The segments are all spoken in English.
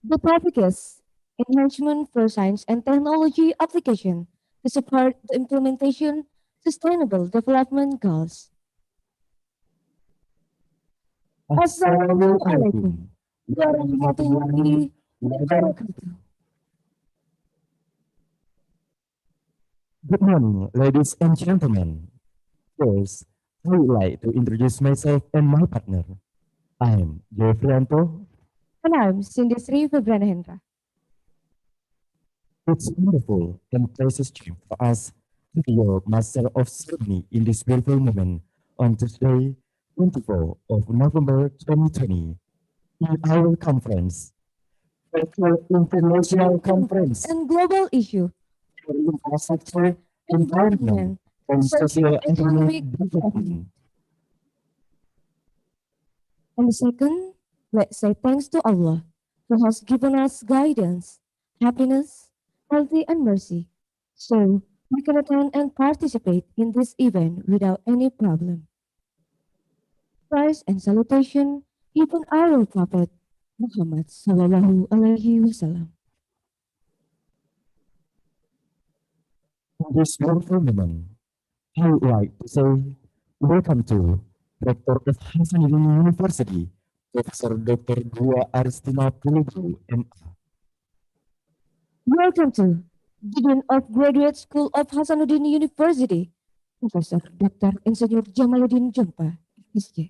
The topic is enhancement for science and technology application to support the implementation sustainable development goals. Assalamualaikum Assalamualaikum warahmatullahi wabarakatuh. Good morning, ladies and gentlemen. First, I would like to introduce myself and my partner. I'm Jeffrianto. And I'm Cindy Sri Febranahendra. It's wonderful and precious time for us to be your master of ceremony in this beautiful moment on Tuesday, 24th of November 2020, in our conference, Virtual International Conference And global issue, for Infrastructure, Environment, and Socio-Economic Development. And second, let's say thanks to Allah who has given us guidance, happiness, health, and mercy. So we can attend and participate in this event without any problem. Praise and salutation upon our Prophet Muhammad Sallallahu Alaihi Wasallam. In this wonderful moment, I would like to say welcome to Rector of Hasanuddin University, Professor Dr. Dua Aristina Pulugu, MA. Welcome to Dean of Graduate School of Hasanuddin University, Professor Dr. Insinyur Jamaluddin Jumpa, SJ.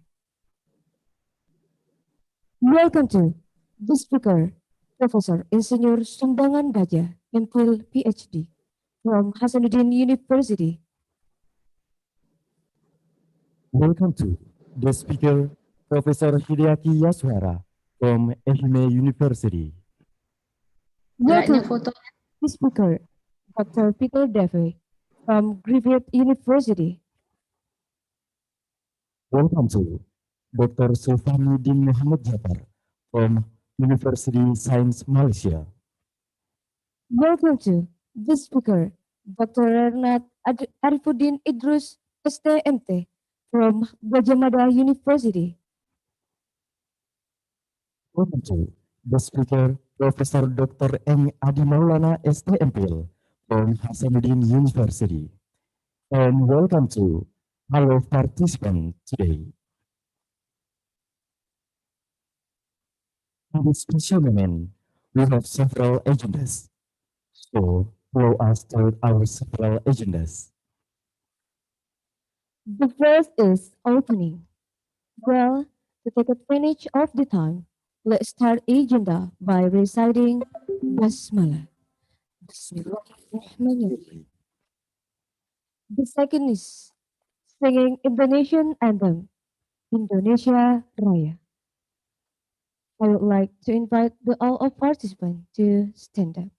Welcome to the speaker, Professor Insinyur Sumbangan Baja, MPhil PhD, from Hasanuddin University. Welcome to the speaker, Professor Hideaki Yasuhara from Ehime University. Welcome to the speaker, Dr. Peter Deve, from Griffith University. Welcome to Dr. Sulfanuddin Muhammad Jafar from University Science Malaysia. Welcome to the speaker, Dr. Renat Arifuddin Idrus, STMT, from Gajah Mada University. Welcome to the speaker, Professor Dr. M. Adi Maulana STMPL from Hasanuddin University. And welcome to our participants today. In this special moment, we have several agendas. So follow us through our several agendas. The first is opening. Well, to take advantage of the time, let's start agenda by reciting Basmalah. Bismillahirrahmanirrahim. The second is singing Indonesian anthem, Indonesia Raya. I would like to invite all of participants to stand up.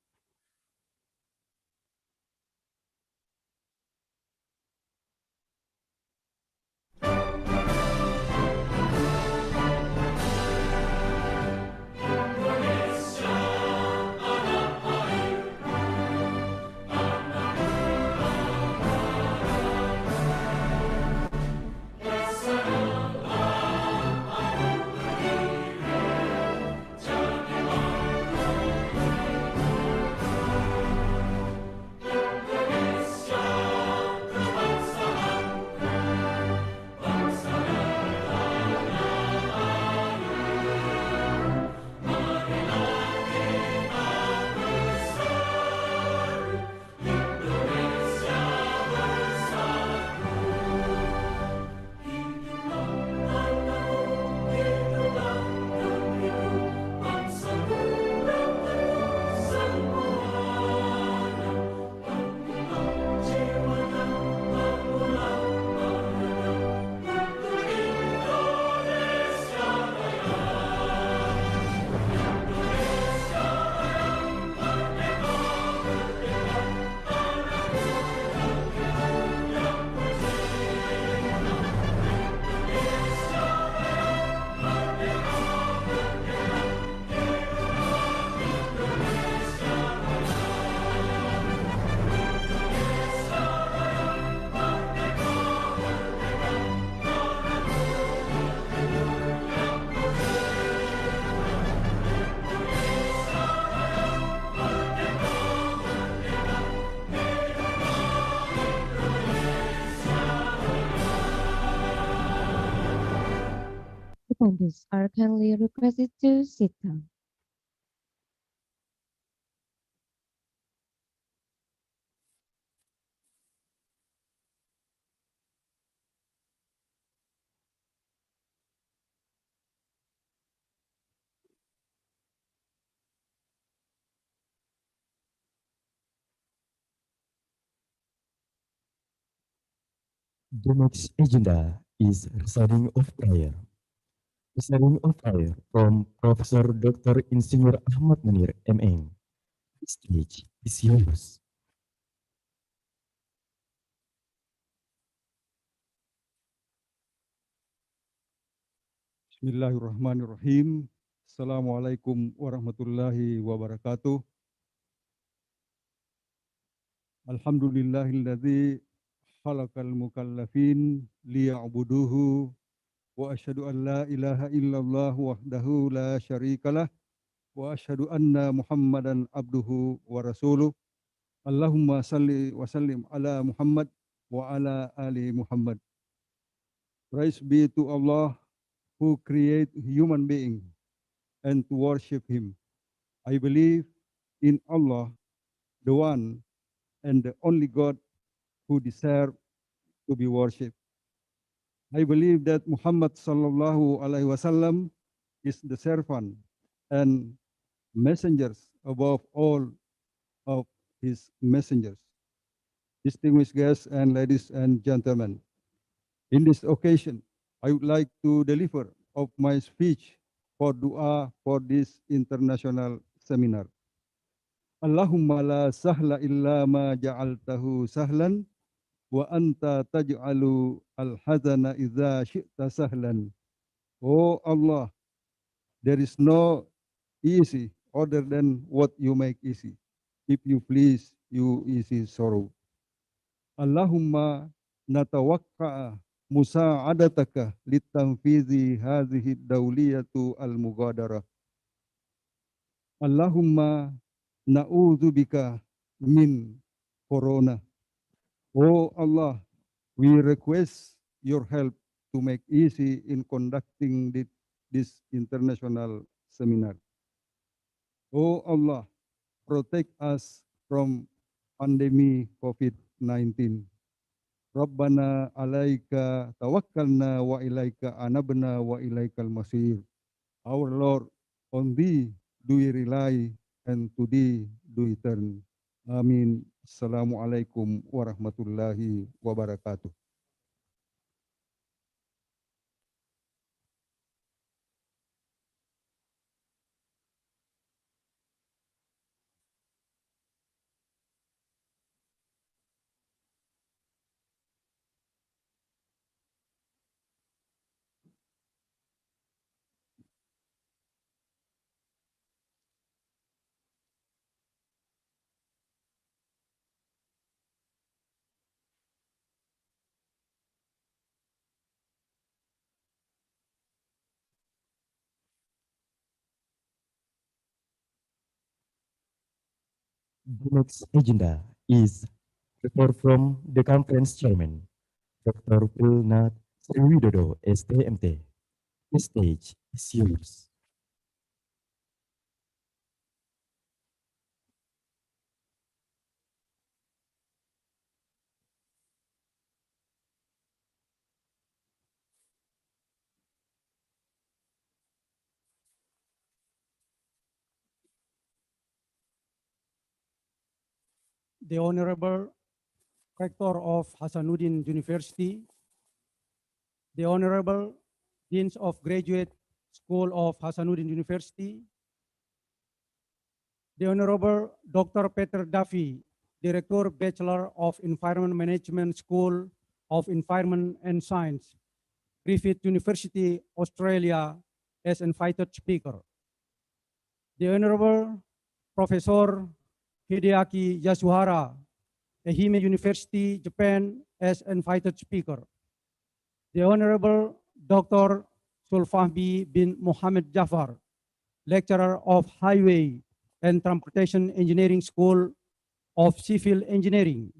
Attendees are kindly requested to sit down. The next agenda is reciting of prayer. Reciting of prayer from Professor Dr. Insinyur Ahmad Munir, MA. The stage is yours. Bismillahirrahmanirrahim. Assalamualaikum warahmatullahi wabarakatuh. Alhamdulillahilladzi khalaqal mukallafin liya'buduhu wa asyhadu an la ilaha illallah wahdahu la syarikalah wa asyhadu anna Muhammadan abduhu wa rasuluh. Allahumma salli wa sallim ala Muhammad wa ala ali Muhammad. Praise be to Allah who create human being and to worship him. I believe in Allah, the one and the only God who deserves to be worshipped. I believe that Muhammad sallallahu alaihi wasallam is the servant and messengers above all of his messengers. Distinguished guests and ladies and gentlemen, in this occasion, I would like to deliver of my speech for dua for this international seminar. Allahumma la sahla illa ma ja'altahu sahlan wa anta taj'alu al-hazana idza syi'ta sahlan. Oh Allah, there is no easy other than what you make easy. If you please, you easy sorrow. Allahumma natawakka'a musa'adataka litanfizi hadhihi dawliyatu al-mughadara. Allahumma na'udzubika min corona. Oh Allah, we request your help to make easy in conducting this international seminar. Oh Allah, protect us from pandemic COVID-19. Rabbana alaika tawakkalna wa ilaika anabna wa ilaikal masir. Our Lord, on thee do we rely and to thee do we turn. Amin. Assalamualaikum warahmatullahi wabarakatuh. The next agenda is report from the conference chairman, Dr. Pilnat Sriwidodo, STMT. The stage is yours. The Honorable Rector of Hasanuddin University, the Honorable Deans of Graduate School of Hasanuddin University, the Honorable Dr. Peter Duffy, Director Bachelor of Environment Management School of Environment and Science, Griffith University, Australia, as invited speaker. The Honorable Professor Hideaki Yasuhara, Ehime University, Japan, as invited speaker. The Honorable Dr. Sulfahmi bin Mohammed Jafar, Lecturer of Highway and Transportation Engineering School of Civil Engineering,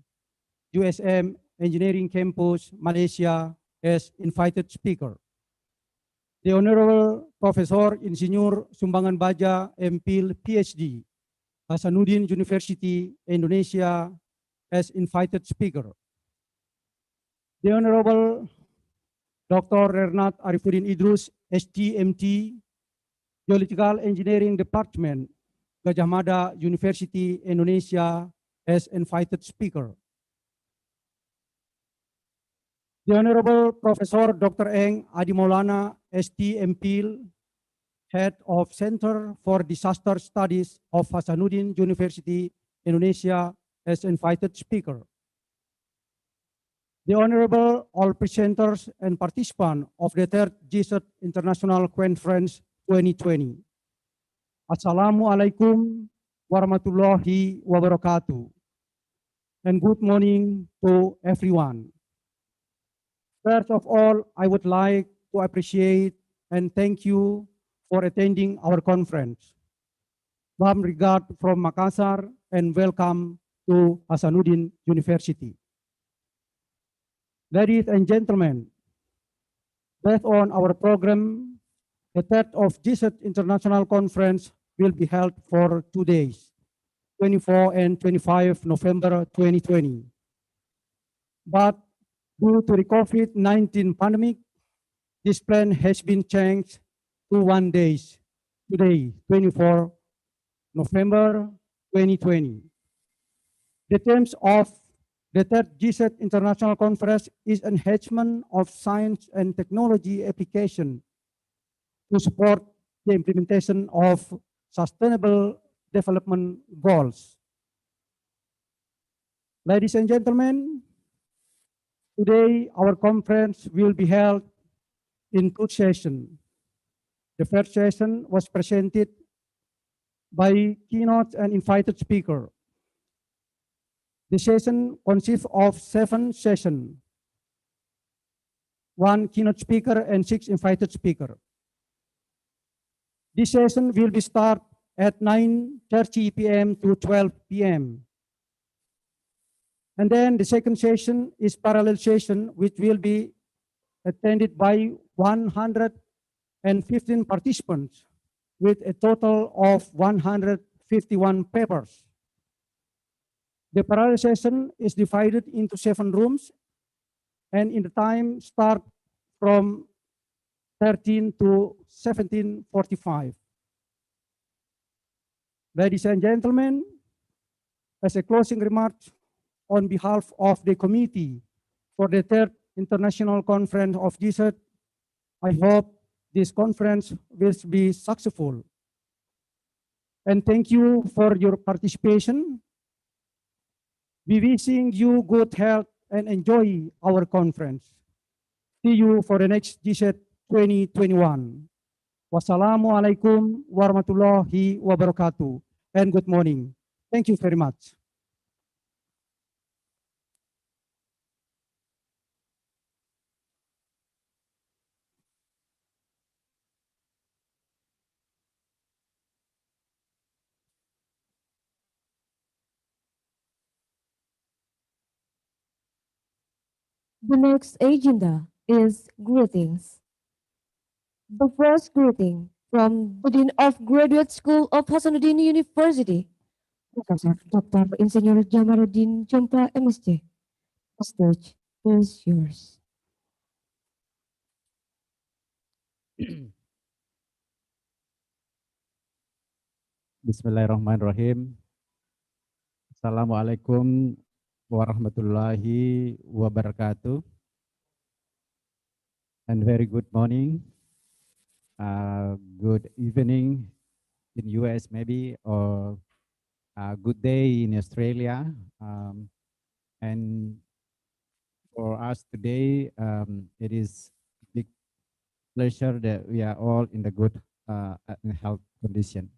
USM Engineering Campus, Malaysia, as invited speaker. The Honorable Professor Insinyur Sumbangan Baja, MPhil, PhD, Hasanuddin University, Indonesia, as invited speaker. The Honorable Dr. Renat Arifuddin Idrus, STMT, Geological Engineering Department, Gajah Mada University, Indonesia, as invited speaker. The Honorable Professor Dr. Eng Adi Maulana, STMPhil, Head of Center for Disaster Studies of Hasanuddin University, Indonesia, as invited speaker. The Honorable all presenters and participants of the third Giesed International Conference 2020. Assalamualaikum warahmatullahi wabarakatuh. And good morning to everyone. First of all, I would like to appreciate and thank you for attending our conference. Warm regard from Makassar and welcome to Hasanuddin University. Ladies and gentlemen, based on our program, the third of Giesed International Conference will be held for 2 days, 24 and 25 November 2020. But due to the COVID-19 pandemic, this plan has been changed to 1 day, today, 24 November 2020. The terms of the third Giesed International Conference is enhancement of science and technology application to support the implementation of sustainable development goals. Ladies and gentlemen, today our conference will be held in 2 sessions. The first session was presented by keynote and invited speaker. The session consists of 7 sessions, 1 keynote speaker and 6 invited speakers. This session will be start at 9:30 p.m. to 12 p.m. And then the second session is parallel session, which will be attended by 115 participants with a total of 151 papers. The parallel session is divided into 7 rooms, and in the time start from 13 to 17:45. Ladies and gentlemen, as a closing remark on behalf of the committee for the third International Conference of Giesed, I hope this conference will be successful. And thank you for your participation. We wishing you good health and enjoy our conference. See you for the next Giesed 2021. Wassalamualaikum warahmatullahi wabarakatuh. And good morning. Thank you very much. The next agenda is greetings. The first greeting from the Dean of Graduate School of Hasanuddin University, Professor Dr. Insinyur Jamaluddin Tumpah, MSc. The stage is yours. Bismillahirrahmanirrahim. Assalamualaikum warahmatullahi wabarakatuh. And very good morning, good evening in US maybe, or good day in Australia. And for us today, it is a big pleasure that we are all in the good health condition.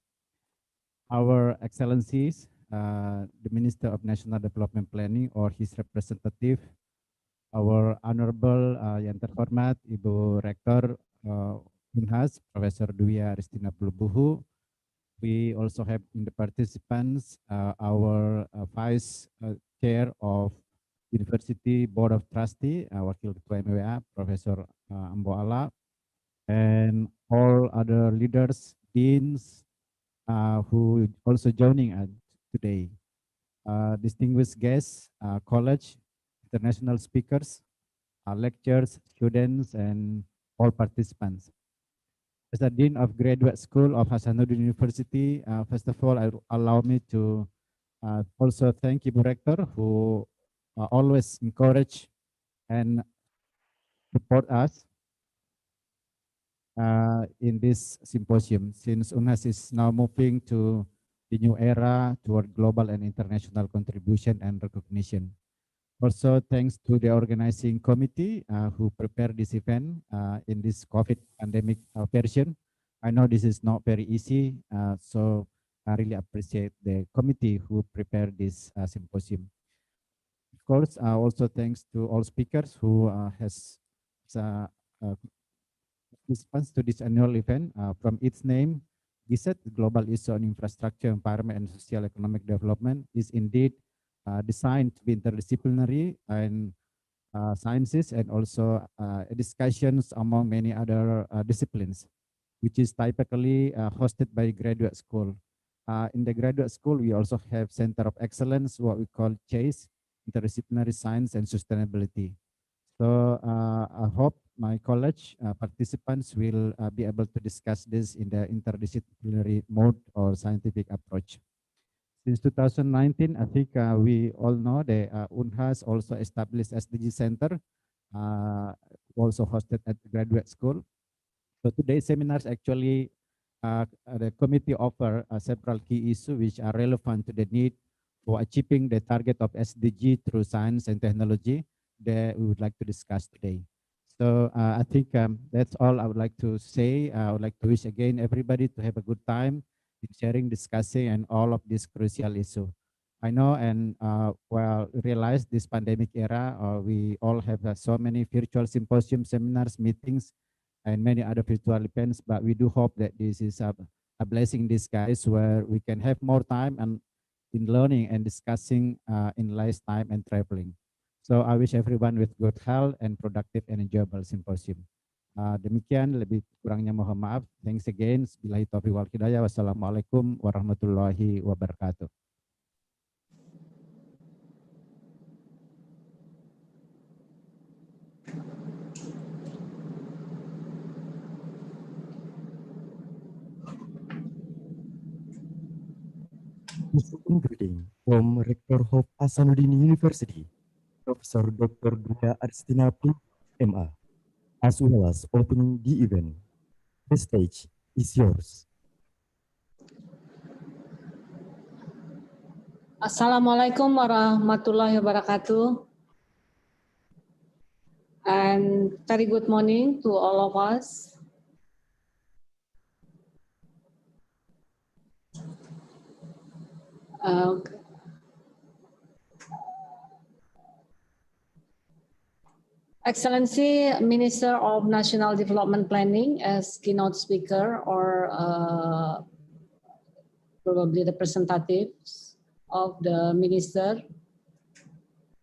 Our Excellencies, the Minister of National Development Planning or his representative, our Honorable yang terhormat Ibu Rektor Unhas, Professor Dwi Aristina Plubuhu. We also have in the participants our Vice Chair of University Board of Trustee, Wakil Ketua MWA, Professor Ambo Ala, and all other leaders, deans, who also joining us today. Distinguished guests, college, international speakers, lecturers, students, and all participants. As the Dean of Graduate School of Hasanuddin University, first of all, allow me to also thank Ibu Rector who always encourage and support us in this symposium, since UNHAS is now moving to the new era toward global and international contribution and recognition. Also, thanks to the organizing committee who prepared this event in this COVID pandemic version. I know this is not very easy, so I really appreciate the committee who prepared this symposium. Of course, also thanks to all speakers who has participants to this annual event. From its name, Giesed, Global Issue on Infrastructure, Environment, and Social Economic Development, is indeed designed to be interdisciplinary and sciences, and also discussions among many other disciplines, which is typically hosted by graduate school. In the graduate school, we also have Center of Excellence, what we call CHASE, Interdisciplinary Science and Sustainability. So I hope my college participants will be able to discuss this in the interdisciplinary mode or scientific approach. Since 2019, I think we all know the UNHAS also established SDG Center, also hosted at the graduate school. So today's seminars actually, the committee offer several key issues which are relevant to the need for achieving the target of SDG through science and technology that we would like to discuss today. So I think that's all I would like to say. I would like to wish again everybody to have a good time in sharing, discussing, and all of this crucial issue. I know and well realize this pandemic era, we all have so many virtual symposium, seminars, meetings, and many other virtual events, but we do hope that this is a blessing in disguise where we can have more time and in learning and discussing in less time and traveling. So I wish everyone with good health and productive and enjoyable symposium. Demikian, lebih kurangnya mohon maaf. Thanks again. Billahi taufiq wal hidayah. Wassalamualaikum warahmatullahi wabarakatuh. Greeting from Rector of Hasanuddin University, Professor Dr. Duda Arstina P. MA, as well as opening the event. The stage is yours. Assalamualaikum warahmatullahi wabarakatuh. And very good morning to all of us. Excellency Minister of National Development Planning as keynote speaker, or probably representatives of the minister,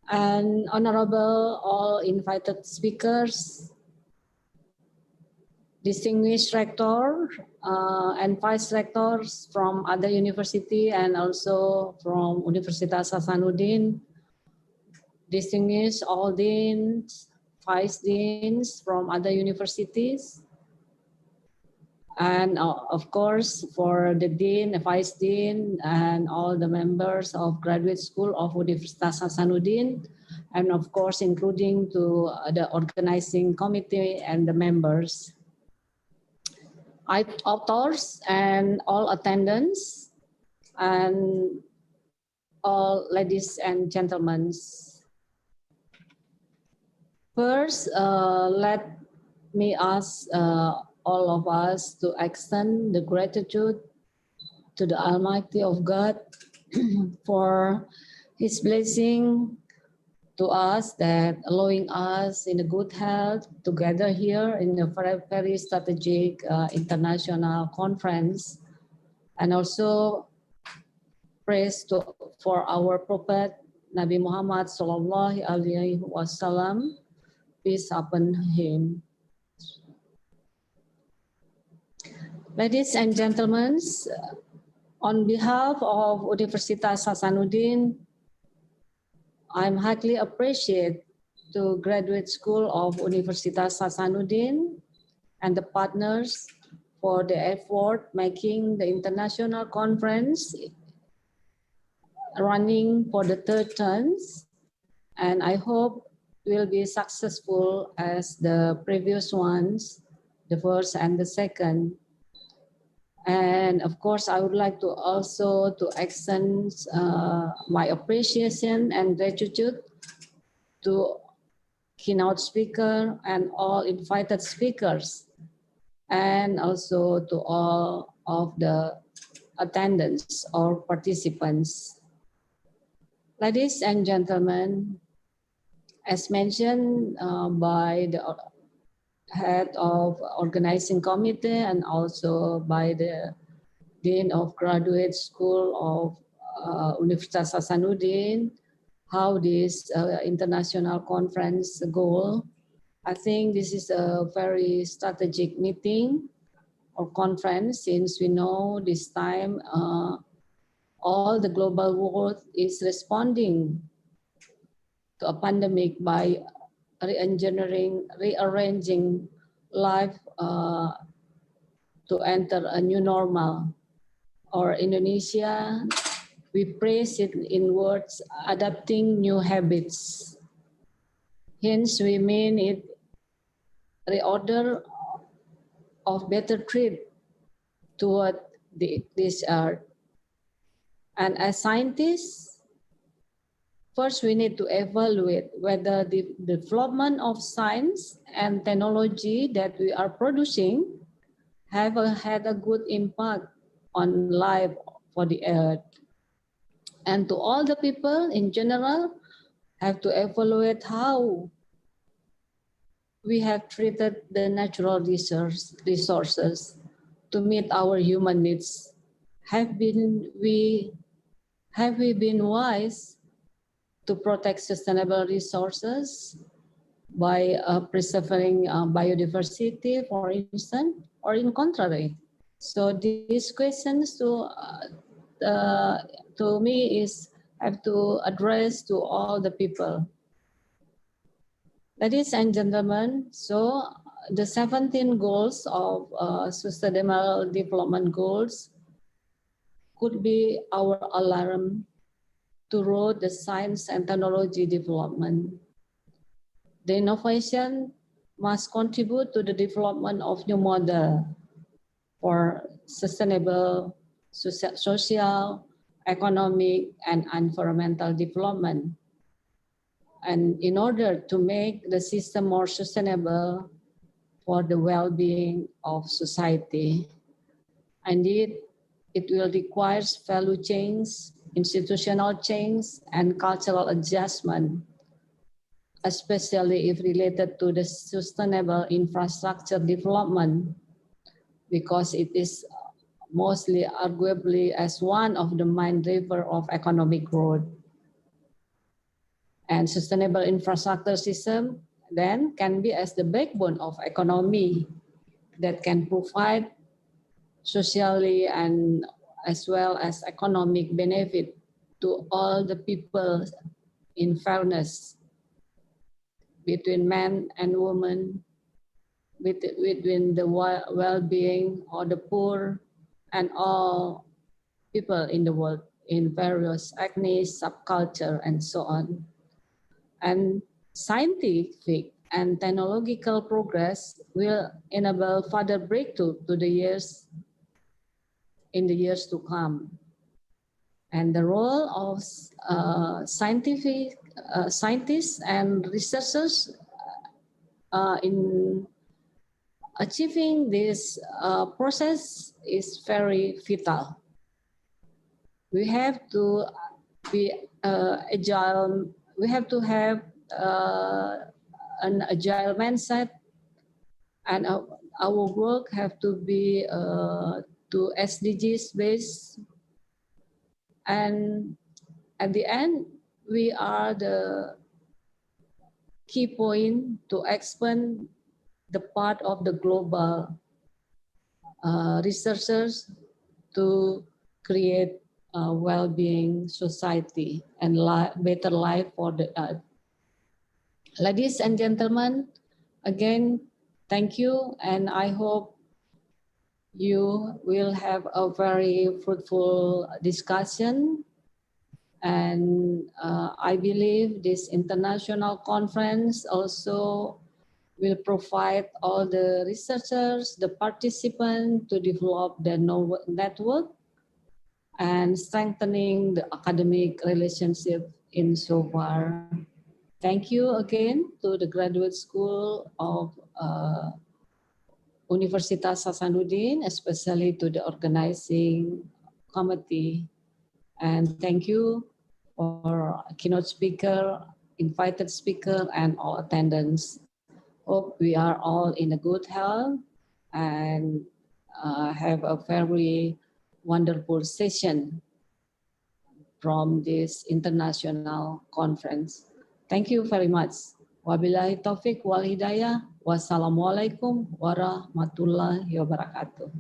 and honorable all invited speakers, distinguished rector and vice rectors from other university and also from Universitas Hasanuddin, distinguished all deans, vice deans from other universities, and of course for the dean, the vice dean, and all the members of graduate school of Universitas Hasanuddin, and of course including to the organizing committee and the members, authors and all attendants, and all ladies and gentlemen. First, let me ask all of us to extend the gratitude to the Almighty of God for His blessing to us, that allowing us in a good health together here in a very, very strategic international conference, and also praise for our Prophet Nabi Muhammad Sallallahu Alaihi Wasallam, peace upon him. Ladies and gentlemen, on behalf of Universitas Hasanuddin, I'm highly appreciate to Graduate School of Universitas Hasanuddin and the partners for the effort making the international conference running for the third terms. And I hope will be successful as the previous ones, the first and the second. And of course, I would like to also to extend my appreciation and gratitude to keynote speaker and all invited speakers, and also to all of the attendants or participants. Ladies and gentlemen, as mentioned by the head of organizing committee and also by the Dean of Graduate School of Universitas Hasanuddin, how this international conference goal. I think this is a very strategic meeting or conference, since we know this time all the global world is responding to a pandemic by rearranging life to enter a new normal. Or Indonesia, we praise it in words, adapting new habits. Hence, we mean it reorder of better treat toward this earth. And as scientists, first we need to evaluate whether the development of science and technology that we are producing have had a good impact on life for the earth. And to all the people in general, have to evaluate how we have treated the natural resources to meet our human needs. Have we been wise to protect sustainable resources by preserving biodiversity, for instance, or in contrary? So these questions to me have to address to all the people. Ladies and gentlemen, so the 17 goals of Sustainable Development Goals could be our alarm to road the science and technology development. The innovation must contribute to the development of new model for sustainable social, economic, and environmental development. And in order to make the system more sustainable for the well-being of society. Indeed, it will require value change, institutional change, and cultural adjustment, especially if related to the sustainable infrastructure development, because it is mostly arguably as one of the main driver of economic growth. And sustainable infrastructure system then can be as the backbone of economy that can provide socially and as well as economic benefit to all the people in fairness between men and women, between the well-being or the poor and all people in the world in various ethnic, subculture, and so on. And scientific and technological progress will enable further breakthrough in the years to come. And the role of scientists and researchers in achieving this process is very vital. We have to be agile. We have to have an agile mindset, and our work have to be to SDGs based. And at the end, we are the key point to expand the part of the global researchers to create a well-being society and better life for the earth. Ladies and gentlemen, again, thank you, and I hope you will have a very fruitful discussion. And I believe this international conference also will provide all the researchers, the participants to develop the network and strengthening the academic relationship in so far. Thank you again to the Graduate School of Universitas Hasanuddin, especially to the organizing committee. And thank you for keynote speaker, invited speaker, and all attendants. Hope we are all in a good health and have a very wonderful session from this international conference. Thank you very much. Wabillahi taufik wal hidayah. Wassalamualaikum warahmatullahi wabarakatuh.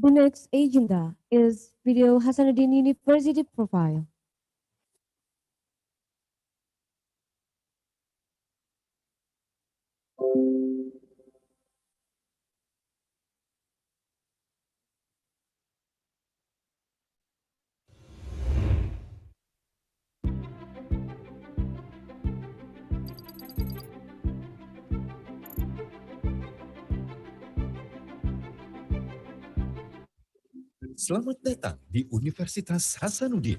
The next agenda is video Hasanuddin University profile. Selamat datang di Universitas Hasanuddin.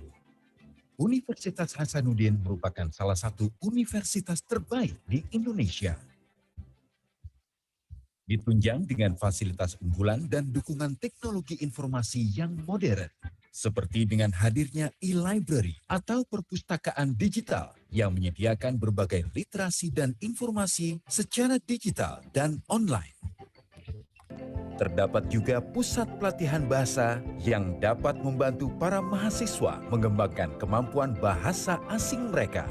Universitas Hasanuddin merupakan salah satu universitas terbaik di Indonesia. Ditunjang dengan fasilitas unggulan dan dukungan teknologi informasi yang modern, seperti dengan hadirnya e-library atau perpustakaan digital yang menyediakan berbagai literasi dan informasi secara digital dan online. Terdapat juga pusat pelatihan bahasa yang dapat membantu para mahasiswa mengembangkan kemampuan bahasa asing mereka.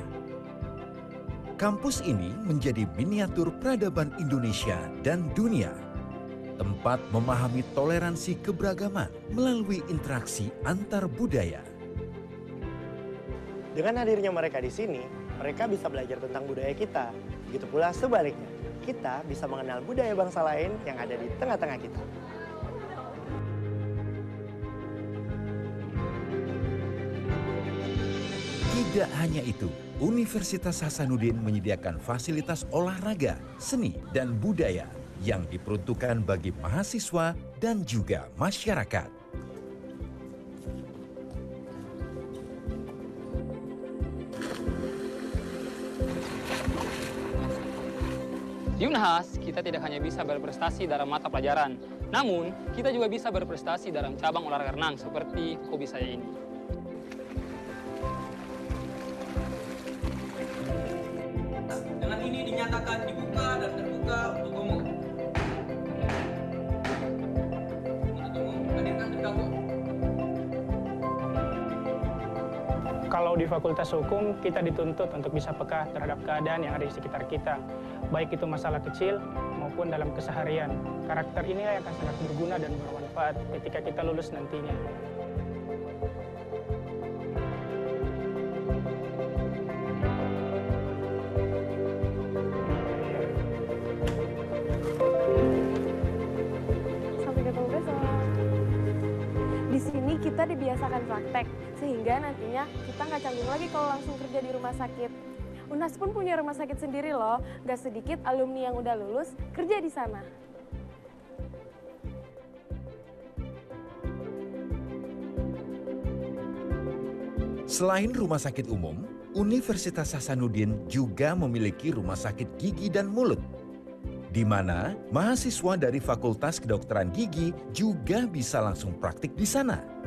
Kampus ini menjadi miniatur peradaban Indonesia dan dunia, tempat memahami toleransi keberagaman melalui interaksi antar budaya. Dengan hadirnya mereka di sini, mereka bisa belajar tentang budaya kita. Begitu pula sebaliknya, kita bisa mengenal budaya bangsa lain yang ada di tengah-tengah kita. Tidak hanya itu, Universitas Hasanuddin menyediakan fasilitas olahraga, seni, dan budaya yang diperuntukkan bagi mahasiswa dan juga masyarakat. Di Unhas, kita tidak hanya bisa berprestasi dalam mata pelajaran, namun kita juga bisa berprestasi dalam cabang olahraga renang seperti hobi saya ini. Dengan ini dinyatakan dibuka dan terbuka untuk umum. Untuk umum, hadirkan terdakwa. Kalau di Fakultas Hukum, kita dituntut untuk bisa peka terhadap keadaan yang ada di sekitar kita, baik itu masalah kecil maupun dalam keseharian. Karakter inilah yang akan sangat berguna dan bermanfaat ketika kita lulus nantinya. Sampai ketemu besok. Di sini kita dibiasakan praktek, sehingga nantinya kita nggak canggung lagi kalau langsung kerja di rumah sakit. Unhas pun punya rumah sakit sendiri loh, nggak sedikit alumni yang udah lulus kerja di sana. Selain rumah sakit umum, Universitas Hasanuddin juga memiliki rumah sakit gigi dan mulut. di mana mahasiswa dari Fakultas Kedokteran Gigi juga bisa langsung praktik di sana.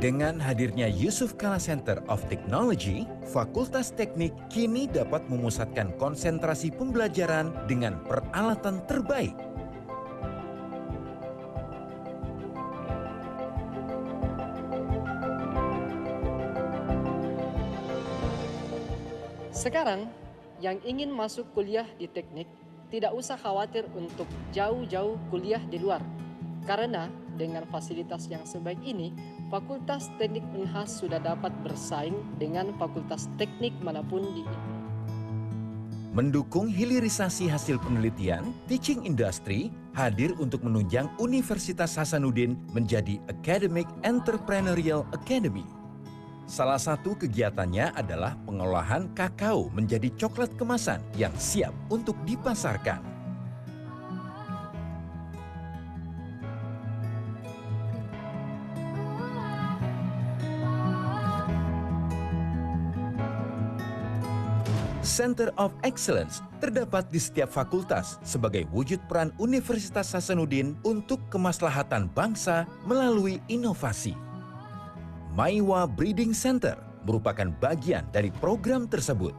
Dengan hadirnya Yusuf Kala Center of Technology, Fakultas Teknik kini dapat memusatkan konsentrasi pembelajaran dengan peralatan terbaik. Sekarang, yang ingin masuk kuliah di teknik tidak usah khawatir untuk jauh-jauh kuliah di luar. Karena dengan fasilitas yang sebaik ini, Fakultas Teknik Unhas sudah dapat bersaing dengan fakultas teknik manapun di Indonesia. Mendukung hilirisasi hasil penelitian, teaching industry hadir untuk menunjang Universitas Hasanuddin menjadi Academic Entrepreneurial Academy. Salah satu kegiatannya adalah pengolahan kakao menjadi coklat kemasan yang siap untuk dipasarkan. Center of Excellence terdapat di setiap fakultas sebagai wujud peran Universitas Hasanuddin untuk kemaslahatan bangsa melalui inovasi. Maiwa Breeding Center merupakan bagian dari program tersebut.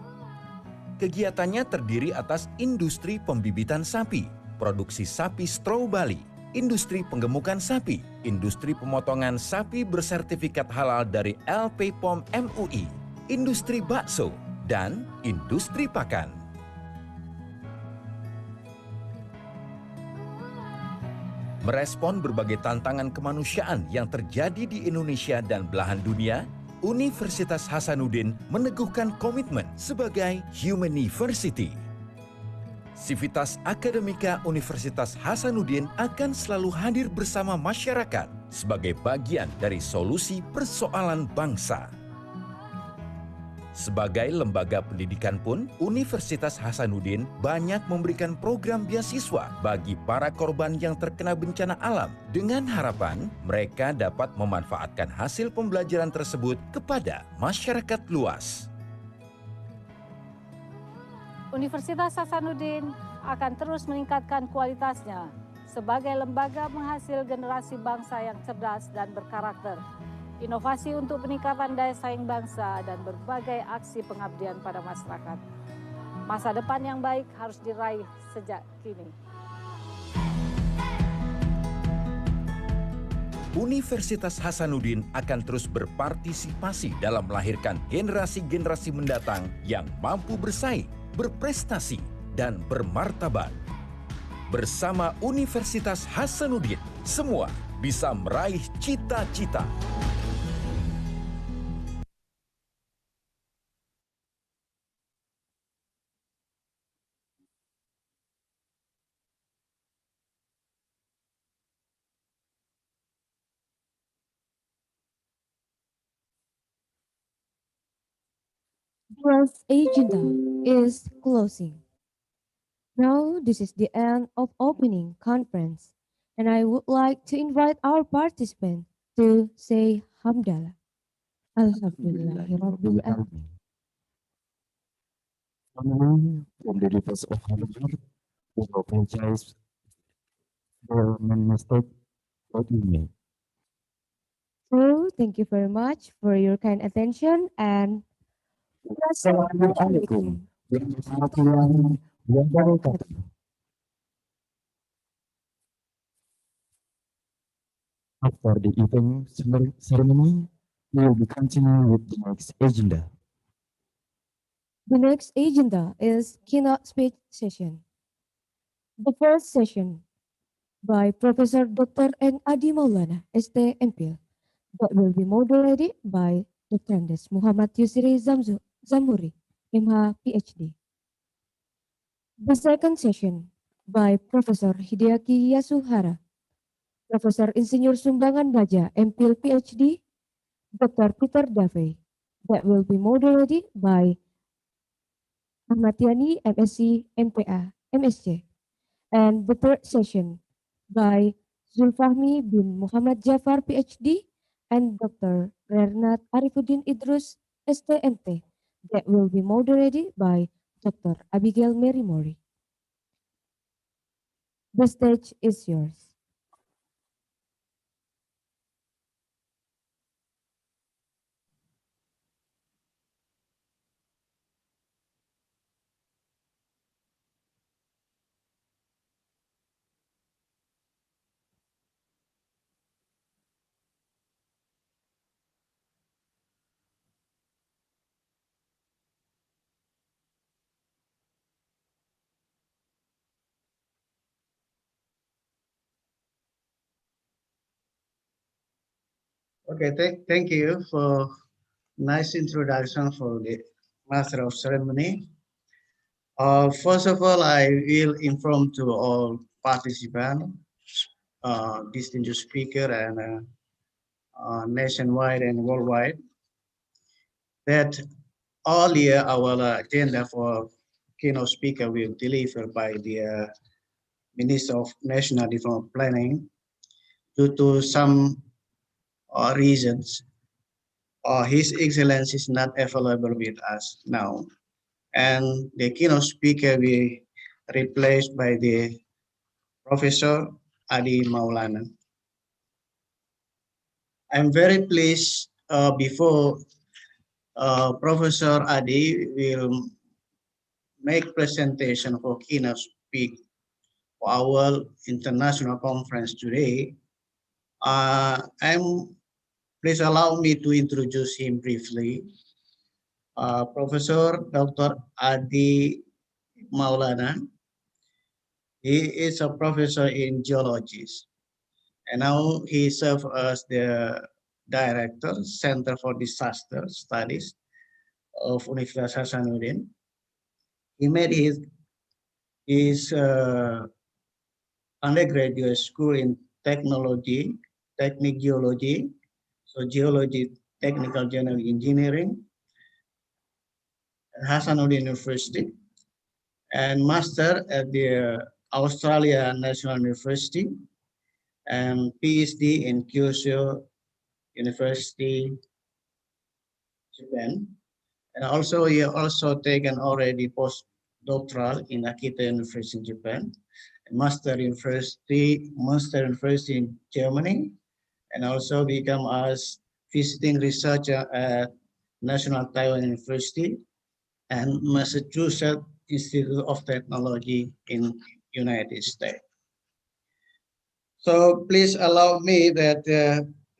Kegiatannya terdiri atas industri pembibitan sapi, produksi sapi straw Bali, industri penggemukan sapi, industri pemotongan sapi bersertifikat halal dari LPPOM MUI, industri bakso, dan industri pakan. Merespon berbagai tantangan kemanusiaan yang terjadi di Indonesia dan belahan dunia, Universitas Hasanuddin meneguhkan komitmen sebagai Humaniversity. Sivitas Akademika Universitas Hasanuddin akan selalu hadir bersama masyarakat sebagai bagian dari solusi persoalan bangsa. Sebagai lembaga pendidikan pun, Universitas Hasanuddin banyak memberikan program beasiswa bagi para korban yang terkena bencana alam dengan harapan mereka dapat memanfaatkan hasil pembelajaran tersebut kepada masyarakat luas. Universitas Hasanuddin akan terus meningkatkan kualitasnya sebagai lembaga penghasil generasi bangsa yang cerdas dan berkarakter. Inovasi untuk peningkatan daya saing bangsa dan berbagai aksi pengabdian pada masyarakat. Masa depan yang baik harus diraih sejak kini. Universitas Hasanuddin akan terus berpartisipasi dalam melahirkan generasi-generasi mendatang yang mampu bersaing, berprestasi, dan bermartabat. Bersama Universitas Hasanuddin, semua bisa meraih cita-cita. First agenda is closing. Now this is the end of opening conference, and I would like to invite our participants to say Hamdalah. Alhamdulillahirabbil alamin. Finally, from the depths of our heart, we apologize for many mistakes that we made. So thank you very much for your kind attention and Assalamualaikum warahmatullahi wabarakatuh. After the event ceremony, we will be continuing with the next agenda. the next agenda is keynote speech session. The first session by Professor Dr. N. Adi Maulana, ST MPhil, that will be moderated by Dr. Andes Muhammad Yusri Zamuri, MH PhD. The second session by Professor Hideaki Yasuhara, Profesor Insinyur Sumbangan Baja, MPhil PhD, Dr. Peter Dave, that will be moderated by Ahmad Yani, MSc, MPA, MSc. And the third session by Zulfahmi bin Muhammad Jafar, PhD, and Dr. Renat Arifudin Idrus, STMT, that will be moderated by Dr. Abigail Mary Mori. The stage is yours. Okay, thank you for nice introduction for the Master of Ceremony. First of all, I will inform to all participants, distinguished speaker and nationwide and worldwide, that all year our agenda for keynote speaker will deliver by the Minister of National Development Planning. Due to some reasons, His Excellency is not available with us now, and the keynote speaker will be replaced by the Professor Adi Maulana. I'm very pleased before Professor Adi will make presentation for keynote speak for our international conference today. Please allow me to introduce him briefly. Professor Dr. Adi Maulana. He is a professor in geology, and now he serves as the director, Center for Disaster Studies of Universitas Hasanuddin. He made his undergraduate school in technical geology, so geology, technical general engineering, at Hasanuddin University, and master at the Australia National University, and PhD in Kyushu University, Japan. And also he also taken already postdoctoral in Akita University in Japan, Master University in Germany, and also become as visiting researcher at National Taiwan University and Massachusetts Institute of Technology in United States. So please allow me that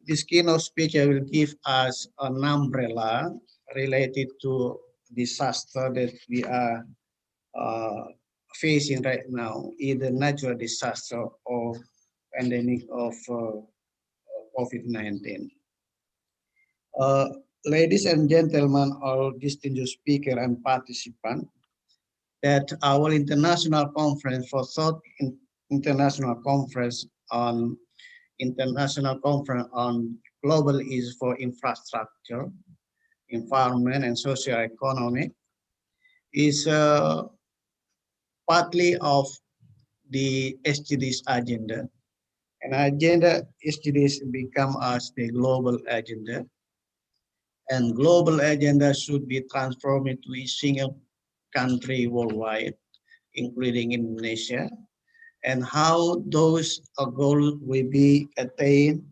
this keynote speaker will give us an umbrella related to disaster that we are facing right now, either natural disaster or pandemic of COVID-19. Ladies and gentlemen, all distinguished speaker and participant, that our international conference for third international conference on global issues for infrastructure, environment, and social economy is partly of the SDGs agenda. And agenda SDGs become as the global agenda. And global agenda should be transformed into a single country worldwide, including Indonesia. And how those goals will be attained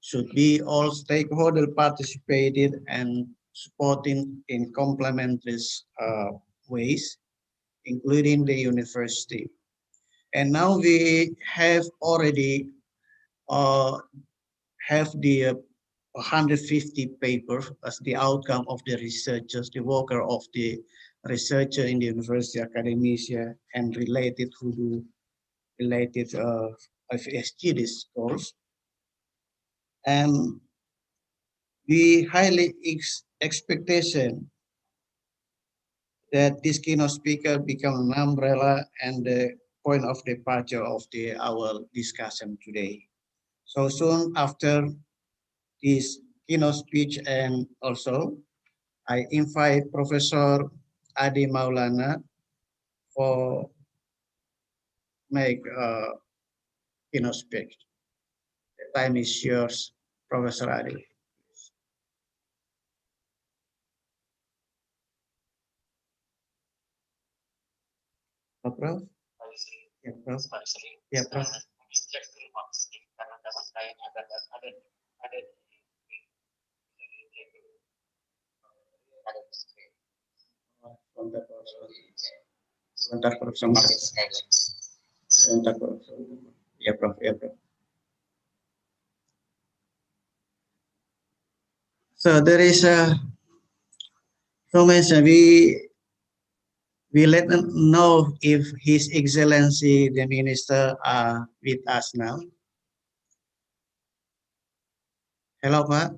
should be all stakeholders participated and supporting in complementary ways, including the university. And now we have already have the 150 papers as the outcome of the researchers, the worker of the researcher in the university academia and related who do related SDGs goals. And we highly expectation that this keynote speaker become an umbrella and the point of departure of our discussion today. So soon after this keynote speech, and also I invite Professor Adi Maulana for make keynote speech. The time is yours, Professor Adi. Prof? Ya, Prof. Ya, Prof. Sebentar, Prof. Sebentar, Prof. Ya, Prof. Ya, Prof. So there is a information we let them know if His Excellency the Minister are with us now. Hello, Pak.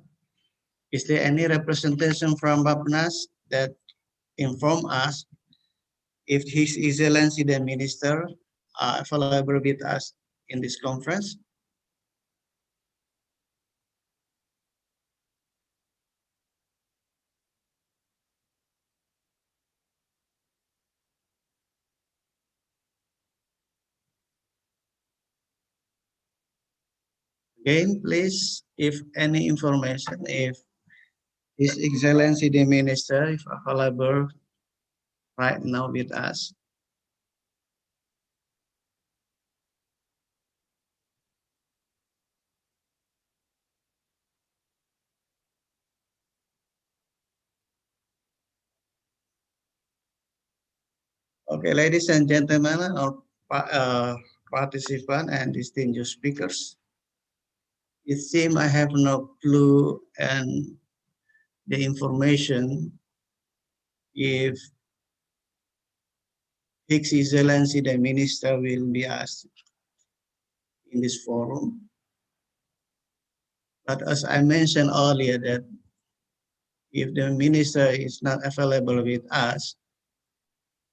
Is there any representation from Bappenas that inform us if His Excellency the Minister are available with us in this conference? Again, please, if any information, if His Excellency the Minister is available right now with us. Okay, ladies and gentlemen, our participants and distinguished speakers, it seems I have no clue and the information if His Excellency the Minister will be asked in this forum. But as I mentioned earlier that if the Minister is not available with us,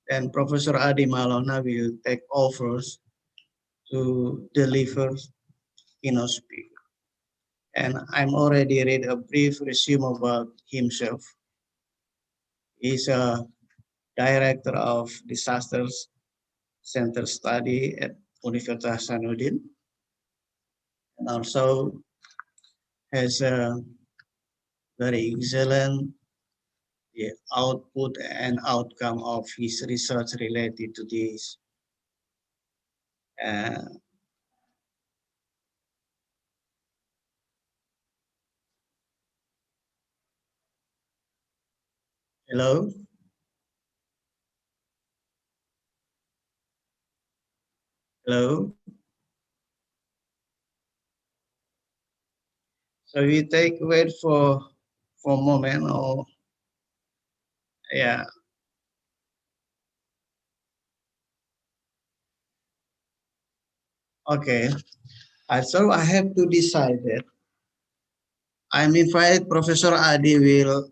then Professor Adi Malona will take over to deliver keynote speech. And I'm already read a brief resume about himself. He's a director of disasters center study at Universitas Hasanuddin, and also has a very excellent output and outcome of his research related to this. Hello? Hello? So we wait for a moment, or yeah. Okay. So I have to decide that I'm invited Professor Adi will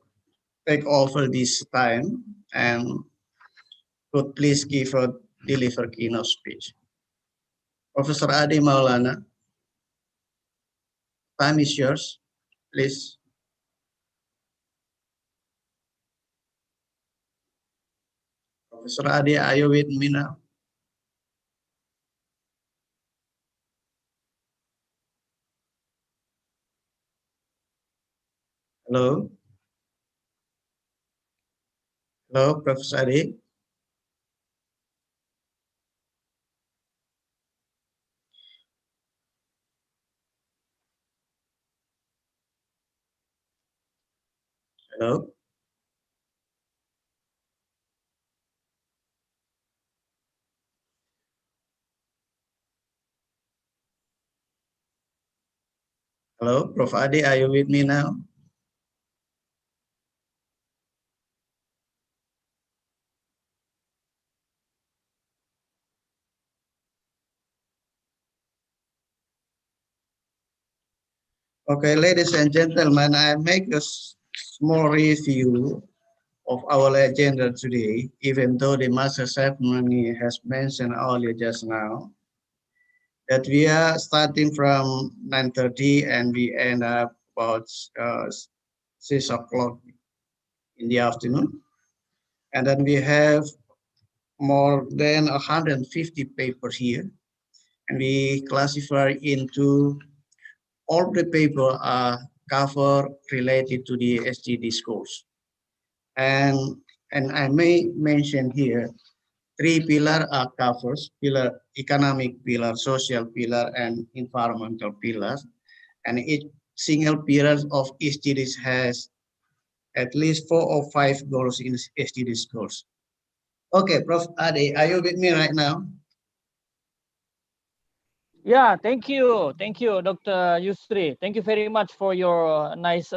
take over this time and could please deliver keynote speech. Professor Adi Maulana, time is yours, please. Professor Adi, are you with me now? Hello? Hello, Professor Adi? Hello? Hello, Prof. Adi, are you with me now? Okay, ladies and gentlemen, I make a small review of our agenda today, even though the master ceremony has mentioned earlier just now, that we are starting from 9:30 and we end up about 6 o'clock in the afternoon. And then we have more than 150 papers here. And we classify into all the papers are covered related to the SG discourse. And I may mention here three pillars are covered: pillar economic pillar, social pillar, and environmental pillars. And each single pillar of SDGs has at least 4 or 5 goals in SDGs goals. Okay, Prof. Ade, are you with me right now? Yeah, thank you, Dr. Yusri. Thank you very much for your nice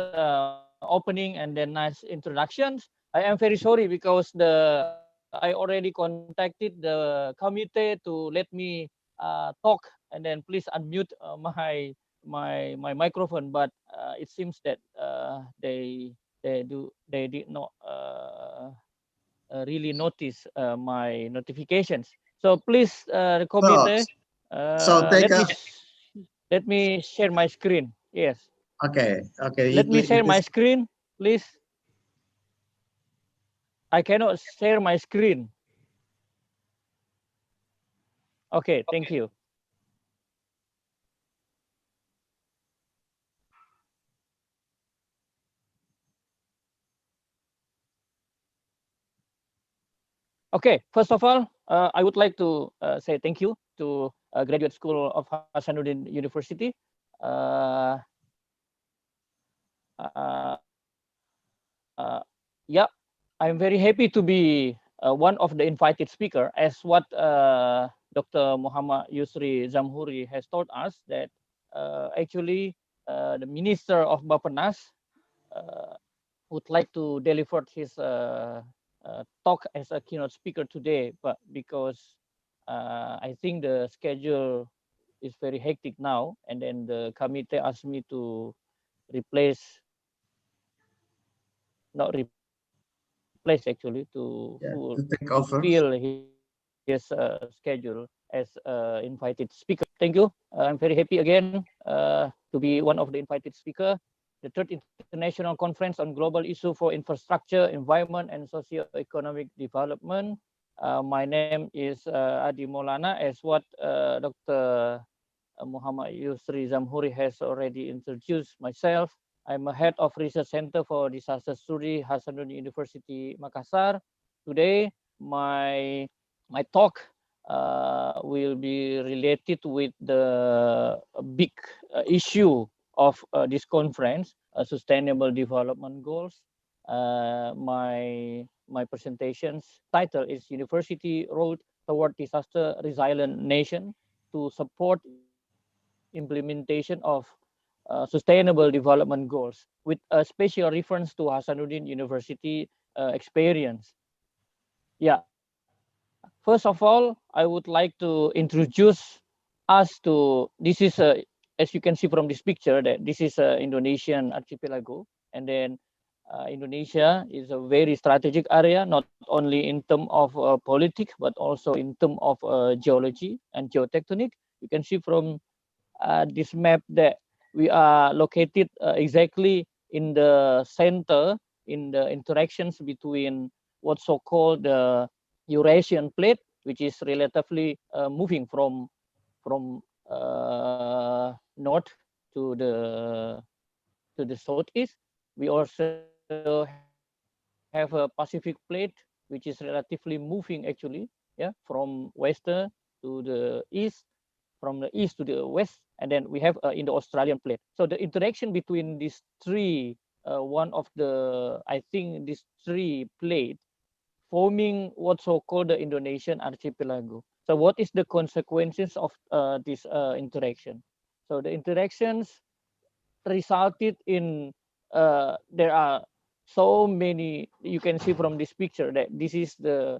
opening and then nice introductions. I am very sorry because I already contacted the committee to let me talk, and then please unmute my microphone. But it seems that they did not really notice my notifications. So please, the committee, So take a, let me share my screen. Yes. okay, okay. Let me share my screen, please. I cannot share my screen. Okay, thank you. Okay, first of all, I would like to say thank you to Graduate School of Hasanuddin University. Yeah, I'm very happy to be one of the invited speaker, as what Dr. Muhammad Yusri Zamhuri has told us, that actually the Minister of Bapenas would like to deliver his talk as a keynote speaker today, but because I think the schedule is very hectic now, and then the committee asked me to replace, not replace actually, to take over. fill his schedule as invited speaker. Thank you. I'm very happy again to be one of the invited speaker. The third international conference on global issue for infrastructure, environment, and socio-economic development. My name is Adi Maulana, as what Dr. Muhammad Yusri Zamhuri has already introduced myself. I'm a head of Research Center for Disaster Study, Hasanuddin University, Makassar. Today, my talk will be related with the big issue of this conference, Sustainable Development Goals. My presentation's title is University Road Toward Disaster Resilient Nation to support implementation of sustainable development goals, with a special reference to Hasanuddin University experience. Yeah, first of all, I would like to introduce us to, this is as you can see from this picture, that this is a Indonesian archipelago, and then Indonesia is a very strategic area, not only in terms of politics, but also in terms of geology and geotectonic. You can see from this map that we are located exactly in the center, in the interactions between what's so-called the Eurasian plate, which is relatively moving from north to the southeast. We also have a Pacific plate, which is relatively moving actually, yeah, from western to the east, from the east to the west, and then we have Indo-Australian plate. So the interaction between these three, one of the, I think these three plates forming what's so-called the Indonesian archipelago. So what is the consequences of this interaction? So the interactions resulted in, there are so many, you can see from this picture that this is the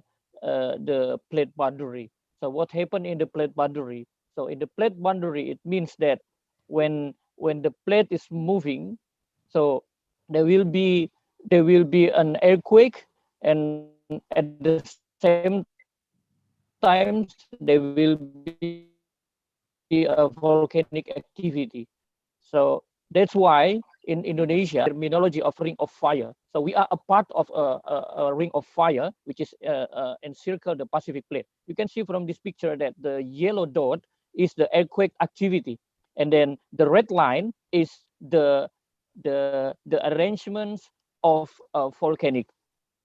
plate boundary. So what happened in the plate boundary? So in the plate boundary, it means that when the plate is moving, so there will be an earthquake, and at the same time there will be a volcanic activity. So that's why in Indonesia there is a terminology of ring of fire. So we are a part of a ring of fire, which is encircle the Pacific plate. You can see from this picture that the yellow dot is the earthquake activity, and then the red line is the arrangements of volcanic.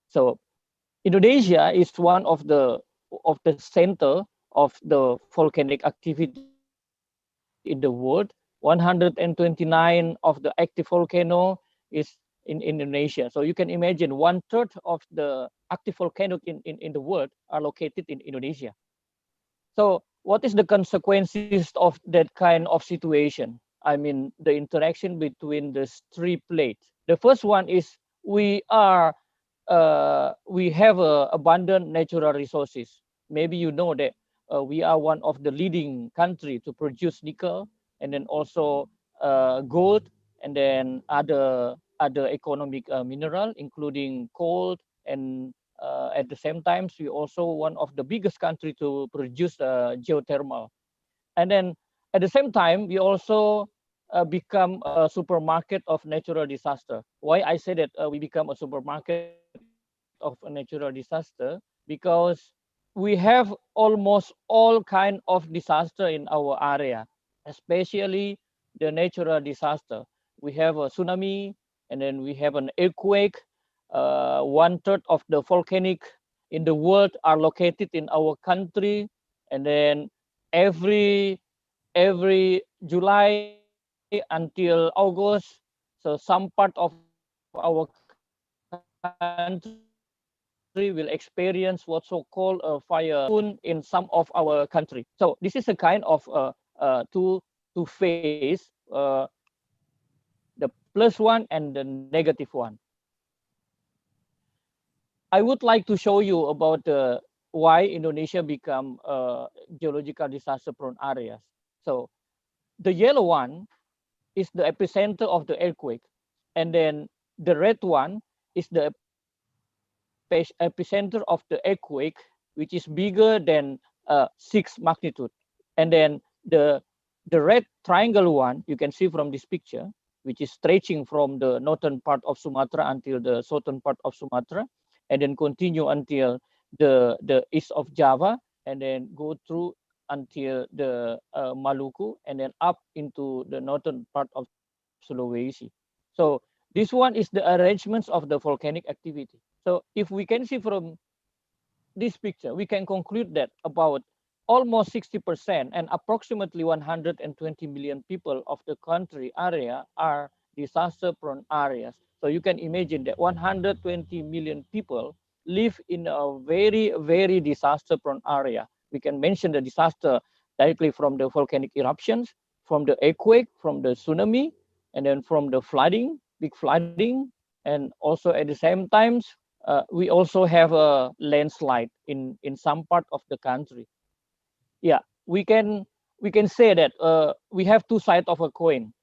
So Indonesia is one of the of the center of the volcanic activity in the world. 129 of the active volcano is in Indonesia. So you can imagine 1/3 of the active volcanoes in the world are located in Indonesia. So what is the consequences of that kind of situation? I mean, the interaction between the three plates. The first one is we have abundant natural resources. Maybe you know that we are one of the leading country to produce nickel and then also gold and then other economic mineral, including coal and at the same time, we also one of the biggest country to produce geothermal. And then at the same time, we also become a supermarket of natural disaster. Why I say that we become a supermarket of a natural disaster? Because we have almost all kind of disaster in our area, especially the natural disaster. We have a tsunami, and then we have an earthquake. 1/3 of the volcanic in the world are located in our country, and then every July until August, so some part of our country will experience what's so called a fire in some of our country. So this is a kind of to face the plus one and the negative one. I would like to show you about why Indonesia become geological disaster prone areas. So the yellow one is the epicenter of the earthquake, and then the red one is the epicenter of the earthquake, which is bigger than 6 magnitude. And then the red triangle one you can see from this picture, which is stretching from the northern part of Sumatra until the southern part of Sumatra, and then continue until the east of Java, and then go through until the Maluku, and then up into the northern part of Sulawesi. So this one is the arrangements of the volcanic activity. So if we can see from this picture, we can conclude that about almost 60% and approximately 120 million people of the country area are disaster prone areas. So you can imagine that 120 million people live in a very, very disaster prone area. We can mention the disaster directly from the volcanic eruptions, from the earthquake, from the tsunami, and then from the flooding, big flooding, and also at the same times, we also have a landslide in some part of the country. Yeah, we can say that we have two sides of a coin.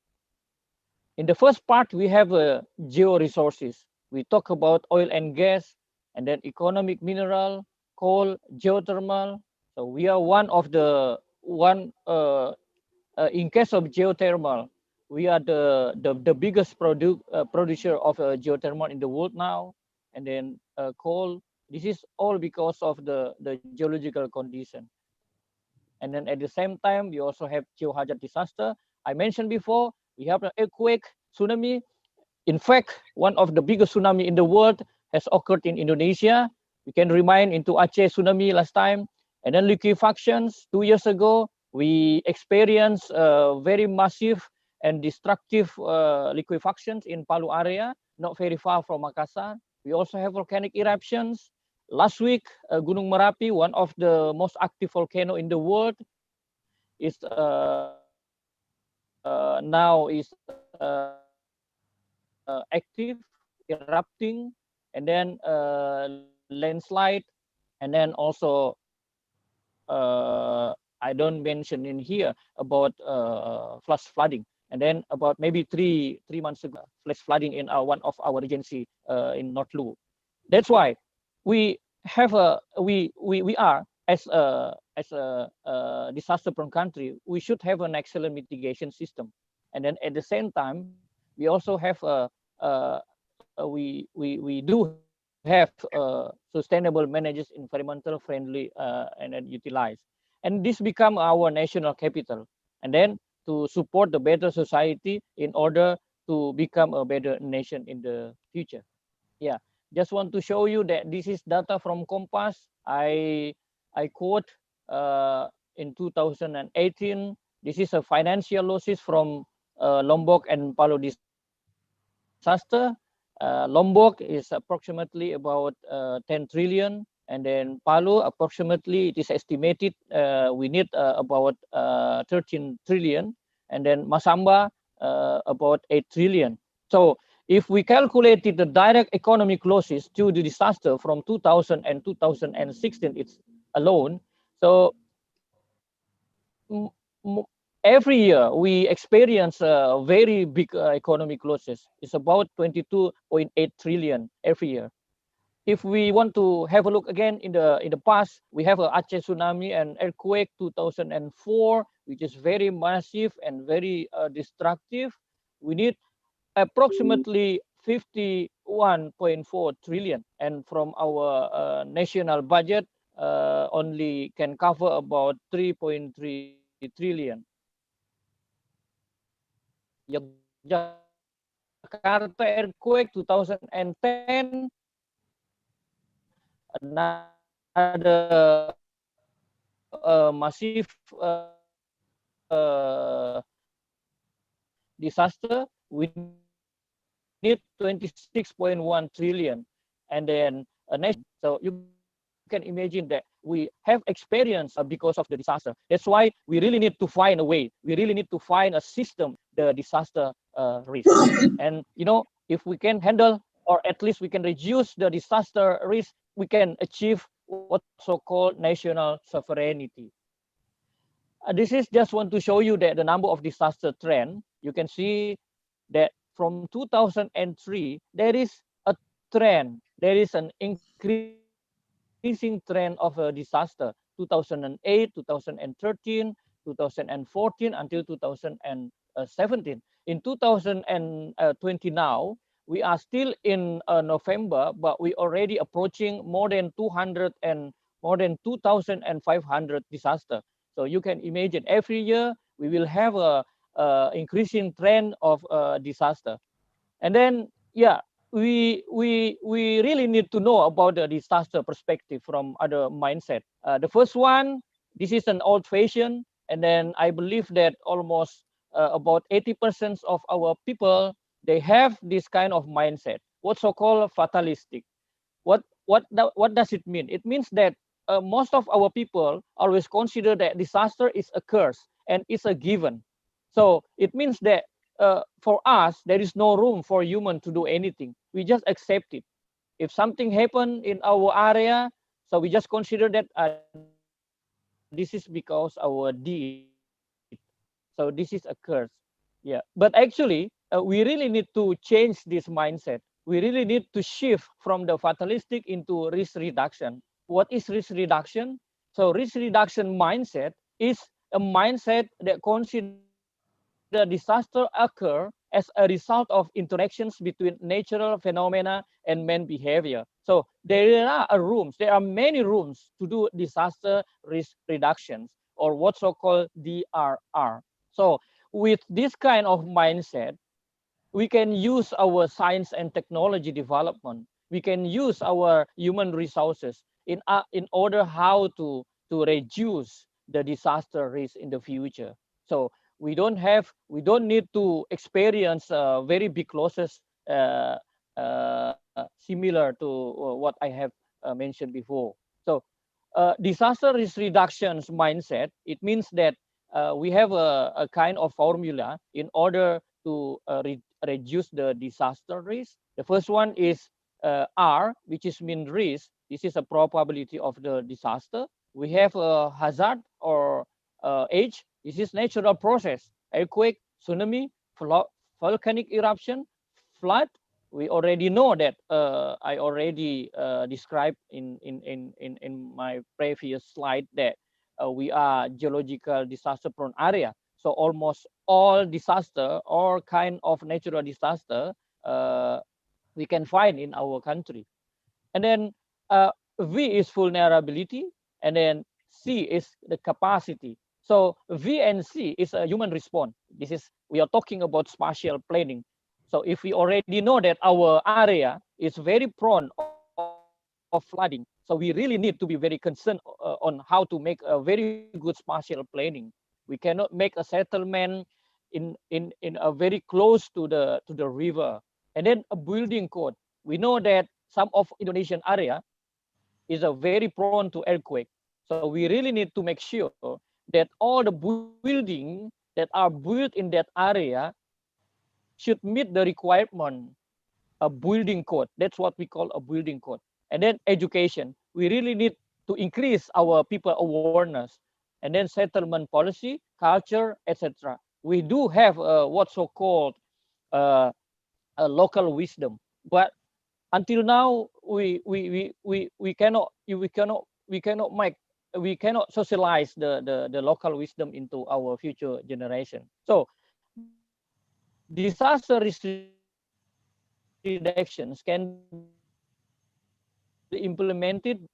In the first part, we have geo resources. We talk about oil and gas, and then economic mineral, coal, geothermal. So we are one of the in case of geothermal, we are the biggest producer of geothermal in the world now, and then coal. This is all because of the geological condition. And then at the same time, we also have geohazard disaster. I mentioned before, we have an earthquake, tsunami. In fact, one of the biggest tsunami in the world has occurred in Indonesia. We can remind into Aceh tsunami last time. And then liquefactions 2 years ago, we experienced very massive and destructive liquefactions in Palu area, not very far from Makassar. We also have volcanic eruptions. Last week, Gunung Merapi, one of the most active volcano in the world, is now is active, erupting, and then landslide, and then also I don't mention in here about flash flooding, and then about maybe three months ago, flash flooding in one of our regency in North Luwu. That's why we have we are as a disaster prone country, we should have an excellent mitigation system, and then at the same time we also have we do have sustainable managers, environmental friendly, and then utilize, and this become our national capital, and then to support the better society in order to become a better nation in the future. Yeah, just want to show you that this is data from Kompas. I I quote in 2018, this is a financial losses from Lombok and Palu disaster. Lombok is approximately about 10 trillion, and then Palu approximately it is estimated we need about 13 trillion, and then Masamba about 8 trillion. So if we calculated the direct economic losses due to disaster from 2000 and 2016 it's alone, so every year we experience very big economic losses. It's about 22.8 trillion every year. If we want to have a look again in the past, we have a Aceh tsunami and earthquake 2004, which is very massive and very destructive. We need approximately 51.4 trillion, and from our national budget only can cover about 3.3 trillion. Jakarta earthquake 2010, another massive disaster, we need 26.1 trillion, and then a nation. So you can imagine that we have experience because of the disaster. That's why we really need to find a way. We really need to find a system, the disaster risk. And you know, if we can handle, or at least we can reduce the disaster risk, we can achieve what's so-called national sovereignty. This is just want to show you that the number of disaster trend. You can see that from 2003, there is a trend. There is an increasing trend of a disaster. 2008, 2013, 2014 until 2017. In 2020 now, we are still in November, but we already approaching more than 2,500 disaster. So you can imagine every year we will have a increasing trend of disaster. And then, yeah, we really need to know about the disaster perspective from other mindset. The first one, this is an old-fashioned, and then I believe that almost about 80% of our people, they have this kind of mindset, what's so-called fatalistic. What does it mean? It means that most of our people always consider that disaster is a curse and it's a given. So it means that for us, there is no room for human to do anything. We just accept it. If something happened in our area, so we just consider that this is because our deed. So this is a curse. Yeah, but actually, we really need to change this mindset. We really need to shift from the fatalistic into risk reduction. What is risk reduction? So risk reduction mindset is a mindset that considers disaster occur as a result of interactions between natural phenomena and man behavior. So there are many rooms to do disaster risk reductions, or what's so-called DRR. So with this kind of mindset, we can use our science and technology development. We can use our human resources in order how to reduce the disaster risk in the future. So we don't need to experience very big losses similar to what I have mentioned before. So disaster risk reductions mindset, it means that we have a kind of formula in order to reduce the disaster risk. The first one is R, which is mean risk. This is a probability of the disaster. We have a hazard, or H. This is natural process: earthquake, tsunami, volcanic eruption, flood. We already know that I already described in my previous slide that we are geological disaster prone area. So almost all disaster or kind of natural disaster we can find in our country. And then V is vulnerability, and then C is the capacity. So V and C is a human response. We are talking about spatial planning. So if we already know that our area is very prone of flooding. So we really need to be very concerned on how to make a very good spatial planning. We cannot make a settlement in a very close to the river. And then a building code. We know that some of Indonesian area is a very prone to earthquake. So we really need to make sure that all the buildings that are built in that area should meet the requirement, a building code. That's what we call a building code. And then education. We really need to increase our people awareness. And then settlement policy, culture, etc. We do have what's so called a local wisdom, but until now we cannot socialize the local wisdom into our future generation. So disaster risk reductions can be implemented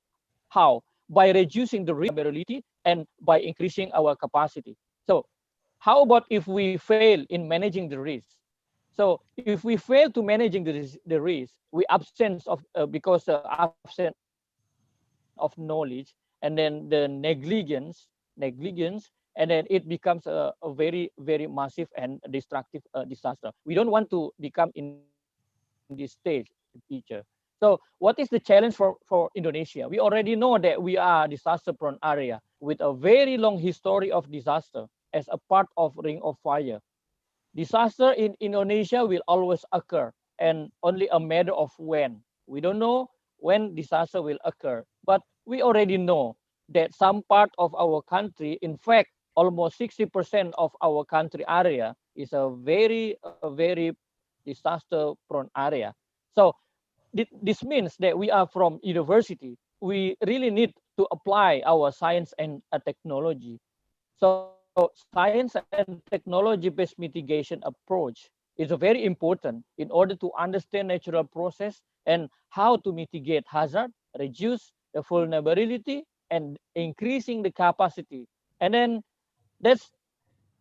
how? By reducing the risk vulnerability and by increasing our capacity. So how about if we fail in managing the risk? So if we fail to managing the risk, we absence of because absence of knowledge, and then the negligence, and then it becomes a very massive and destructive disaster. We don't want to become in this stage in the future. So what is the challenge for Indonesia? We already know that we are disaster-prone area with a very long history of disaster as a part of Ring of Fire. Disaster in Indonesia will always occur, and only a matter of when. We don't know when disaster will occur, but we already know that some part of our country, in fact, almost 60% of our country area is a very disaster-prone area. So this means that we are from university. We really need to apply our science and technology. So science and technology-based mitigation approach is a very important in order to understand natural process and how to mitigate hazard, reduce the vulnerability, and increasing the capacity. And then that's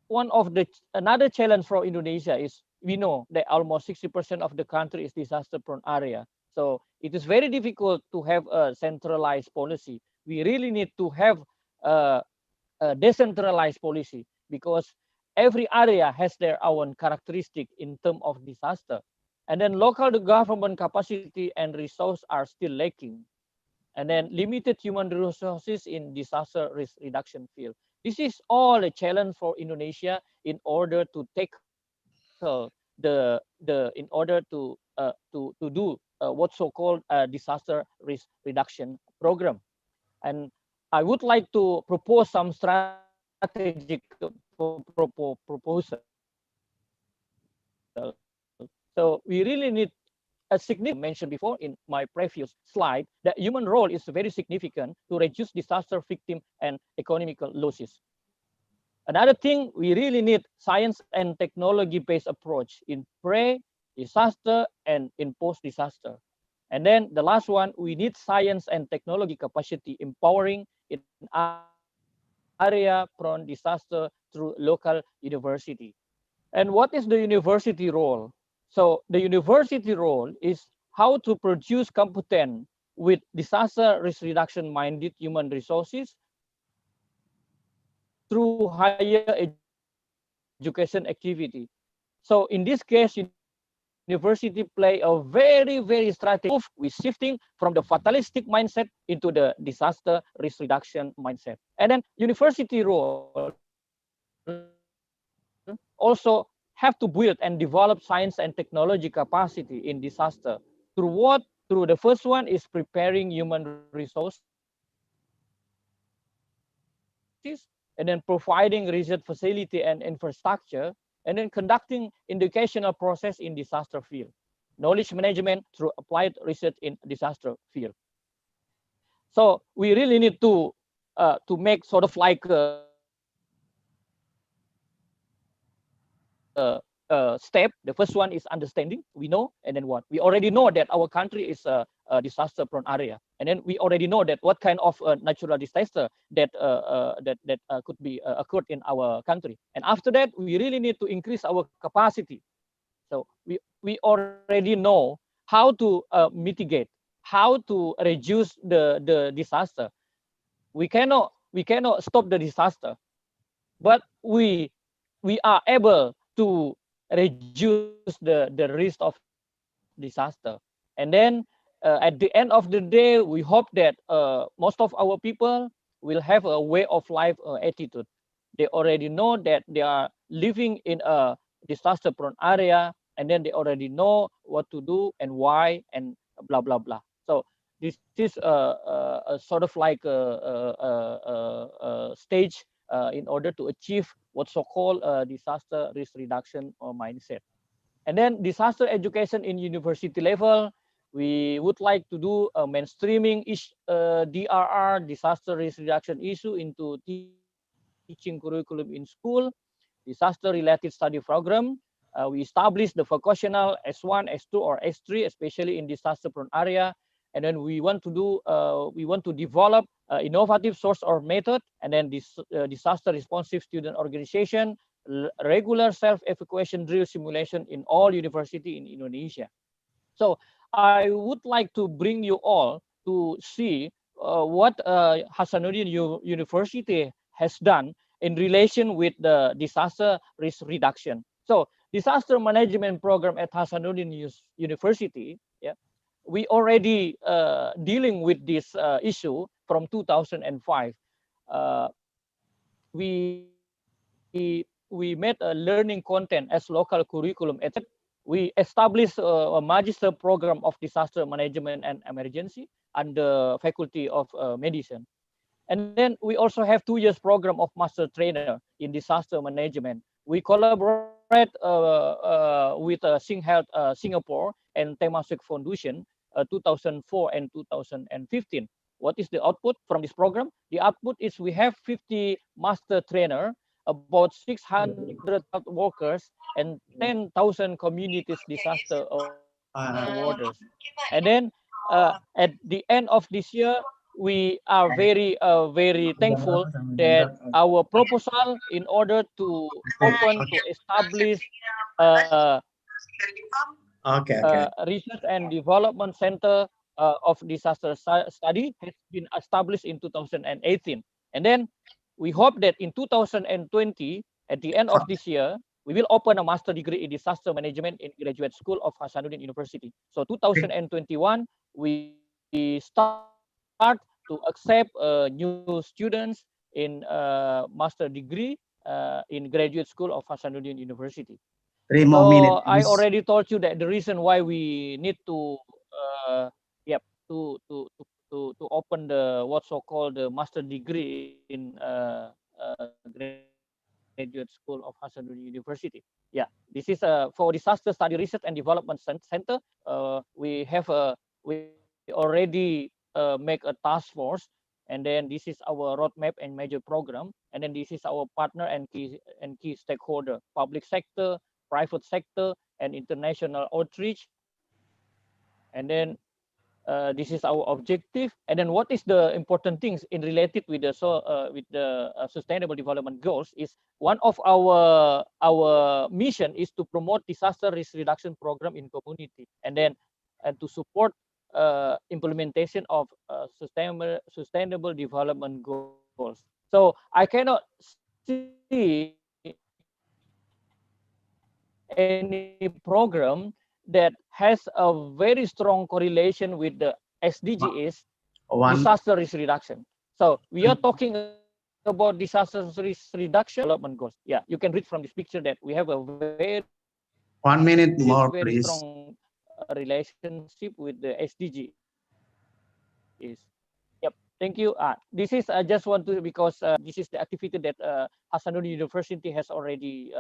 one of the another challenge for Indonesia is we know that almost 60% of the country is disaster-prone area. So it is very difficult to have a centralized policy. We really need to have a decentralized policy because every area has their own characteristic in terms of disaster. And then local government capacity and resource are still lacking. And then limited human resources in disaster risk reduction field. This is all a challenge for Indonesia in order to tackle in order to do what's so called a disaster risk reduction program. And I would like to propose some strategic proposal. So we really need a significant mentioned before in my previous slide that human role is very significant to reduce disaster victim and economical losses. Another thing, we really need science and technology-based approach in pre-disaster and in post-disaster. And then the last one, we need science and technology capacity empowering in area prone disaster through local university. And what is the university role? So the university role is how to produce competent with disaster risk reduction minded human resources through higher education activity. So in this case, university play a very strategic move with shifting from the fatalistic mindset into the disaster risk reduction mindset. And then university role also have to build and develop science and technology capacity in disaster. Through what? Through the first one is preparing human resources, and then providing research facility and infrastructure, and then conducting educational process in disaster field, knowledge management through applied research in disaster field. So we really need to make sort of like step. The first one is understanding. We know, and then what? We already know that our country is a disaster-prone area, and then we already know that what kind of natural disaster that could be occurred in our country. And after that, we really need to increase our capacity. So we already know how to mitigate, how to reduce the disaster. We cannot stop the disaster, but we are able to reduce the risk of disaster. And then at the end of the day, we hope that most of our people will have a way of life attitude. They already know that they are living in a disaster prone area, and then they already know what to do and why and blah blah blah. So this is a sort of like a stage in order to achieve what's so called disaster risk reduction mindset. And then disaster education in university level, we would like to do a mainstreaming DRR, disaster risk reduction issue into teaching curriculum in school, disaster-related study program. We established the vocational S1, S2, or S3, especially in disaster-prone area. And then we want to develop innovative source or method, and then this disaster responsive student organization, regular self-evacuation drill simulation in all university in Indonesia. So I would like to bring you all to see what Hasanuddin University has done in relation with the disaster risk reduction. So disaster management program at Hasanuddin University, yeah, we already dealing with this issue from 2005. We made a learning content as local curriculum. We established a magister program of disaster management and emergency under Faculty of Medicine. And then we also have 2 years program of master trainer in disaster management. We collaborate with Singapore and Temasek Foundation 2004 and 2015. What is the output from this program? The output is we have 50 master trainer, about 600 health workers, and 10,000 communities disaster warders. And then at the end of this year, we are very thankful that our proposal in order to open to establish research and development center of disaster study has been established in 2018. And then we hope that in 2020, at the end of this year, we will open a master degree in disaster management in Graduate School of Hasanuddin University. So 2021, we start to accept new students in master degree in Graduate School of Hasanuddin University. 3 more minutes. So I already told you that the reason why we need to to open the what's so called the master degree in Graduate School of Hasanuddin University. Yeah, this is for disaster study research and development center. We already make a task force, and then this is our roadmap and major program, and then this is our partner and key stakeholder, public sector, private sector, and international outreach. And then this is our objective. And then what is the important things in related with the sustainable development goals is one of our mission is to promote disaster risk reduction program in community, and then to support implementation of sustainable development goals. So I cannot see any program that has a very strong correlation with the SDGs, disaster risk reduction. So we are talking about disaster risk reduction development goals. Yeah, you can read from this picture that we have a very 1 minute more, very please. strong relationship with the SDGs. Yep, thank you. This is I just want to, because this is the activity that Hasanuddin University has already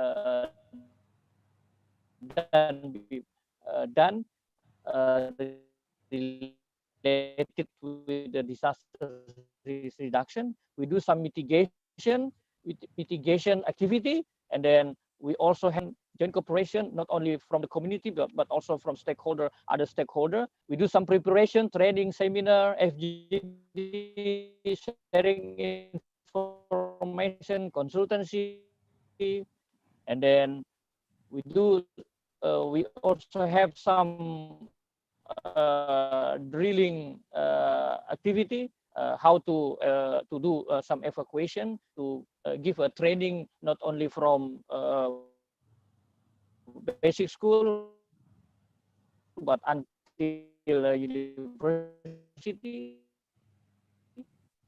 done related with the disaster risk reduction. We do some mitigation activity, and then we also have joint cooperation, not only from the community, but also from other stakeholder. We do some preparation, training, seminar, FGD, sharing information, consultancy, and then we also have some drilling activity, how to do some evacuation, to give a training not only from basic school but until university.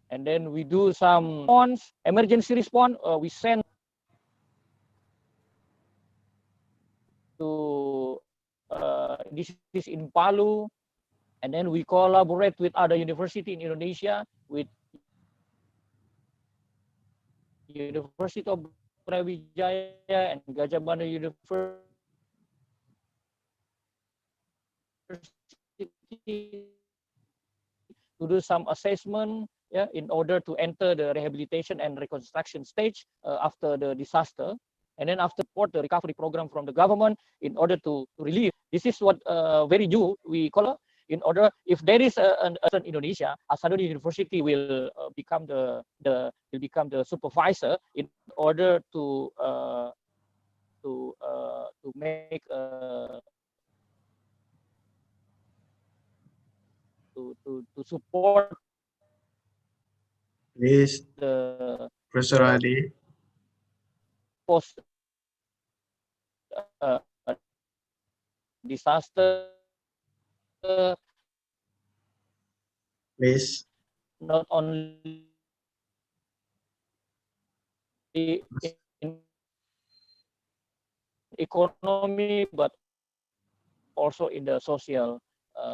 And then we do some emergency response. We send to this is in Palu, and then we collaborate with other university in Indonesia, with University of Brawijaya and Gajah Mada University to do some assessment, yeah, in order to enter the rehabilitation and reconstruction stage after the disaster. And then after support the recovery program from the government in order to relieve. This is what very new we call in order, if there is an Indonesia, Hasanuddin University will become the supervisor in order to make to support Please, the Professor Adi. Post disaster. Please. Not only in economy but also in the social.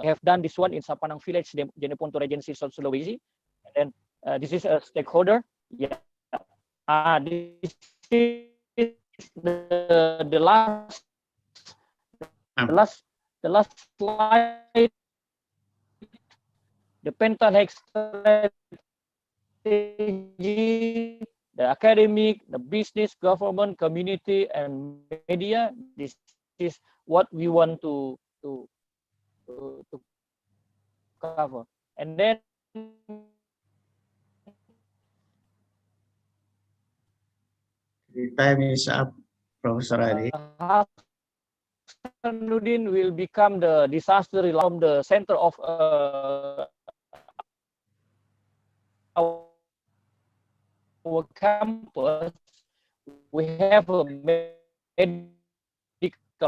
Have done this one in Sapanang Village, Jeneponto Regency, South Sulawesi. And then this is a stakeholder. Yeah. This is the last slide. The PENTAHEX strategy, the academic, the business, government, community, and media. This is what we want to cover. And then the time is up, Professor Adi. Hasanuddin will become the disaster relief from the center of our campus. We have a medical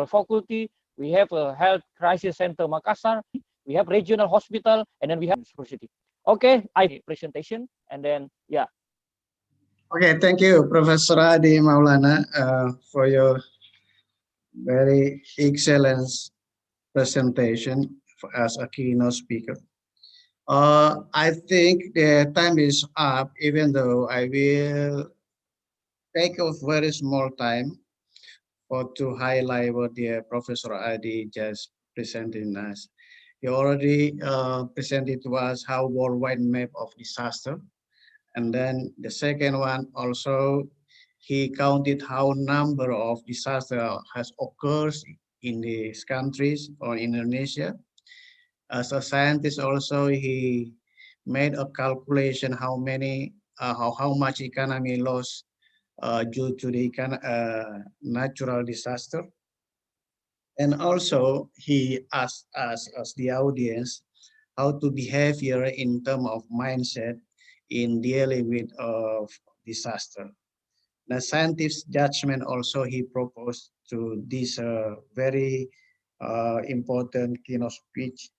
faculty, we have a health crisis center Makassar, we have regional hospital, and then we have university. Okay, I presentation, and then yeah. Okay, thank you, Professor Adi Maulana, for your very excellent presentation as a keynote speaker. I think the time is up, even though I will take a very small time to highlight what the Professor Adi just presented us. He already presented to us how worldwide map of disaster. And then the second one also, he counted how number of disaster has occurred in these countries or in Indonesia. As a scientist also, he made a calculation how many, how much economy loss due to the natural disaster. And also he asked us as the audience how to behave here in terms of mindset in dealing with disaster. The scientist's judgment also he proposed to this very important keynote speech.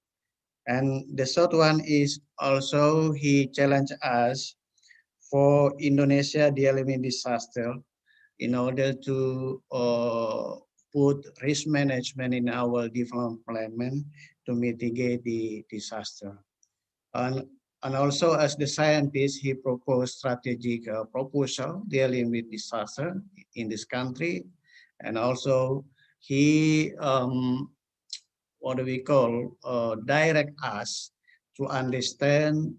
And the third one is also he challenged us for Indonesia dealing with disaster in order to put risk management in our development to mitigate the disaster. And also as the scientist, he proposed strategic proposal dealing with disaster in this country. And also he, what do we call, direct us to understand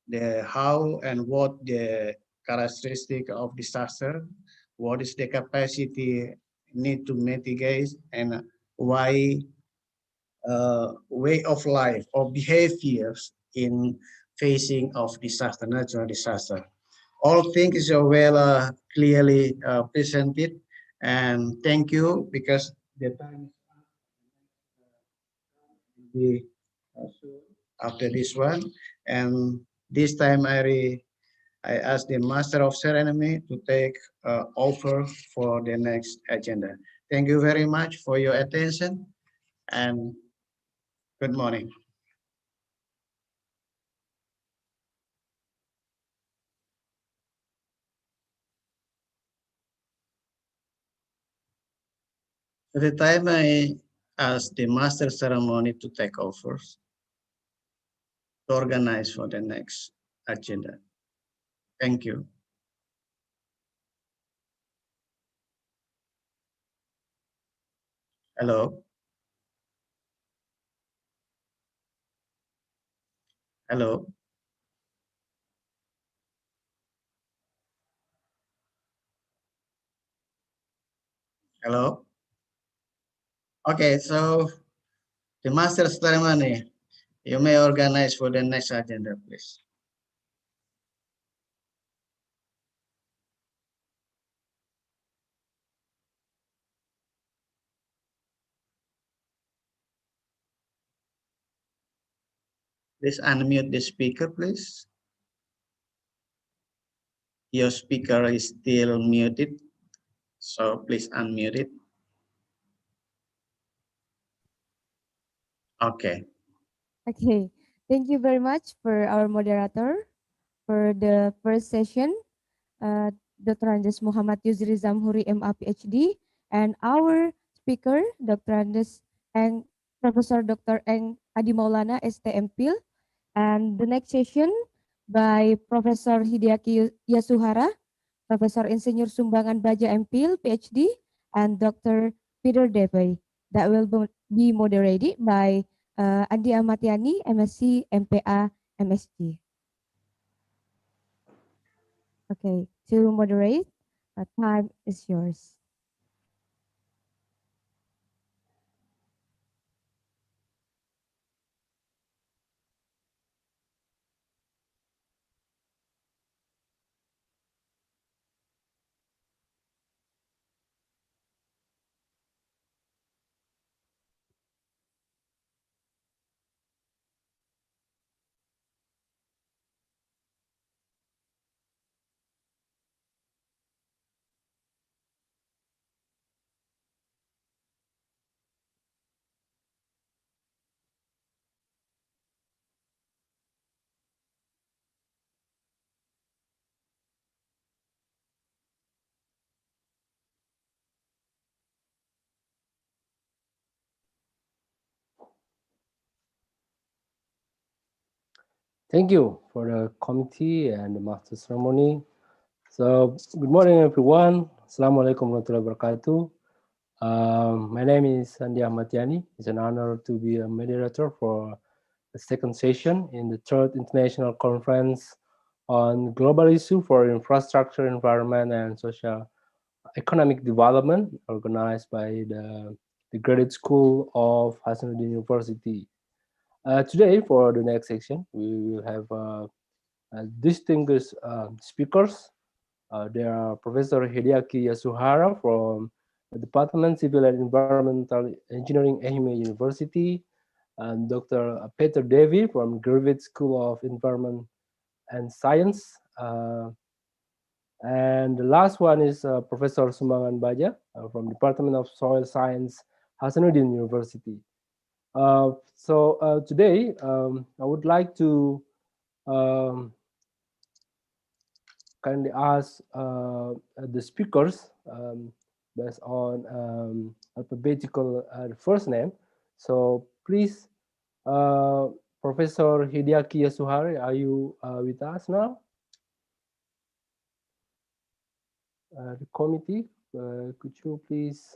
the how and what the characteristic of disaster, what is the capacity need to mitigate, and why way of life or behaviors in facing of disaster, natural disaster. All things are well clearly presented, and thank you because the time is up. be after this one. And this time I ask the Master of Ceremony to take over for the next agenda. Thank you very much for your attention and good morning. At the time I ask the Master Ceremony to take over to organize for the next agenda. Thank you. Hello. Hello. Hello. Okay, so the Master Ceremony, you may organize for the next agenda, please. Please unmute the speaker, please. Your speaker is still muted, so please unmute it. Okay. Okay, thank you very much for our moderator for the first session, Dr. Andes Muhammad Yusri Zamhuri, MA PhD, and our speaker, Dr. Andes and Professor Dr. Eng Adi Maulana, STMPIL, and the next session by Professor Hidiaki Yasuhara, Professor Insinyur Sumbangan Baja MPhil, PhD, and Dr. Peter Depay. That will be moderated by Andi Amatiani, MSc, MPA, MSc. Okay, to moderate, time is yours. Thank you for the committee and the master ceremony. So, good morning, everyone. Assalamualaikum warahmatullahi wabarakatuh. My name is Andi Ahmadiani. It's an honor to be a moderator for the second session in the third international conference on global issue for infrastructure, environment, and social economic development, organized by the Graduate School of Hasanuddin University. Today, for the next section, we will have distinguished speakers. There are Professor Hidiaki Yasuhara from the Department Civil and Environmental Engineering, Ehime University, and Dr. Peter Devi from Graduate School of Environment and Science. And the last one is Professor Sumbangan Baja from Department of Soil Science, Hasanuddin University. So today, I would like to kindly ask the speakers based on alphabetical first name. So please, Professor Hidiaki Yasuhara, are you with us now? The committee, could you please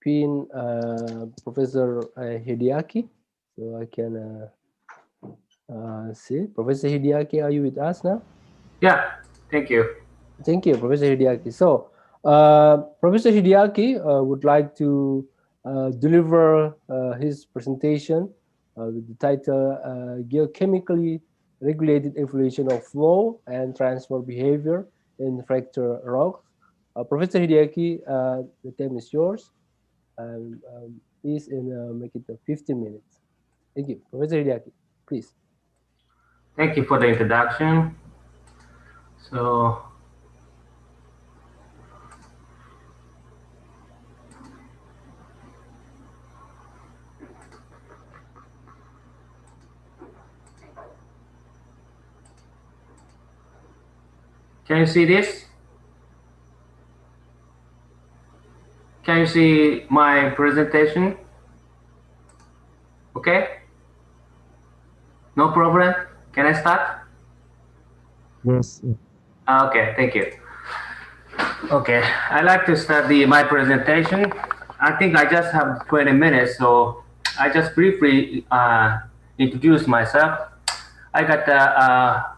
pin Professor Hidiaki so I can see? Professor Hidiaki, are you with us now? Yeah, thank you. Thank you, Professor Hidiaki. So, Professor Hidiaki would like to deliver his presentation with the title Geochemically Regulated Evolution of Flow and Transfer Behavior in Fracture Rocks. Professor Hidiaki, the time is yours. Please make it 15 minutes. Thank you. Professor Hideaki, please. Thank you for the introduction. So, can you see this? Can you see my presentation? Okay? No problem? Can I start? Yes. Okay, thank you. Okay, I'd like to start my presentation. I think I just have 20 minutes, so I just briefly introduce myself. I got a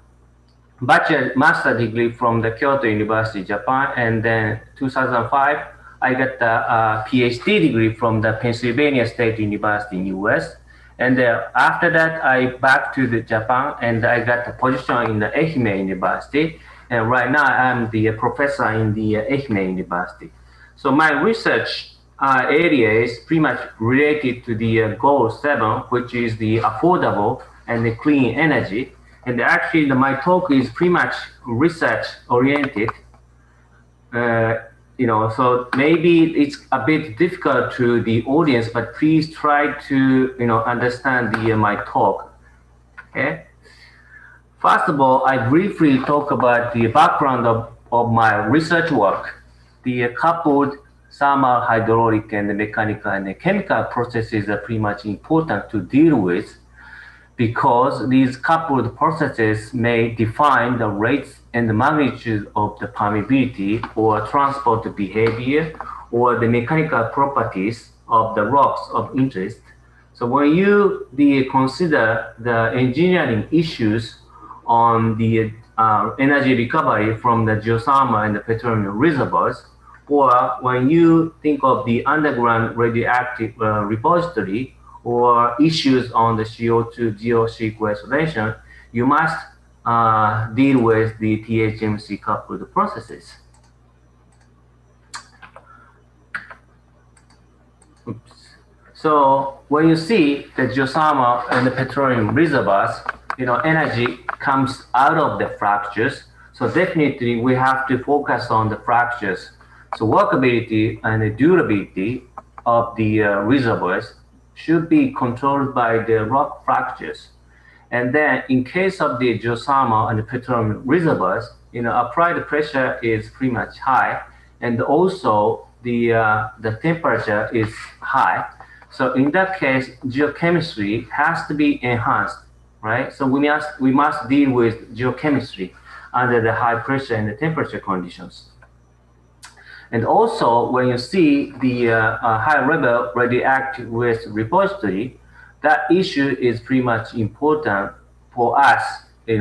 master degree from the Kyoto University, Japan, and then 2005, I got a PhD degree from the Pennsylvania State University in US. And after that, I back to the Japan, and I got a position in the Ehime University. And right now, I'm the professor in the Ehime University. So my research area is pretty much related to the goal 7, which is the affordable and the clean energy. And actually, my talk is pretty much research oriented. So maybe it's a bit difficult to the audience, but please try to understand my talk. Okay. First of all, I briefly talk about the background of my research work. The coupled thermal, hydraulic, and mechanical and chemical processes are pretty much important to deal with, because these coupled processes may define the rates and the magnitude of the permeability or transport behavior or the mechanical properties of the rocks of interest. So when you consider the engineering issues on the energy recovery from the geothermal and the petroleum reservoirs, or when you think of the underground radioactive repository, or issues on the CO2 geosequestration, you must deal with the THMC coupled processes. Oops. So when you see the geothermal and the petroleum reservoirs, energy comes out of the fractures. So definitely we have to focus on the fractures. So workability and the durability of the reservoirs should be controlled by the rock fractures. And then in case of the geothermal and the petroleum reservoirs, applied pressure is pretty much high, and also the temperature is high. So in that case, geochemistry has to be enhanced, right? So we must deal with geochemistry under the high pressure and the temperature conditions. And also, when you see the high-level radioactive waste repository, that issue is pretty much important for us, in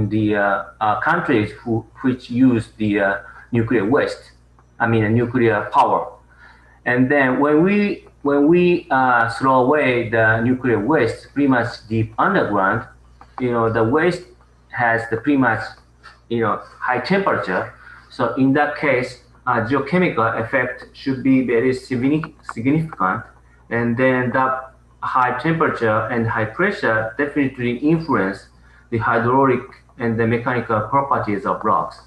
the countries which use the nuclear waste. I mean, nuclear power. And then when we throw away the nuclear waste pretty much deep underground, the waste has the pretty much high temperature. So in that case, geochemical effect should be very significant, and then that high temperature and high pressure definitely influence the hydraulic and the mechanical properties of rocks.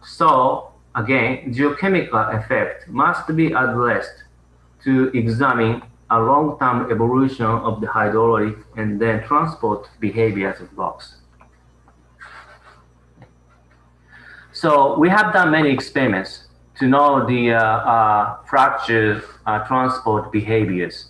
So again, geochemical effect must be addressed to examine a long-term evolution of the hydraulic and then transport behaviors of rocks. So we have done many experiments to know the fracture transport behaviors.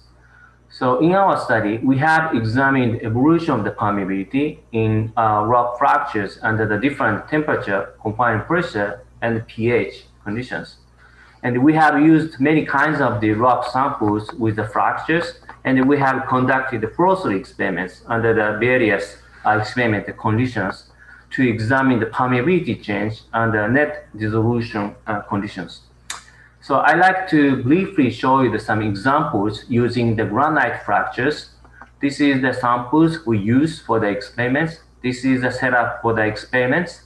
So in our study, we have examined evolution of the permeability in rock fractures under the different temperature, confined pressure, and pH conditions. And we have used many kinds of the rock samples with the fractures, and we have conducted the flow-through experiments under the various experimental conditions to examine the permeability change under net dissolution conditions. So I'd like to briefly show you some examples using the granite fractures. This is the samples we use for the experiments. This is the setup for the experiments.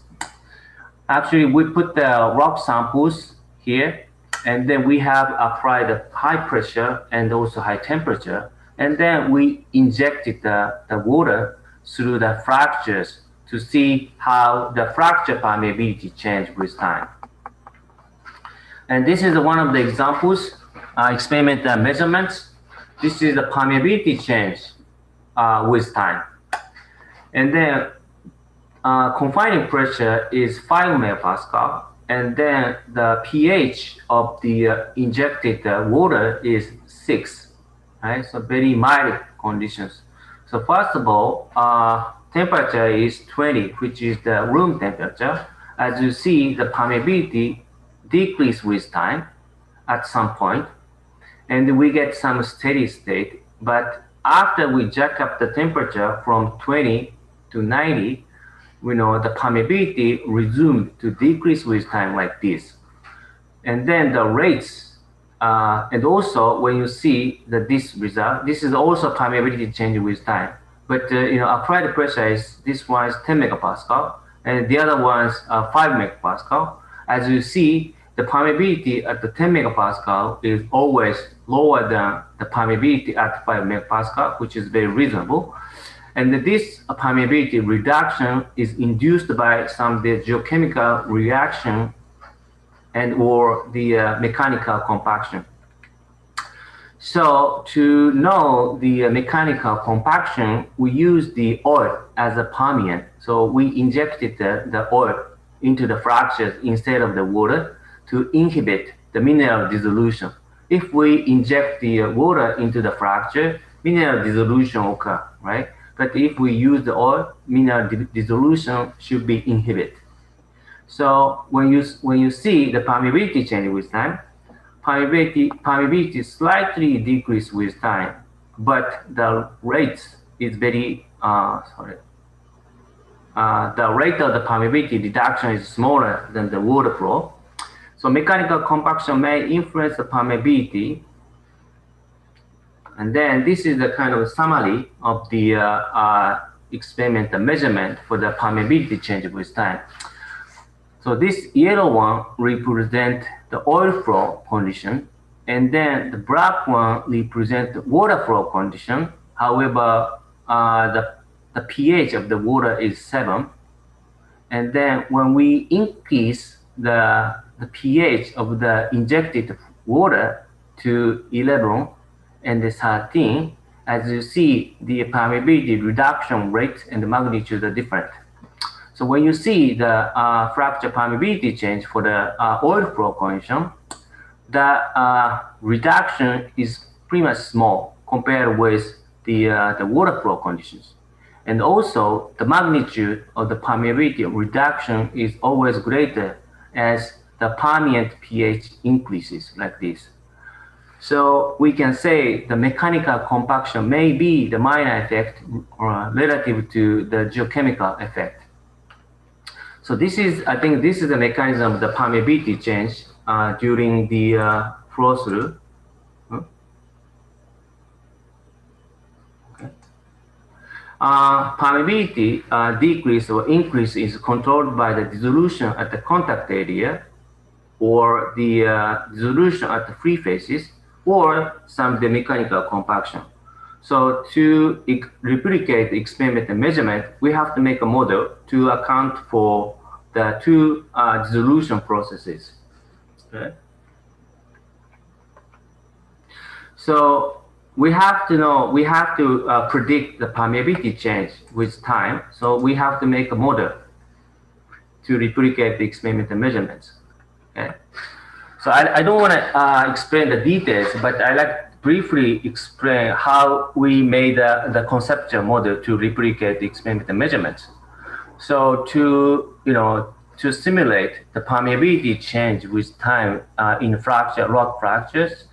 Actually, we put the rock samples here, And then we have applied the high pressure and also high temperature. And then we injected the water through the fractures to see how the fracture permeability changed with time. And this is one of the examples, experimental measurements. This is the permeability change with time. And then confining pressure is 5 megapascal. And then the pH of the injected water is 6, right? So very mild conditions. So first of all, temperature is 20, which is the room temperature. As you see, the permeability decrease with time at some point, and we get some steady state. But after we jack up the temperature from 20 to 90, we know the permeability resumed to decrease with time like this. And then the rates, and also when you see that this result, this is also permeability change with time. But applied pressure is, this one is 10 megapascal, and the other ones are 5 megapascal. As you see, the permeability at the 10 megapascal is always lower than the permeability at 5 megapascal, which is very reasonable. And this permeability reduction is induced by some the geochemical reaction and or the mechanical compaction. So to know the mechanical compaction, we use the oil as a permeant. So we injected the oil into the fractures instead of the water to inhibit the mineral dissolution. If we inject the water into the fracture, mineral dissolution occur, right? But if we use the oil, mineral dissolution should be inhibited. So when you see the permeability change with time, permeability slightly decrease with time, but the rate is very the rate of the permeability reduction is smaller than the water flow. So mechanical compaction may influence the permeability. And then this is the kind of summary of the experimental measurement for the permeability change with time. So this yellow one represents the oil flow condition, and then the black one represents the water flow condition. However, the pH of the water is 7. And then when we increase the pH of the injected water to 11 and the 13, as you see, the permeability reduction rate and the magnitude are different. So when you see the fracture permeability change for the oil flow condition, the reduction is pretty much small compared with the water flow conditions. And also, the magnitude of the permeability reduction is always greater as the permeant pH increases like this. So we can say the mechanical compaction may be the minor effect relative to the geochemical effect. So this is, I think this is the mechanism of the permeability change during the flow through. Permeability decrease or increase is controlled by the dissolution at the contact area, or the dissolution at the free faces, or some the mechanical compaction. So to replicate the experimental measurement, we have to make a model to account for the two dissolution processes. Okay. So we have to know, we have to predict the permeability change with time. So we have to make a model to replicate the experimental measurements. Okay. So I don't want to explain the details, but I like to briefly explain how we made the conceptual model to replicate the experimental measurements. So to simulate the permeability change with time in rock fractures,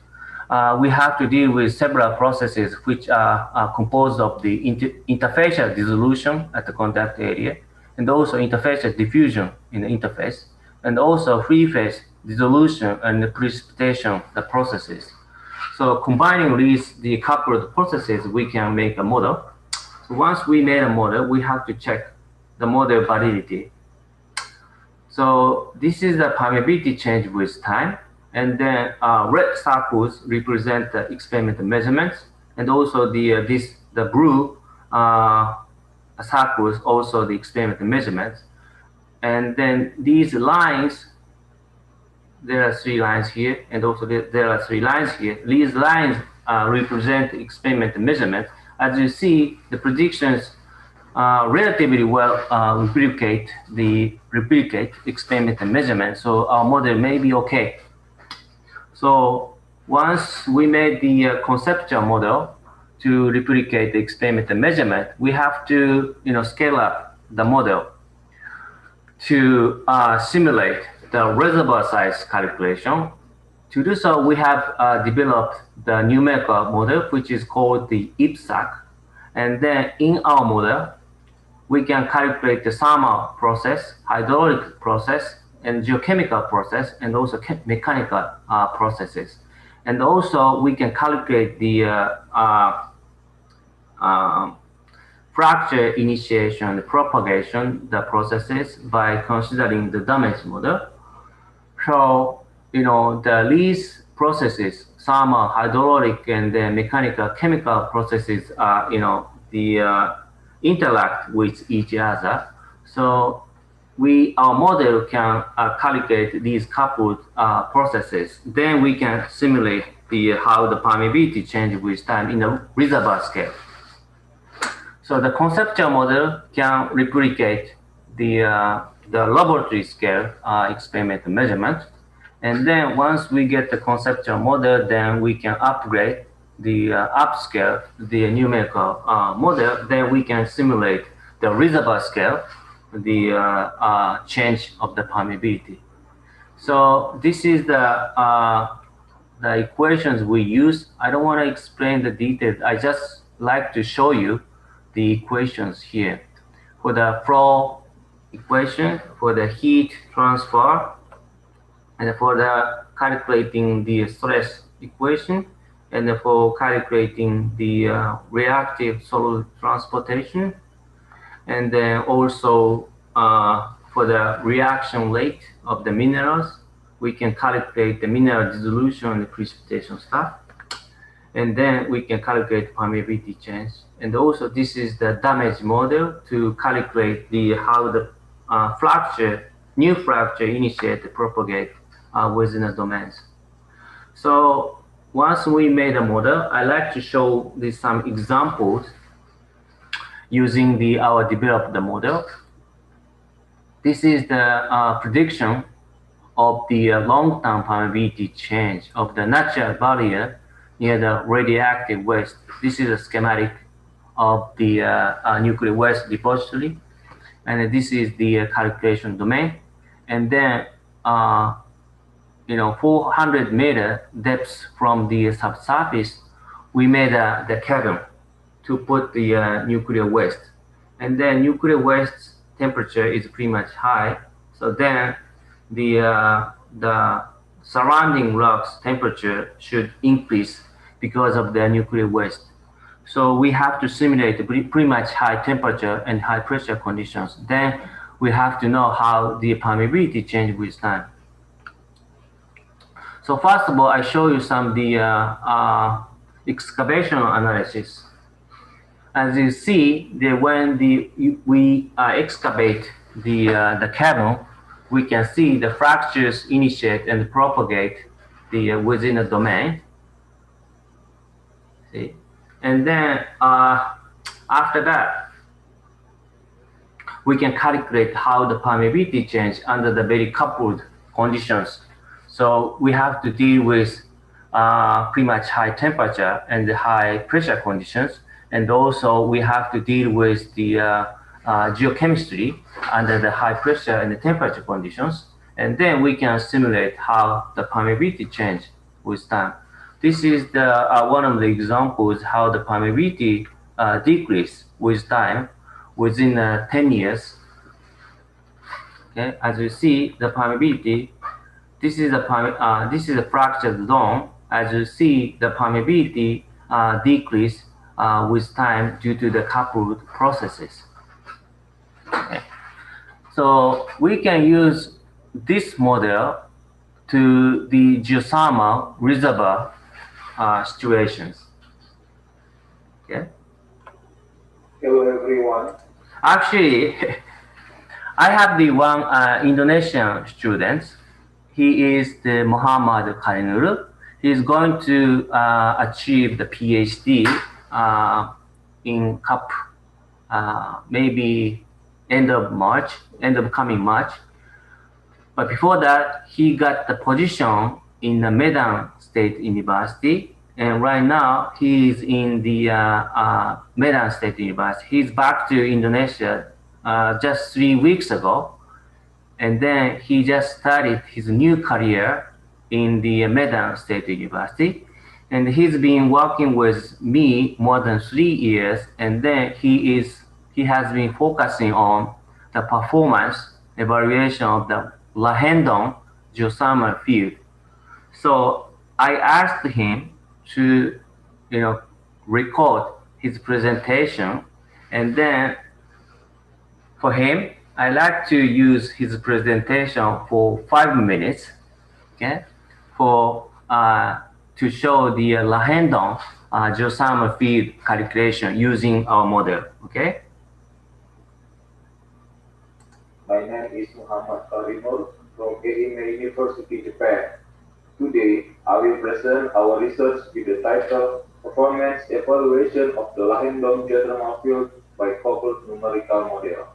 we have to deal with several processes which are composed of the interfacial dissolution at the contact area, and also interfacial diffusion in the interface, and also free phase dissolution and the precipitation, the processes. So combining the coupled processes, we can make a model. So once we made a model, we have to check the model validity. So this is the permeability change with time. and then red circles represent the experimental measurements, and also the blue circles also the experimental measurements. And then these lines, there are 3 lines here, and also there are 3 lines here. These lines represent experimental measurements. As you see, the predictions relatively well replicate experimental measurements, so our model may be okay. So once we made the conceptual model to replicate the experimental measurement, we have to scale up the model to simulate the reservoir size calculation. To do so, we have developed the numerical model, which is called the IBSAC. And then in our model, we can calculate the thermal process, hydraulic process, and geochemical process, and also mechanical processes. And also, we can calculate the fracture initiation and propagation, the processes, by considering the damage model. So, these processes, thermal, hydraulic, and the mechanical, chemical processes are, interact with each other. So our model can calculate these coupled processes. Then we can simulate how the permeability change with time in a reservoir scale. So the conceptual model can replicate the laboratory scale experimental measurement. And then once we get the conceptual model, then we can upgrade the upscale, the numerical model. Then we can simulate the reservoir scale, the change of the permeability. So this is the equations we use. I don't want to explain the details. I just like to show you the equations here. For the flow equation, for the heat transfer, and for the calculating the stress equation, and for calculating the reactive solute transportation, and then also for the reaction rate of the minerals, we can calculate the mineral dissolution and the precipitation stuff. And then we can calculate permeability change. And also this is the damage model to calculate how the new fracture initiate and propagate within the domains. So once we made a model, I like to show some examples using our developed model. This is the prediction of the long-term permeability change of the natural barrier near the radioactive waste. This is a schematic of the nuclear waste depository, and this is the calculation domain. And then 400-meter depth from the subsurface, we made the cavern to put the nuclear waste. And then nuclear waste temperature is pretty much high, so then the surrounding rocks temperature should increase because of the nuclear waste. So we have to simulate pretty much high temperature and high pressure conditions. Then we have to know how the permeability change with time. So first of all, I show you some of the excavation analysis. As you see, when we excavate the cavern, we can see the fractures initiate and propagate within a domain. See? And then after that, we can calculate how the permeability change under the very coupled conditions. So we have to deal with pretty much high temperature and the high pressure conditions. And also we have to deal with the geochemistry under the high pressure and the temperature conditions. And then we can simulate how the permeability change with time. This is one of the examples how the permeability decrease with time within 10 years. Okay, as you see, the permeability, this is a fractured zone. As you see, the permeability decrease with time due to the coupled processes. Okay. So we can use this model to the geothermal reservoir situations. Okay. Hello everyone. Actually, I have the one Indonesian student. He is the Muhammad Kalinur. He is going to achieve the PhD in CUP maybe end of coming March. But before that, he got the position in the Medan State University. And right now, he is in the Medan State University. He's back to Indonesia just 3 weeks ago. And then he just started his new career in the Medan State University. And he's been working with me more than 3 years. And then he has been focusing on the performance evaluation of the Lahendong geothermal field. So I asked him to, record his presentation, and then for him, I like to use his presentation for 5 minutes, okay, to show the Lahendong geothermal field calculation using our model, okay. My name is Muhammad Karimur from Eime University, Japan. Today, I will present our research with the title Performance Evaluation of the Lahendong Geothermal Field by Coupled Numerical Model.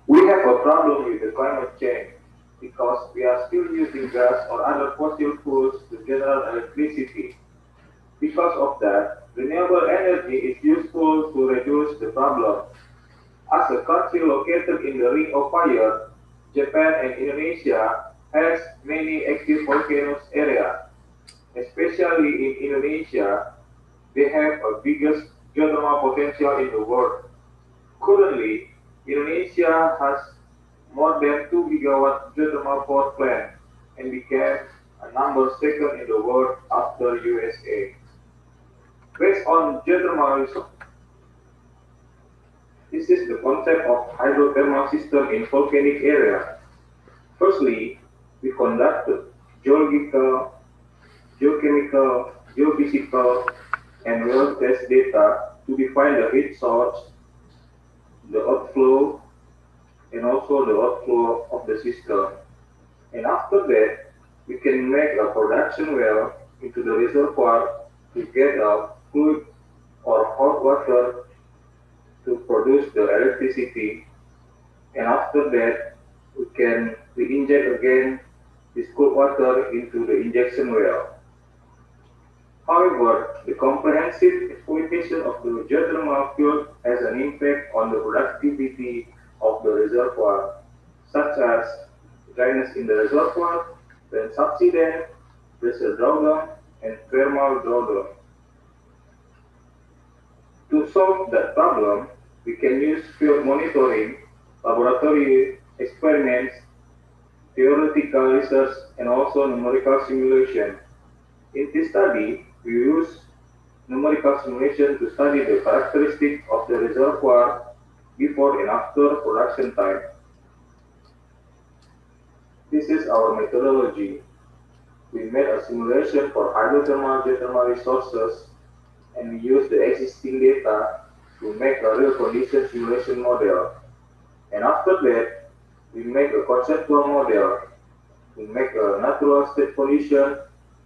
We have a problem with the climate change because we are still using gas or other fossil fuels to generate electricity. Because of that, renewable energy is useful to reduce the problem. As a country located in the Ring of Fire, Japan and Indonesia has many active volcanoes area. Especially in Indonesia, they have a biggest geothermal potential in the world. Currently, Indonesia has more than 2 gigawatt geothermal power plant and became a number 2nd in the world after USA. Based on geothermal resources, this is the concept of hydrothermal system in volcanic area. Firstly, we conducted geological, geochemical, geophysical, and well test data to define the heat source, the outflow, and also the outflow of the system. And after that, we can make a production well into the reservoir to get a fluid or hot water to produce the electricity. And after that, we can re-inject again this cold water into the injection well. However, the comprehensive exploitation of the geothermal field has an impact on the productivity of the reservoir, such as dryness in the reservoir, then subsidence, pressure drawdown, and thermal drawdown. To solve that problem, we can use field monitoring, laboratory experiments, theoretical research, and also numerical simulation. In this study, we use numerical simulation to study the characteristics of the reservoir before and after production time. This is our methodology. We made a simulation for hydrothermal geothermal resources, and we use the existing data to make a real condition simulation model. And after that, we make a conceptual model to make a natural state condition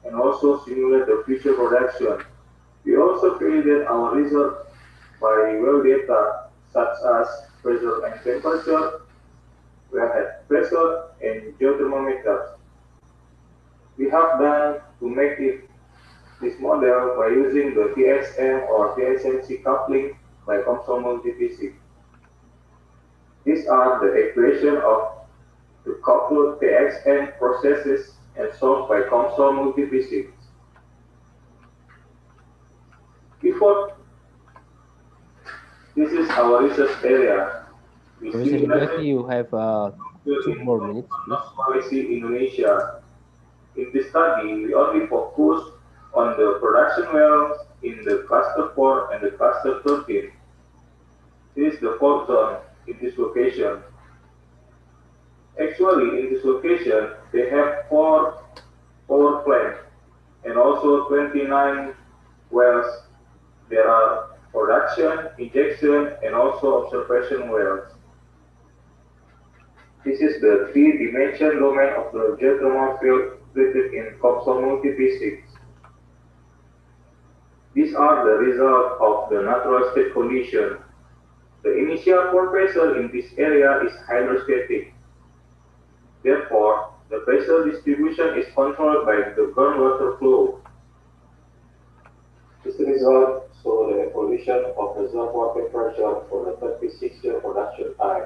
and also simulate the future production. We also validate our results by well data such as pressure and temperature, wellhead pressure, and geothermometers. We have done to make this model by using the TSM or TSMC coupling by COMSOL multiphysics. These are the equations of the coupled TXM processes and solved by COMSOL multiphysics. This is our research area. Professor Ibrahim, you have 2 more minutes, please. Policy in Indonesia. In this study, we only focus on the production wells in the cluster 4 and the cluster 13. This is the fault zone in this location. Actually, in this location, they have 4 power plants and also 29 wells. There are production, injection, and also observation wells. This is the 3-dimension domain of the geothermal field treated in Kopso multi-physics. These are the result of the natural state condition. The initial pressure in this area is hydrostatic. Therefore, the pressure distribution is controlled by the groundwater flow. This result shows the evolution of the reservoir temperature for the 36-year production time.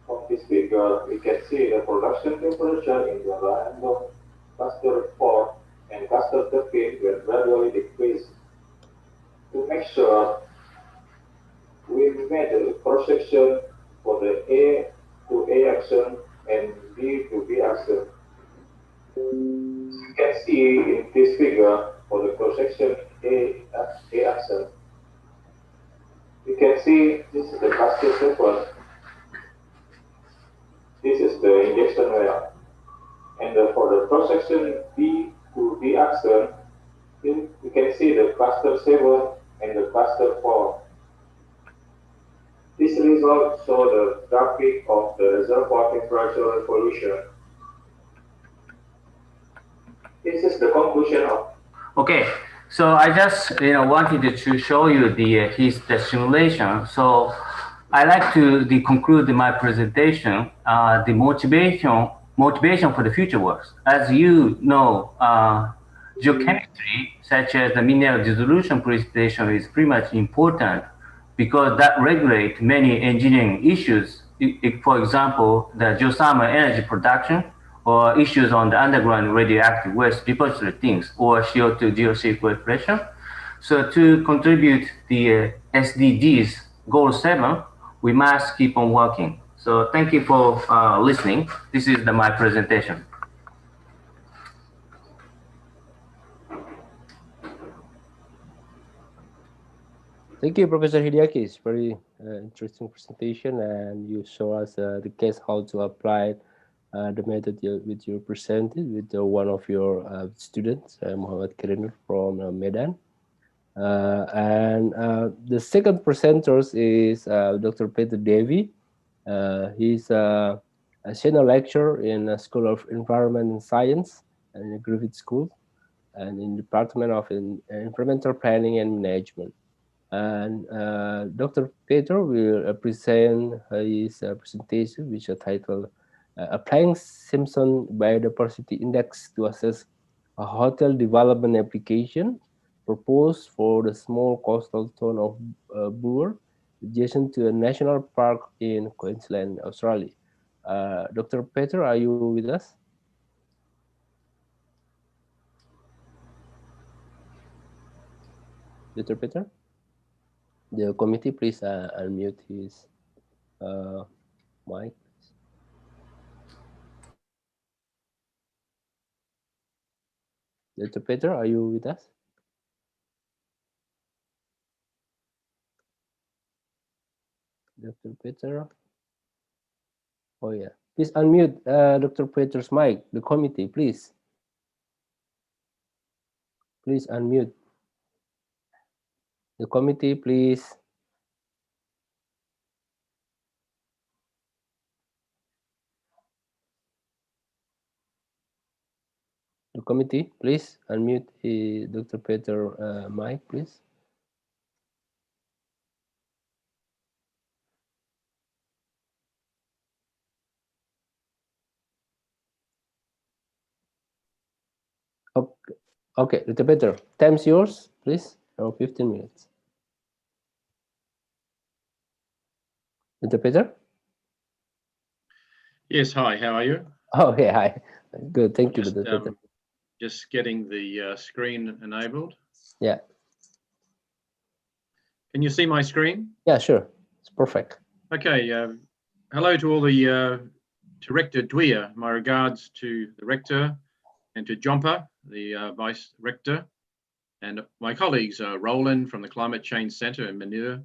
From this figure, we can see the production temperature in the random cluster 4 and cluster 13 will gradually decrease. To make sure, we made a cross-section for the A to A action and B to B action. You can see in this figure for the cross-section A action, you can see this is the cluster 7. This is the injection well. And for the cross-section B to B action, you can see the cluster 7 and the cluster 4. This result shows the graphic of the reservoir temperature evolution. This is the conclusion of. Okay, so I just wanted to show you the simulation. So I like to conclude my presentation. The motivation for the future works. As you know, geochemistry, such as the mineral dissolution precipitation, is pretty much important because that regulates many engineering issues. For example, the geothermal energy production, or issues on the underground radioactive waste depository things, or CO2 geospatial pressure. So to contribute the SDGs goal 7, we must keep on working. So thank you for listening. This is my presentation. Thank you, Professor Hideaki. It's very interesting presentation, and you show us the case how to apply the method which you presented with one of your students, Muhammad Kirinur from Medan. And the second presenter is Dr. Peter Devi. He's a senior lecturer in the School of Environment and Science and the Griffith School, and in the Department of Environmental Planning and Management. And Dr. Peter will present his presentation, which is titled Applying Simpson Biodiversity Index to Assess a Hotel Development Application Proposed for the small coastal town of Bulwer, adjacent to a national park in Queensland, Australia. Dr. Peter, are you with us? Dr. Peter? The committee, please unmute his mic. Dr. Peter, are you with us? Dr. Peter? Oh yeah, please unmute Dr. Peter's mic, the committee, please. Please unmute. The committee, please. The committee, please unmute Dr. Peter mic, please. Okay, okay, Dr. Peter, time's yours, please. 15 minutes. Dr. Peter? Yes, hi, how are you? Oh, yeah, hi. Good, thank you, Dr. Peter. Just getting the screen enabled. Yeah. Can you see my screen? Yeah, sure. It's perfect. Okay. Hello to all the to Rector Dwyer. My regards to the Rector and to Jompa, the Vice Rector, and my colleagues, Roland from the Climate Change Centre in Manila,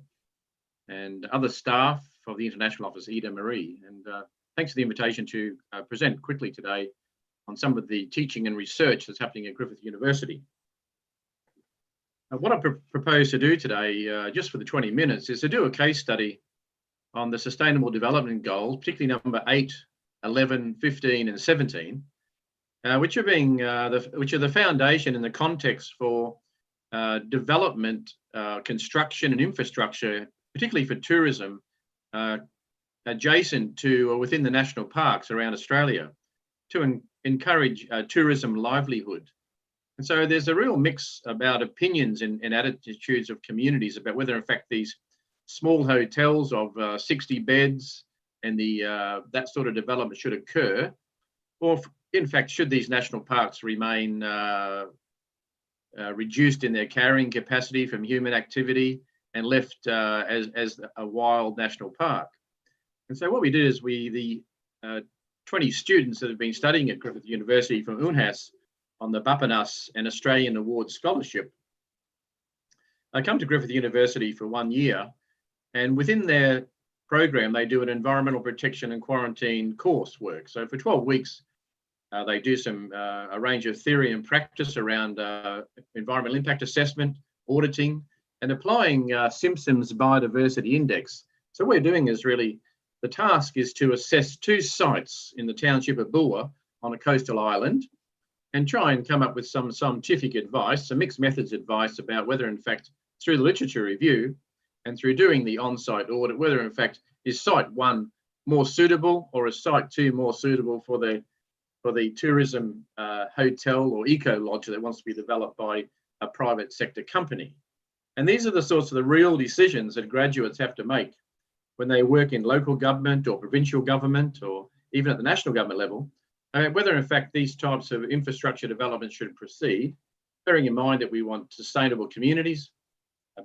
and other staff of the International Office, Ida Marie. And thanks for the invitation to present quickly today on some of the teaching and research that's happening at Griffith University. What I propose to do today, just for the 20 minutes, is to do a case study on the Sustainable Development Goals, particularly number 8, 11, 15, and 17, which are the foundation and the context for development, construction, and infrastructure, particularly for tourism, adjacent to or within the national parks around Australia, to encourage tourism livelihood. And so there's a real mix about opinions and attitudes of communities about whether, in fact, these small hotels of 60 beds and that sort of development should occur, or in fact, should these national parks remain reduced in their carrying capacity from human activity and left as a wild national park. And so what we did is the 20 students that have been studying at Griffith University from UNHAS on the Bapanas and Australian Award Scholarship, I come to Griffith University for 1 year, and within their program, they do an environmental protection and quarantine coursework. So for 12 weeks, they do a range of theory and practice around environmental impact assessment, auditing, and applying Simpson's Biodiversity Index. So what we're doing is really, the task is to assess 2 sites in the township of Bulwer on a coastal island and try and come up with some scientific advice, some mixed methods advice about whether, in fact, through the literature review and through doing the on-site audit, whether, in fact, is site 1 more suitable or is site 2 more suitable for the tourism hotel or eco-lodge that wants to be developed by a private sector company. And these are the sorts of the real decisions that graduates have to make when they work in local government or provincial government or even at the national government level, whether in fact these types of infrastructure development should proceed, bearing in mind that we want sustainable communities,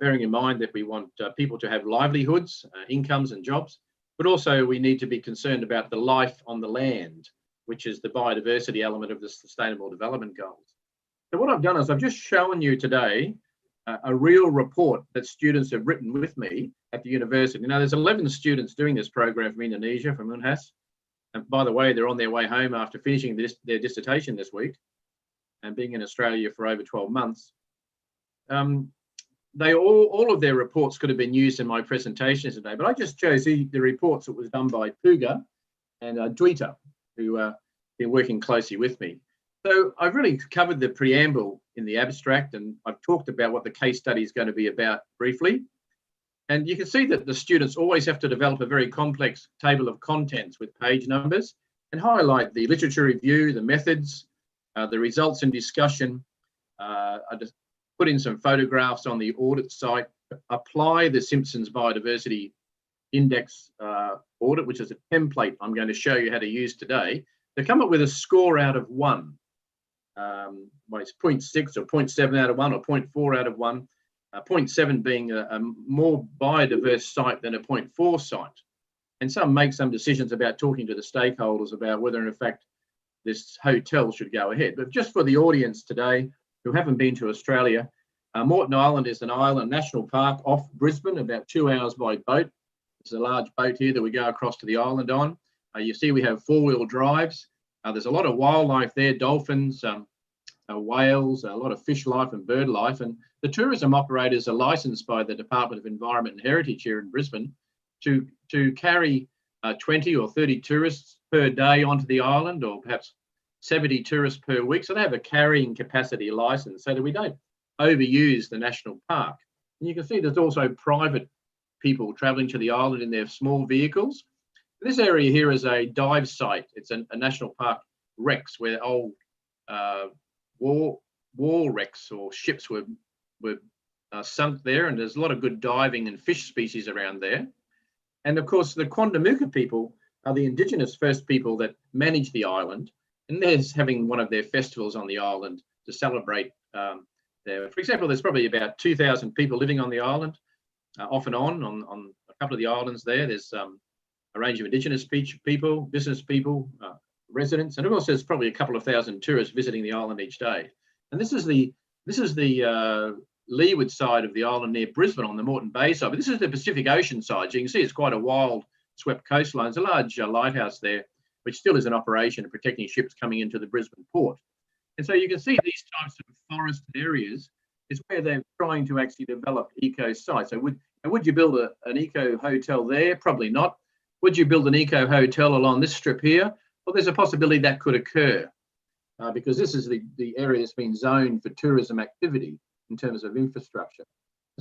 bearing in mind that we want people to have livelihoods, incomes and jobs, but also we need to be concerned about the life on the land, which is the biodiversity element of the Sustainable Development Goals. So what I've done is I've just shown you today a real report that students have written with me at the university. Now, there's 11 students doing this program from Indonesia, from UNHAS. And by the way, they're on their way home after finishing their dissertation this week and being in Australia for over 12 months. All of their reports could have been used in my presentation today, but I just chose the reports that was done by Puga and Dwita, who have been working closely with me. So I've really covered the preamble in the abstract, and I've talked about what the case study is going to be about briefly. And you can see that the students always have to develop a very complex table of contents with page numbers and highlight the literature review, the methods, the results and discussion. I just put in some photographs on the audit site, apply the Simpson's Biodiversity Index audit, which is a template I'm going to show you how to use today, to come up with a score out of 1. Well, it's 0.6 or 0.7 out of 1 or 0.4 out of 1. 0.7 being a more biodiverse site than a 0.4 site. And some make some decisions about talking to the stakeholders about whether in fact this hotel should go ahead. But just for the audience today who haven't been to Australia, Moreton Island is an island national park off Brisbane, about 2 hours by boat. There's a large boat here that we go across to the island on. You see we have 4-wheel drives. There's a lot of wildlife there, dolphins, whales, a lot of fish life and bird life. And the tourism operators are licensed by the Department of Environment and Heritage here in Brisbane to carry 20 or 30 tourists per day onto the island, or perhaps 70 tourists per week. So they have a carrying capacity license so that we don't overuse the national park. And you can see there's also private people traveling to the island in their small vehicles. This area here is a dive site. It's a national park wrecks where old war wrecks or ships were sunk there, and there's a lot of good diving and fish species around there. And of course, the Quandamuka people are the indigenous first people that manage the island, and they're having one of their festivals on the island to celebrate there. For example, there's probably about 2,000 people living on the island, off and on a couple of the islands there. There's a range of indigenous people, business people, residents, and of course there's probably a couple of thousand tourists visiting the island each day. And this is the leeward side of the island near Brisbane on the Moreton Bay side, but this is the Pacific Ocean side. So you can see it's quite a wild swept coastline. There's a large lighthouse there, which still is in operation, protecting ships coming into the Brisbane port. And so you can see these types of forested areas is where they're trying to actually develop eco sites. So would you build an eco hotel there? Probably not. Would you build an eco hotel along this strip here? Well, there's a possibility that could occur because this is the area that's been zoned for tourism activity in terms of infrastructure.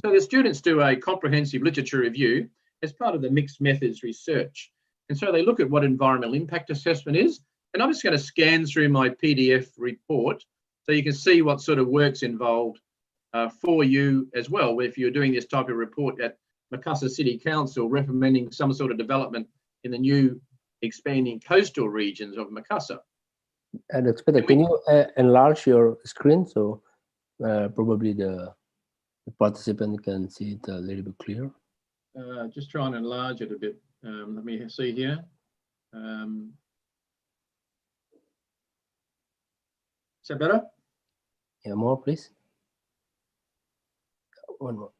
So the students do a comprehensive literature review as part of the mixed methods research. And so they look at what environmental impact assessment is. And I'm just going to scan through my PDF report so you can see what sort of work's involved for you as well, if you're doing this type of report at Makassar City Council recommending some sort of development in the new expanding coastal regions of Makassar. And Inspector, can you enlarge your screen so probably the participant can see it a little bit clearer? Just try and enlarge it a bit. Let me see here. Is that better? Yeah, more please. One more.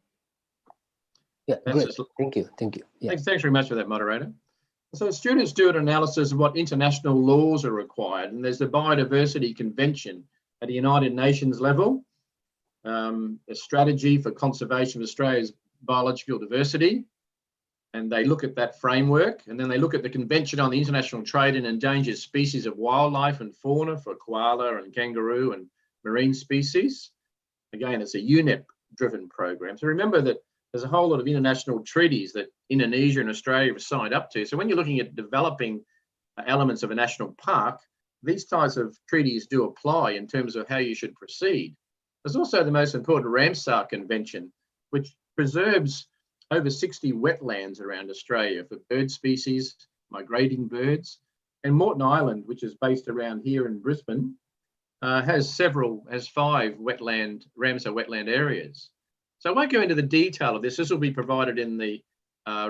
Yeah, That's great. just, Thank you. Thank you. Yeah. thanks very much for that, moderator. So students do an analysis of what international laws are required, and there's the Biodiversity Convention at the United Nations level, a strategy for conservation of Australia's biological diversity, and they look at that framework, and then they look at the Convention on the International Trade in Endangered Species of Wildlife and Fauna for koala and kangaroo and marine species. Again, it's a UNEP-driven program. So remember that there's a whole lot of international treaties that Indonesia and Australia have signed up to. So when you're looking at developing elements of a national park, these types of treaties do apply in terms of how you should proceed. There's also the most important Ramsar Convention, which preserves over 60 wetlands around Australia for bird species, migrating birds. And Moreton Island, which is based around here in Brisbane, has 5 Ramsar wetland areas. So I won't go into the detail of this. This will be provided in the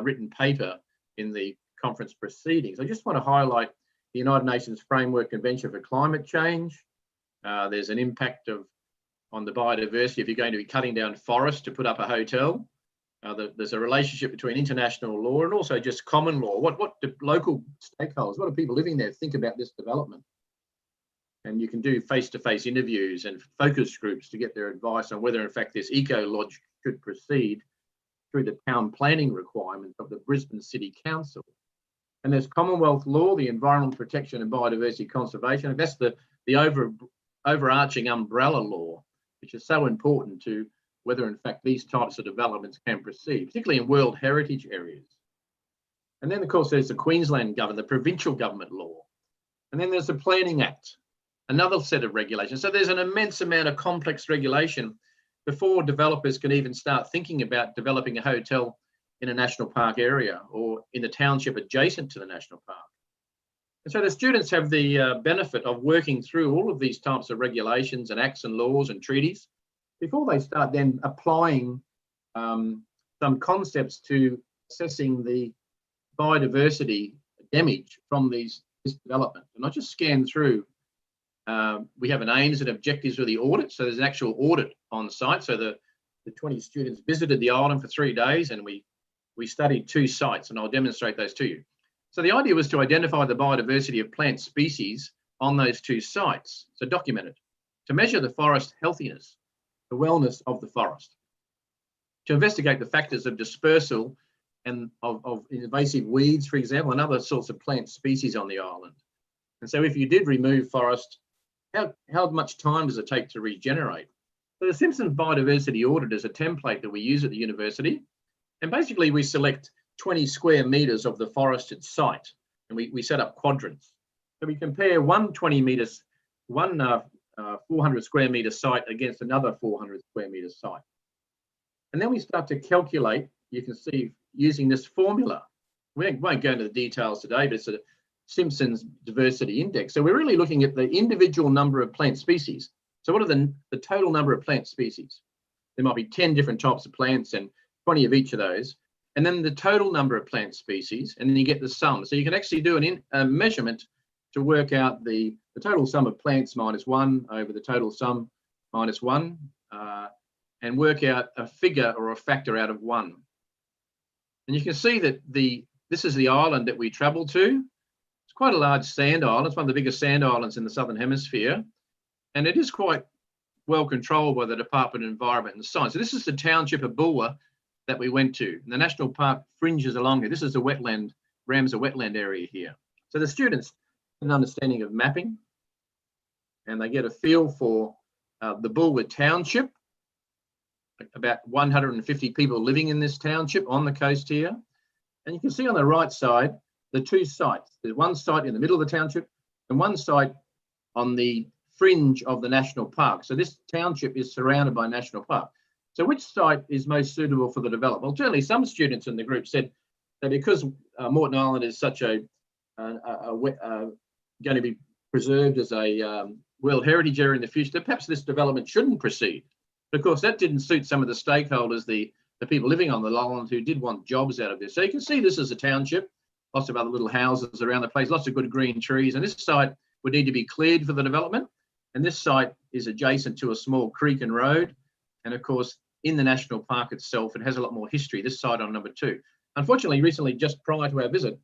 written paper in the conference proceedings. I just want to highlight the United Nations Framework Convention for Climate Change. There's an impact on the biodiversity if you're going to be cutting down forests to put up a hotel. There's a relationship between international law and also just common law. What do local stakeholders, what do people living there think about this development? And you can do face-to-face interviews and focus groups to get their advice on whether, in fact, this eco-lodge should proceed through the town planning requirements of the Brisbane City Council. And there's Commonwealth law, the Environmental Protection and Biodiversity Conservation. That's the overarching umbrella law, which is so important to whether, in fact, these types of developments can proceed, particularly in World Heritage areas. And then, of course, there's the Queensland government, the provincial government law. And then there's the Planning Act, another set of regulations. So there's an immense amount of complex regulation before developers can even start thinking about developing a hotel in a national park area or in the township adjacent to the national park. And so the students have the benefit of working through all of these types of regulations and acts and laws and treaties before they start then applying some concepts to assessing the biodiversity damage from this development. And I just scan through. We have an aims and objectives of the audit. So there's an actual audit on site. So the 20 students visited the island for 3 days and we studied 2 sites, and I'll demonstrate those to you. So the idea was to identify the biodiversity of plant species on those 2 sites, so document it, to measure the forest healthiness, the wellness of the forest, to investigate the factors of dispersal and of invasive weeds, for example, and other sorts of plant species on the island. And so if you did remove forest, how much time does it take to regenerate? So the Simpson Biodiversity Audit is a template that we use at the university. And basically we select 20 square meters of the forested site and we set up quadrants. So we compare one 400 square meter site against another 400 square meter site. And then we start to calculate, you can see using this formula. We won't go into the details today, but it's a Simpson's Diversity Index. So we're really looking at the individual number of plant species. So what are the total number of plant species? There might be 10 different types of plants and 20 of each of those. And then the total number of plant species, and then you get the sum. So you can actually do a measurement to work out the total sum of plants minus 1 over the total sum minus 1, and work out a figure or a factor out of 1. And you can see that the This is the island that we traveled to. It's quite a large sand island. It's one of the biggest sand islands in the Southern Hemisphere. And it is quite well controlled by the Department of Environment and Science. So this is the township of Bulwer that we went to. And the national park fringes along here. This is the wetland, Ramsar wetland area here. So the students have an understanding of mapping, and they get a feel for the Bulwer township. About 150 people living in this township on the coast here. And you can see on the right side, the two sites. There's one site in the middle of the township and one site on the fringe of the national park. So this township is surrounded by national park. So which site is most suitable for the development? Well, certainly some students in the group said that because Moreton Island is such going to be preserved as a World Heritage Area in the future, that perhaps this development shouldn't proceed. But of course, that didn't suit some of the stakeholders, the people living on the island who did want jobs out of this. So you can see this is a township, lots of other little houses around the place, lots of good green trees. And this site would need to be cleared for the development. And this site is adjacent to a small creek and road. And of course, in the national park itself, it has a lot more history, this site on number 2. Unfortunately, recently, just prior to our visit,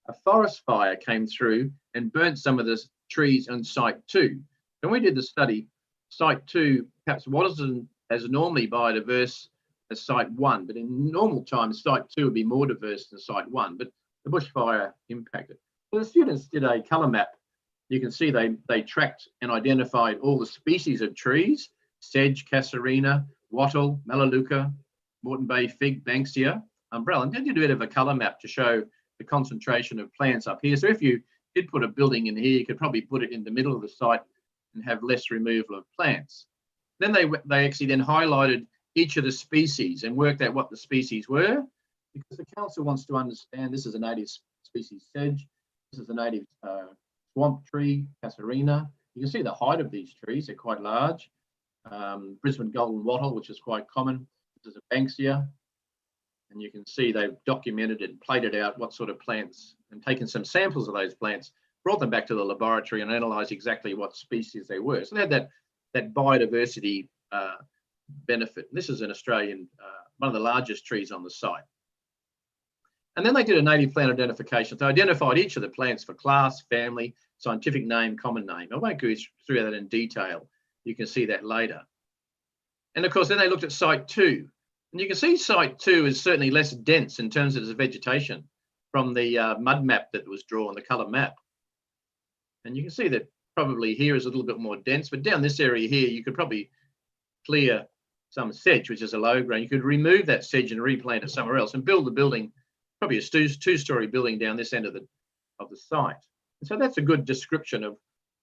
a forest fire came through and burnt some of the trees on site 2. When we did the study, site 2 perhaps wasn't as normally biodiverse as site 1, but in normal times, site 2 would be more diverse than site 1, but the bushfire impacted. So the students did a colour map. You can see they tracked and identified all the species of trees: sedge, casuarina, wattle, melaleuca, Moreton Bay fig, banksia, umbrella. And they did a bit of a colour map to show the concentration of plants up here. So if you did put a building in here, you could probably put it in the middle of the site and have less removal of plants. Then they actually then highlighted each of the species and worked out what the species were, because the council wants to understand this is a native species sedge, this is a native swamp tree, casuarina. You can see the height of these trees, they're quite large. Brisbane golden wattle, which is quite common. This is a banksia. And you can see they've documented and plated out what sort of plants and taken some samples of those plants, brought them back to the laboratory and analysed exactly what species they were. So they had that biodiversity benefit. And this is an Australian, one of the largest trees on the site. And then they did a native plant identification. They identified each of the plants for class, family, scientific name, common name. I won't go through that in detail. You can see that later. And of course, then they looked at site 2. And you can see site 2 is certainly less dense in terms of its vegetation from the mud map that was drawn, the colour map. And you can see that probably here is a little bit more dense, but down this area here, you could probably clear some sedge, which is a low grade. You could remove that sedge and replant it somewhere else and build the building, probably a two-story building down this end of the site. And so that's a good description of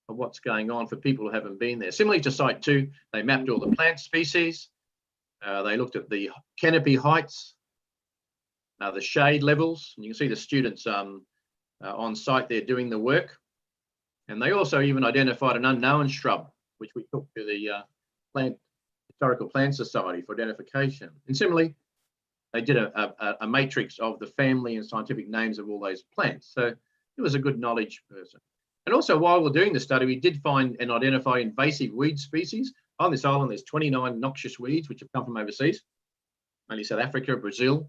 what's going on for people who haven't been there. Similarly to site 2, they mapped all the plant species. They looked at the canopy heights, the shade levels, and you can see the students on site there doing the work. And they also even identified an unknown shrub, which we took to the Historical Plant Society for identification. And similarly, they did a matrix of the family and scientific names of all those plants. So it was a good knowledge person. And also, while we're doing the study, we did find and identify invasive weed species. On this island, there's 29 noxious weeds which have come from overseas, mainly South Africa, Brazil.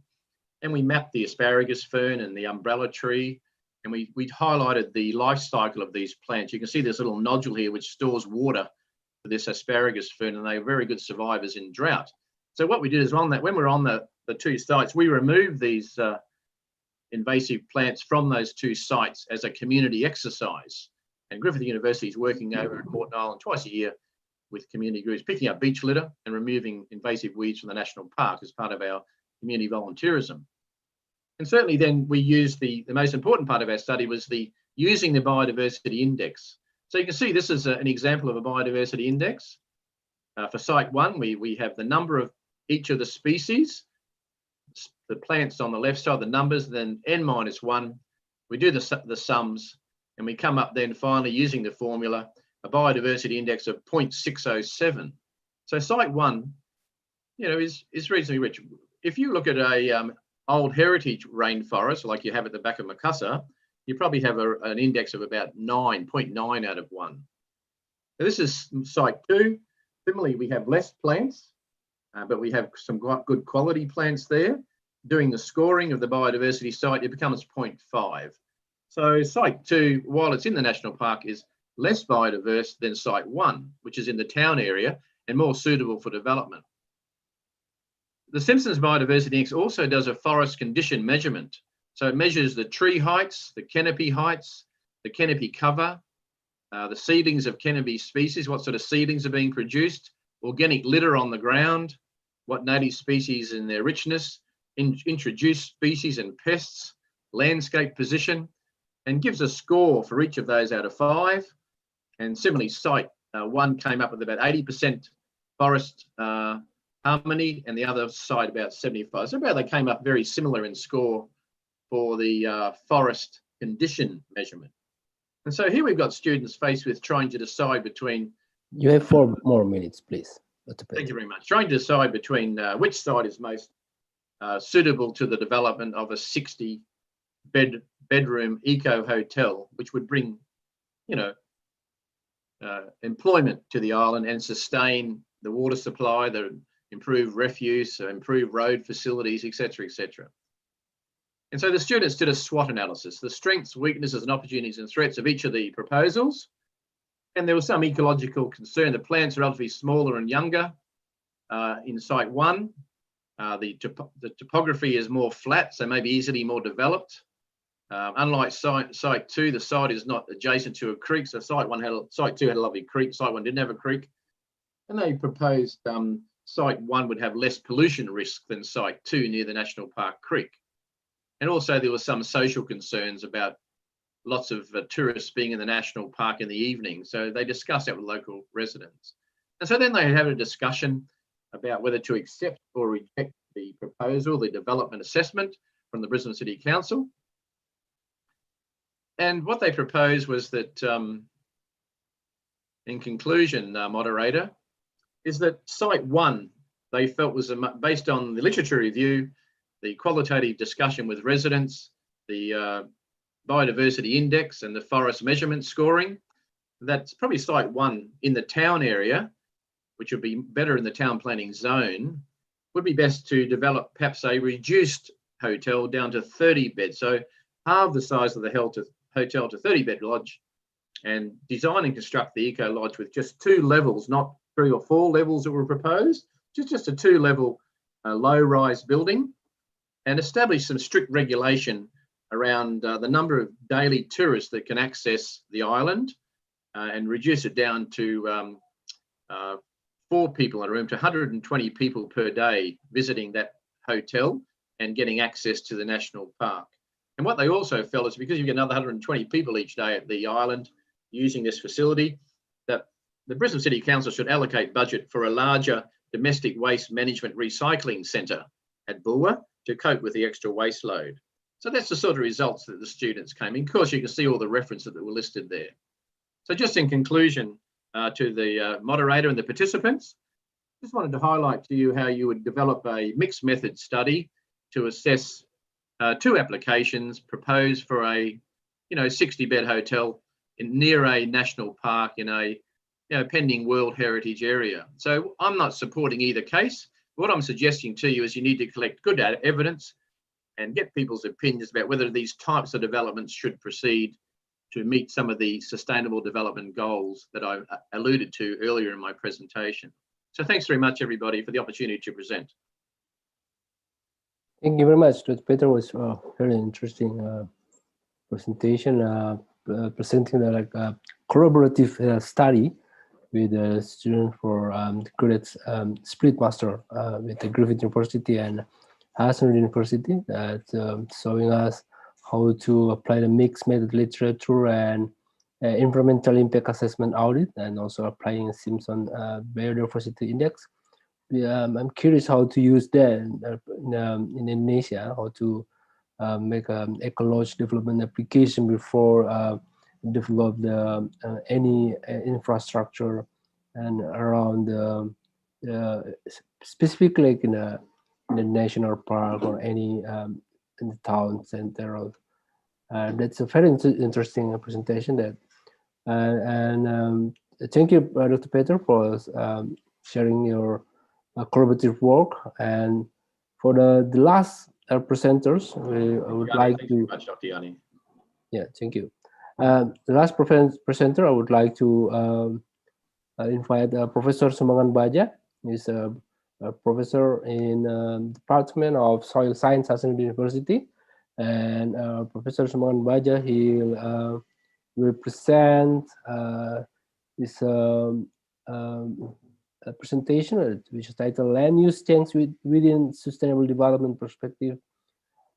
And we mapped the asparagus fern and the umbrella tree. And we highlighted the life cycle of these plants. You can see this little nodule here which stores water for this asparagus fern, and they are very good survivors in drought. So what we did is when we're on the 2 sites, we removed these invasive plants from those 2 sites as a community exercise. And Griffith University is working over at Moreton Island twice a year with community groups, picking up beach litter and removing invasive weeds from the national park as part of our community volunteerism. And certainly then we used the most important part of our study was using the biodiversity index. So you can see this is an example of a biodiversity index. For site 1, we have the number of each of the species, the plants on the left side, the numbers, then n-1. We do the sums, and we come up then finally using the formula, a biodiversity index of 0.607. So site 1, is reasonably rich. If you look at a old heritage rainforest, like you have at the back of Macassar, you probably have an index of about 0.9 out of 1. So this is site 2. Similarly, we have less plants, but we have some good quality plants there. doing the scoring of the biodiversity site, it becomes 0.5. So site 2, while it's in the national park, is less biodiverse than site 1, which is in the town area and more suitable for development. The Simpsons Biodiversity Index also does a forest condition measurement. So it measures the tree heights, the canopy cover, the seedlings of canopy species, what sort of seedlings are being produced, organic litter on the ground, what native species in their richness, introduced species and pests, landscape position, and gives a score for each of those out of 5. And similarly, site 1 came up with about 80% forest harmony, and the other side about 75. So about they came up very similar in score for the forest condition measurement. And so here we've got students faced with trying to decide between... You have 4 more minutes, please. Thank you very much. Trying to decide between which site is most suitable to the development of a 60-bedroom eco-hotel, which would bring, employment to the island and sustain the water supply, the improved refuse, improve road facilities, etc., etc. And so the students did a SWOT analysis, the strengths, weaknesses, and opportunities and threats of each of the proposals. And there was some ecological concern. The plants are relatively smaller and younger in site 1. The topography is more flat, so maybe easily more developed. Unlike site 2, the site is not adjacent to a creek. So site 2 had a lovely creek. Site 1 didn't have a creek. And they proposed site 1 would have less pollution risk than site 2 near the National Park Creek. And also there were some social concerns about lots of tourists being in the national park in the evening. So they discussed that with local residents. And so then they had a discussion about whether to accept or reject the proposal, the development assessment from the Brisbane City Council. And what they proposed was that, in conclusion, moderator, is that site 1, they felt was based on the literature review, the qualitative discussion with residents, the biodiversity index and the forest measurement scoring. That's probably site 1 in the town area, which would be better in the town planning zone, would be best to develop perhaps a reduced hotel down to 30 beds. So halve the size of the hotel to 30-bed lodge, and design and construct the eco lodge with just 2 levels, not 3 or 4 levels that were proposed, just a 2-level low-rise building, and establish some strict regulation around the number of daily tourists that can access the island, and reduce it down to 4 people in a room, to 120 people per day visiting that hotel and getting access to the national park. And what they also felt is because you get another 120 people each day at the island using this facility, that the Brisbane City Council should allocate budget for a larger domestic waste management recycling centre at Bulwer to cope with the extra waste load. So that's the sort of results that the students came in. Of course, you can see all the references that were listed there. So just in conclusion to the moderator and the participants, just wanted to highlight to you how you would develop a mixed method study to assess 2 applications proposed for a 60-bed hotel near a national park in a pending World Heritage area. So I'm not supporting either case. What I'm suggesting to you is you need to collect good evidence and get people's opinions about whether these types of developments should proceed to meet some of the sustainable development goals that I alluded to earlier in my presentation. So thanks very much, everybody, for the opportunity to present. Thank you very much. Dr. Peter was a very interesting presentation, presenting the collaborative study with the student for credits split master with the Griffith University and Hasanuddin University, that showing us how to apply the mixed method literature and environmental impact assessment audit, and also applying Simpson Biodiversity Index. I'm curious how to use that in Indonesia, how to make an ecological development application before develop the any infrastructure and around specifically like in the national park or any in the town center. That's a very interesting presentation. That and thank you, Dr. Peter, for sharing your collaborative work. And for the last our presenters. I would like Thank to. you very much, Dr. Yani. Yeah, thank you. The last presenter, I would like to invite Professor Sumbangan Baja. He's a professor in Department of Soil Science, Hasanuddin University. And Professor Sumbangan Baja, will present this presentation, which is titled Land Use Change Within Sustainable Development Perspective,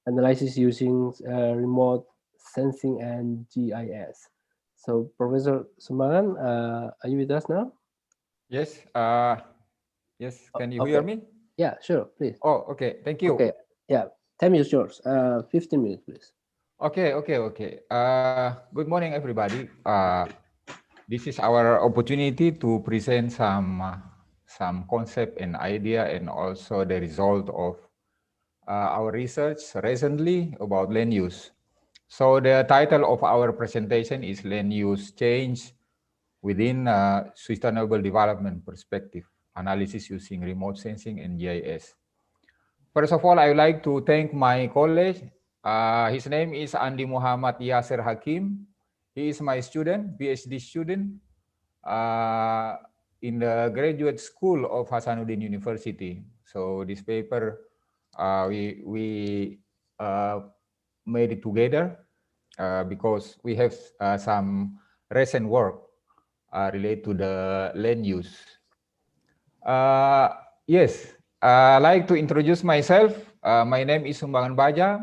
Analysis Using Remote Sensing and GIS. So, Professor Sumbangan, are you with us now? Yes. Yes. Can you Okay. hear me? Yeah, sure, please. Oh, okay. Thank you. Okay. Yeah. 10 minutes yours. 15 minutes, please. Okay. Good morning, everybody. This is our opportunity to present some concept and idea, and also the result of our research recently about land use. So the title of our presentation is Land Use Change Within Sustainable Development Perspective, Analysis Using Remote Sensing and GIS. First of all, I would like to thank my colleague. His name is Andi Muhammad Yasser Hakim. He is my student, PhD student in the graduate school of Hasanuddin University. So this paper, we made it together because we have some recent work related to the land use. Yes, I'd like to introduce myself. My name is Sumbangan Baja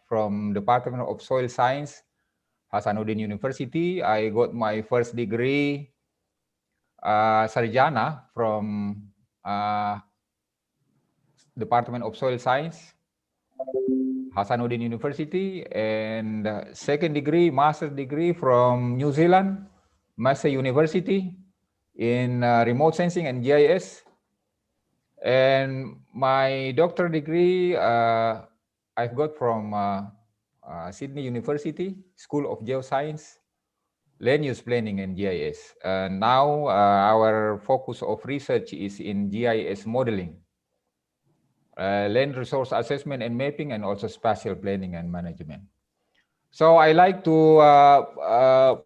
from Department of Soil Science, Hasanuddin University. I got my first degree, Sarjana, from Department of Soil Science, Hasanuddin University, and second degree, master's degree from New Zealand, Massey University in remote sensing and GIS. And my doctoral degree I've got from Sydney University, School of Geoscience, Land Use Planning and GIS. Now our focus of research is in GIS modeling, land resource assessment and mapping, and also spatial planning and management. So I like to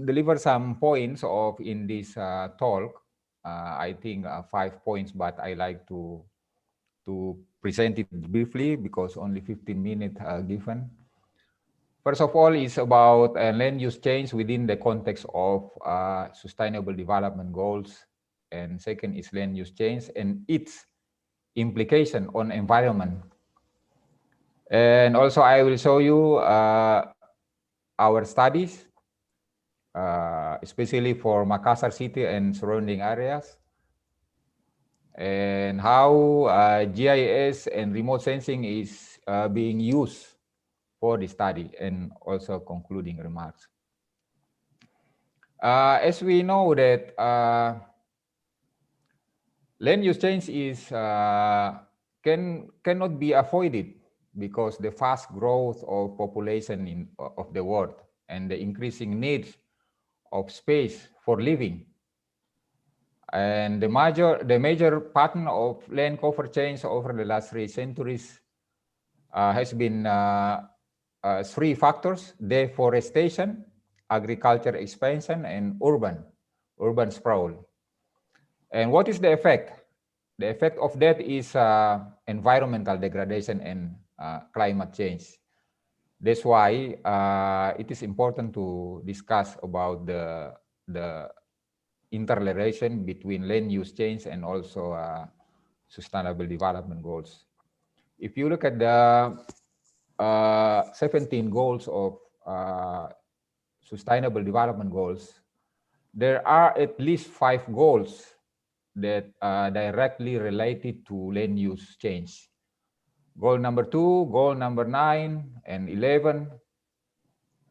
deliver some points in this talk. I think 5 points, but I like to present it briefly because only 15 minutes are given. First of all, it's about land use change within the context of sustainable development goals. And second is land use change and its implication on environment. And also I will show you our studies, especially for Makassar city and surrounding areas, and how GIS and remote sensing is being used for the study, and also concluding remarks. As we know that land use change is cannot be avoided because the fast growth of population of the world and the increasing needs of space for living. And the major pattern of land cover change over the last 3 centuries has been 3 factors: deforestation, agriculture expansion, and urban sprawl. And what is the effect? The effect of that is environmental degradation and climate change. That's why it is important to discuss about the interrelation between land use change and also sustainable development goals. If you look at the 17 goals of sustainable development goals, there are at least 5 goals that are directly related to land use change. Goal number 2, goal number 9 and 11,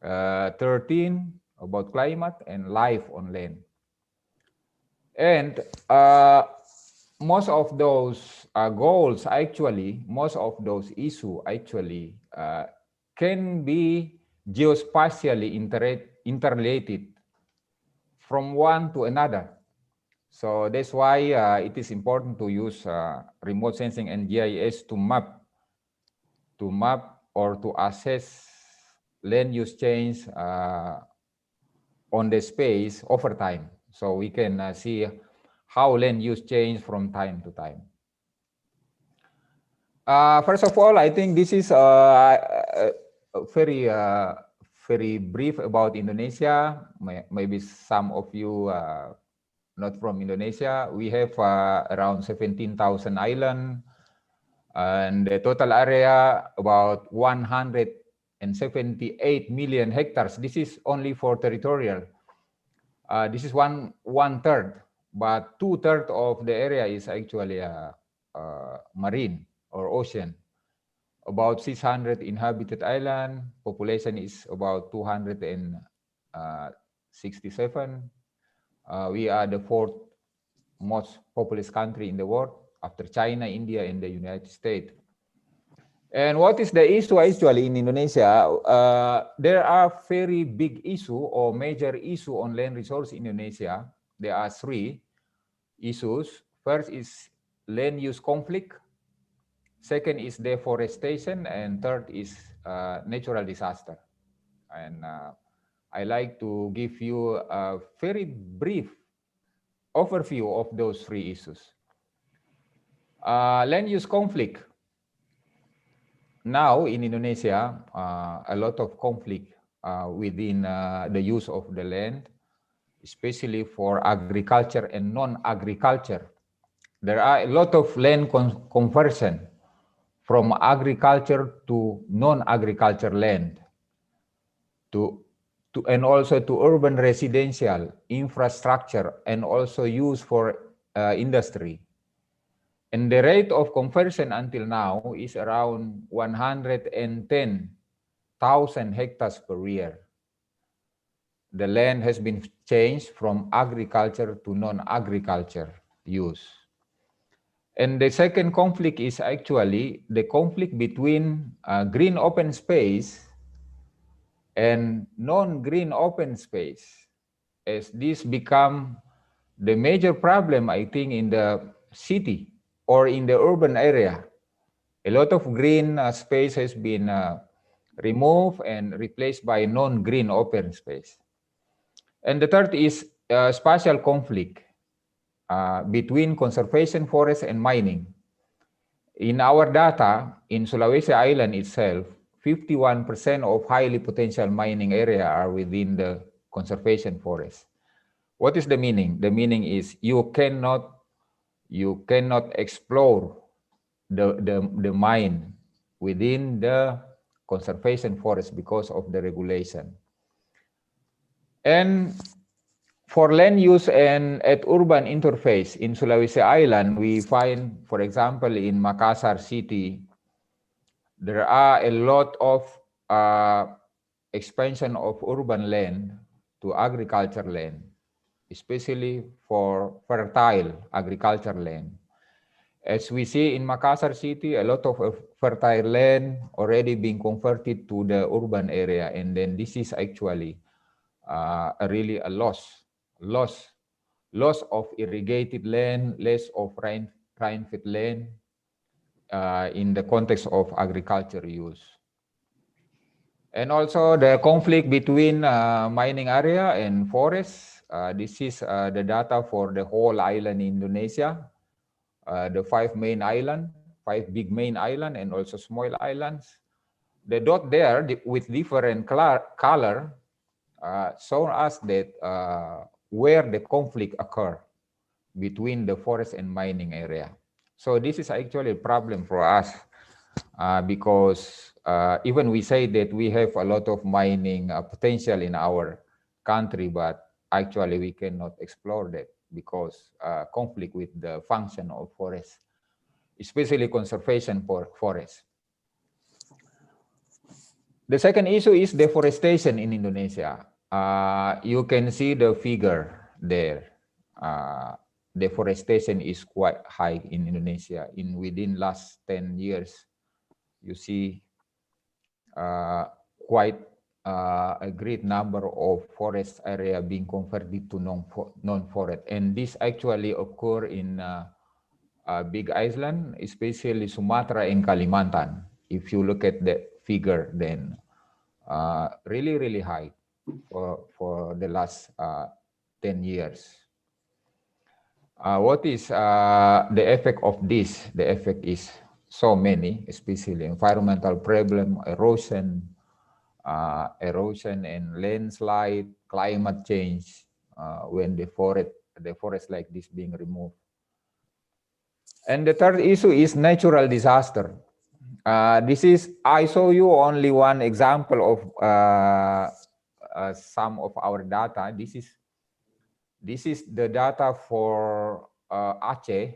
13 about climate, and life on land. And most of those goals actually, most of those issues actually can be geospatially interrelated from one to another. So that's why it is important to use remote sensing and GIS to map to map or to assess land use change on the space over time. So we can see how land use change from time to time. First of all, I think this is very brief about Indonesia. Maybe some of you not from Indonesia. We have around 17,000 islands, and the total area about 178 million hectares. This is only for territorial. This is one third, but 2/3 of the area is actually marine or ocean. About 600 inhabited island, population is about 267. We are the 4th most populous country in the world after China, India, and the United States. And what is the issue actually in Indonesia? There are very big issue or major issue on land resource in Indonesia. There are 3 issues. First is land use conflict. Second is deforestation, and third is natural disaster. And I like to give you a very brief overview of those 3 issues. Land use conflict. Now in Indonesia, a lot of conflict within the use of the land, especially for agriculture and non-agriculture. There are a lot of land conversion from agriculture to non-agriculture land, and also to urban residential infrastructure, and also use for industry. And the rate of conversion until now is around 110,000 hectares per year. The land has been changed from agriculture to non-agriculture use. And the second conflict is actually the conflict between green open space and non-green open space, as this become the major problem, I think, in the city or in the urban area. A lot of green space has been removed and replaced by non-green open space. And the third is spatial conflict between conservation forest and mining. In our data, in Sulawesi Island itself, 51% of highly potential mining area are within the conservation forest. What is the meaning? The meaning is you cannot explore the mine within the conservation forest because of the regulation. And for land use and at urban interface in Sulawesi Island, we find, for example, in Makassar city, there are a lot of expansion of urban land to agriculture land, especially for fertile agriculture land. As we see in Makassar city, a lot of fertile land already being converted to the urban area, and then this is actually really a loss of irrigated land, less of rain-fed land in the context of agriculture use. And also the conflict between mining area and forests. This is the data for the whole island in Indonesia. The 5 main islands, 5 big main islands, and also small islands. The dot there with different color show us that where the conflict occur between the forest and mining area. So this is actually a problem for us because even we say that we have a lot of mining potential in our country, but actually we cannot explore that because conflict with the function of forest, especially conservation for forest. The second issue is deforestation in Indonesia. You can see the figure there. Deforestation is quite high in Indonesia. Within last 10 years, you see quite a great number of forest area being converted to non-forest. And this actually occur in big island, especially Sumatra and Kalimantan. If you look at the figure, then really high for the last 10 years. What is the effect of this? The effect is so many, especially environmental problem, erosion and landslide, climate change, when the forest like this being removed. And the third issue is natural disaster. I show you only one example of some of our data. This is the data for Aceh,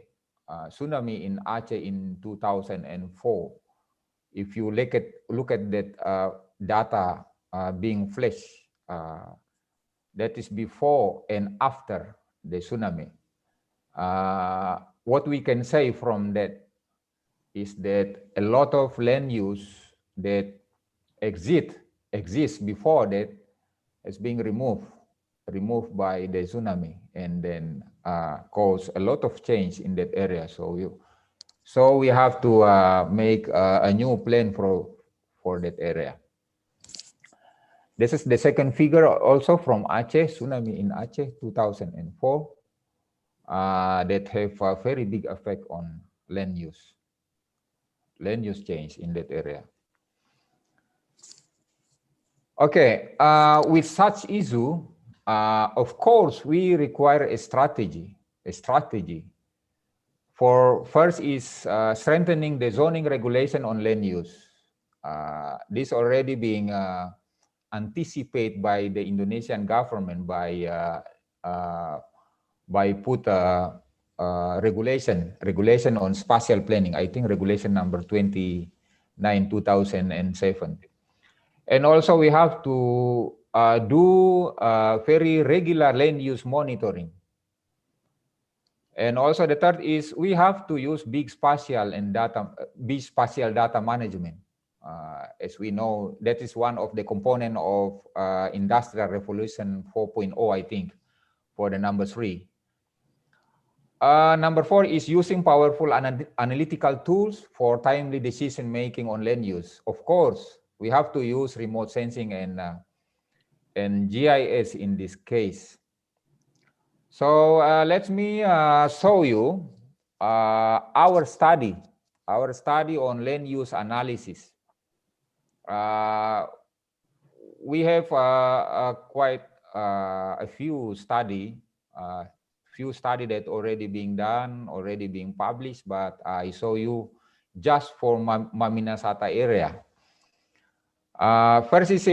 tsunami in Aceh in 2004. If you look at that data being flashed, that is before and after the tsunami. What we can say from that is that a lot of land use that exists before that is being removed by the tsunami, and then cause a lot of change in that area. So we have to make a new plan for that area. This is the second figure also from Aceh, tsunami in Aceh 2004, that have a very big effect on land use change in that area. Okay, with such issue, of course, we require a strategy. For first is strengthening the zoning regulation on land use. This already being anticipated by the Indonesian government by put regulation on spatial planning. I think regulation number 29/2007. And also we have to do very regular land use monitoring. And also the third is we have to use big spatial data management. As we know, that is one of the component of Industrial Revolution 4.0, I think, for the number 3. Number 4 is using powerful analytical tools for timely decision making on land use. Of course, we have to use remote sensing and GIS in this case. So let me show you our study on land use analysis. We have quite a few study that already being done, already being published, but I show you just for Maminasata area. First is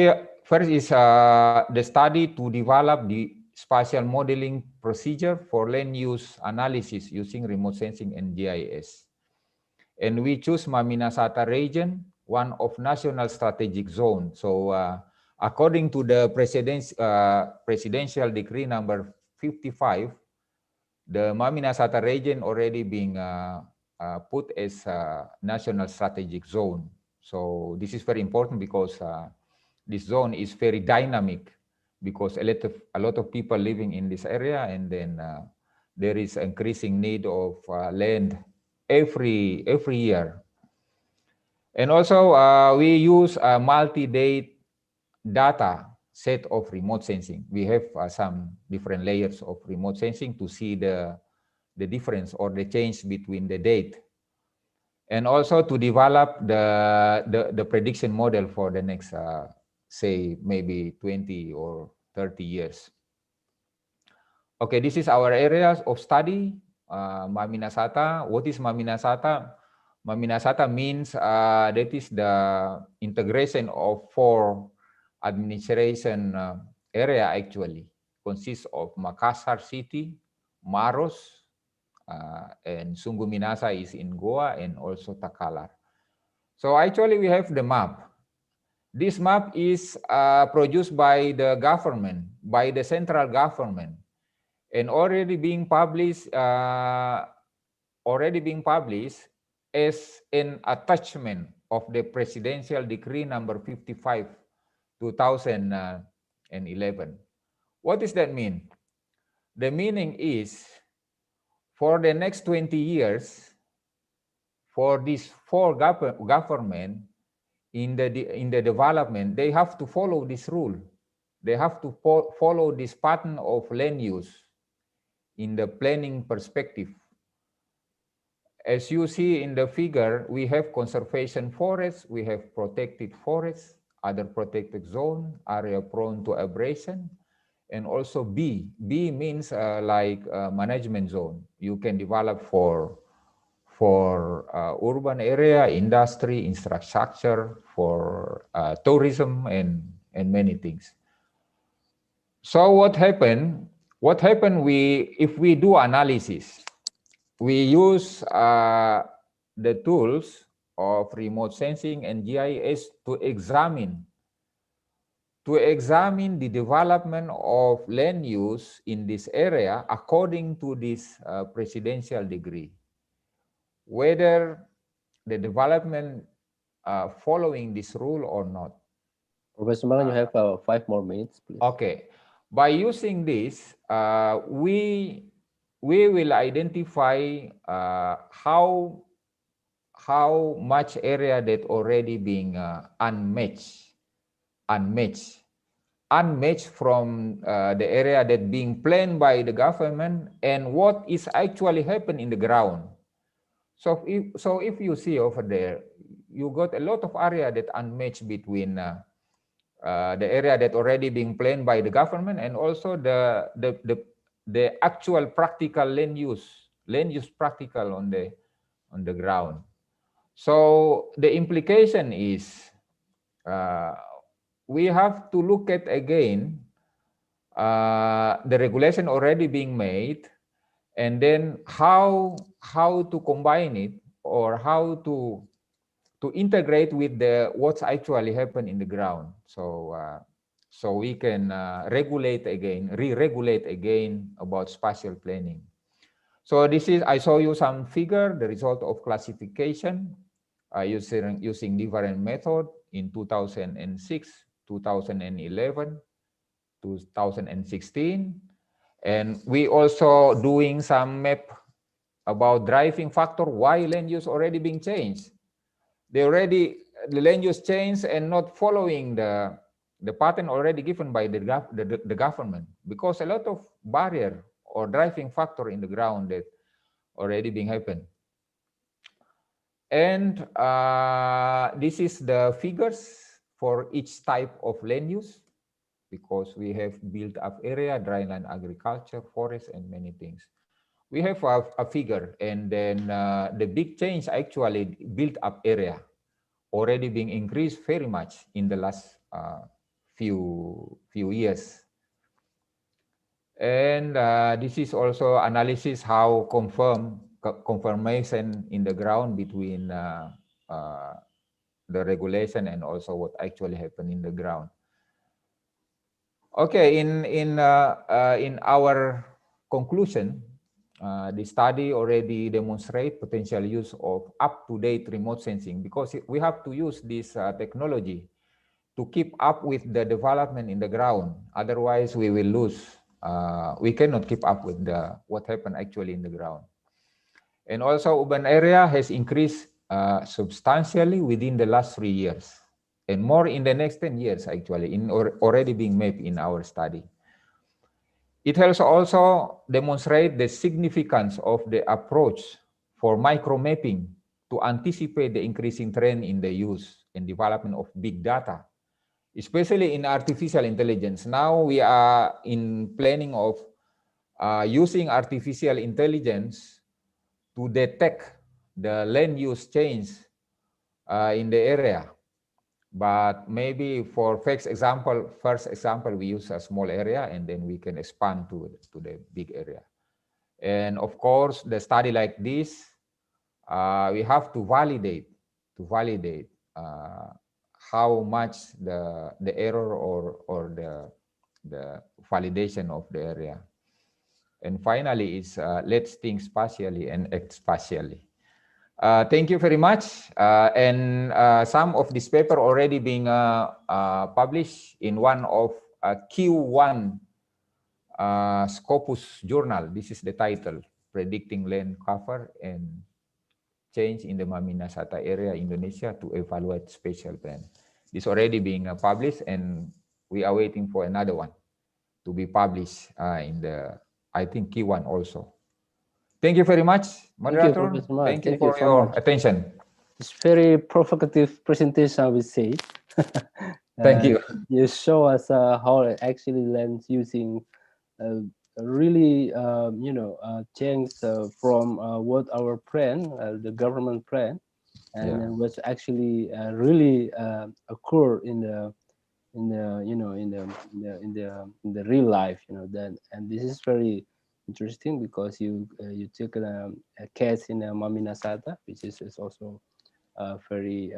the study to develop the spatial modeling procedure for land use analysis using remote sensing and GIS. And we choose Maminasata region, one of national strategic zone. So according to the presidential decree number 55, the Maminasata region already being put as a national strategic zone. So this is very important because this zone is very dynamic, because a lot of people living in this area, and then there is increasing need of land every year. And also we use a multi-date data set of remote sensing. We have some different layers of remote sensing to see the difference or the change between the date, and also to develop the prediction model for the next say maybe 20 or 30 years. Okay, this is our areas of study. Maminasata. What is Maminasata? Maminasata means that is the integration of 4 administration area actually. Consists of Makassar City, Maros, and Sungguh Minasa is in Goa, and also Takalar. So actually we have the map. This map is produced by the government, by the central government, and already being published as an attachment of the presidential decree number 55, 2011. What does that mean? The meaning is, for the next 20 years, for these 4 government, in the development, they have to follow this rule. They have to follow this pattern of land use in the planning perspective. As you see in the figure, we have conservation forests, we have protected forests, other protected zone, area prone to abrasion, and also B. B means like management zone. You can develop for urban area, industry, infrastructure, for tourism, and many things. So what happened? What happened? If we do analysis, we use the tools of remote sensing and GIS to examine the development of land use in this area according to this presidential decree, whether the development following this rule or not. Professor Malan, you have 5 more minutes, please. Okay. By using this, we will identify how much area that already being unmatched from the area that being planned by the government and what is actually happening in the ground. So if you see over there, you got a lot of area that unmatched between the area that already being planned by the government and also the actual practical land use practical on the ground. So the implication is we have to look at again the regulation already being made, and then how to combine it or how to integrate with what's actually happened in the ground. So so we can re-regulate again about spatial planning. So this is, I show you some figure, the result of classification using different method in 2006, 2011, 2016. And we also doing some map about driving factor, why land use already being changed. The land use changed and not following the pattern already given by the government, because a lot of barrier or driving factor in the ground that already being happened. And this is the figures for each type of land use, because we have built up area, dryland agriculture, forest, and many things. We have a figure, and then the big change actually built up area already being increased very much in the last few years. And this is also analysis how confirmation in the ground between the regulation and also what actually happened in the ground. Okay, in our conclusion, the study already demonstrate potential use of up-to-date remote sensing, because we have to use this technology to keep up with the development in the ground. Otherwise, we will lose. We cannot keep up with what happened actually in the ground. And also, urban area has increased substantially within the last 3 years, and more in the next 10 years actually, already being mapped in our study. It helps also demonstrate the significance of the approach for micro-mapping to anticipate the increasing trend in the use and development of big data, especially in artificial intelligence. Now we are in planning of using artificial intelligence to detect the land use change in the area. But maybe for first example, we use a small area, and then we can expand to the big area. And of course, the study like this, we have to validate how much the error or the validation of the area. And finally, is let's think spatially and act spatially. Thank you very much. And some of this paper already being published in one of Q1 Scopus journal. This is the title, Predicting Land Cover and change in the Maminasata area, Indonesia, to evaluate special plan. This already being published, and we are waiting for another one to be published in the, I think, Q1 also. Thank you very much, moderator. Professor Mas. Thank you Thank you for so your much. attention. It's very provocative presentation, I would say. Thank you. You show us how it actually lands using really, change from what our plan, the government plan, and then what's actually really occur in the real life. Then, and this is very interesting because you took a case in Maminasata, which is also very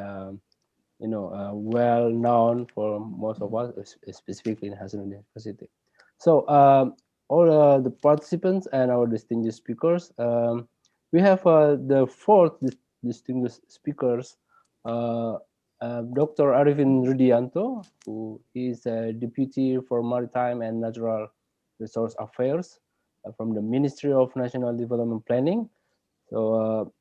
well known for most of us, specifically in Hasanuddin University. So all the participants and our distinguished speakers, we have the fourth distinguished speakers, Dr. Arifin Rudianto, who is a Deputy for Maritime and Natural Resource Affairs from the Ministry of National Development Planning. So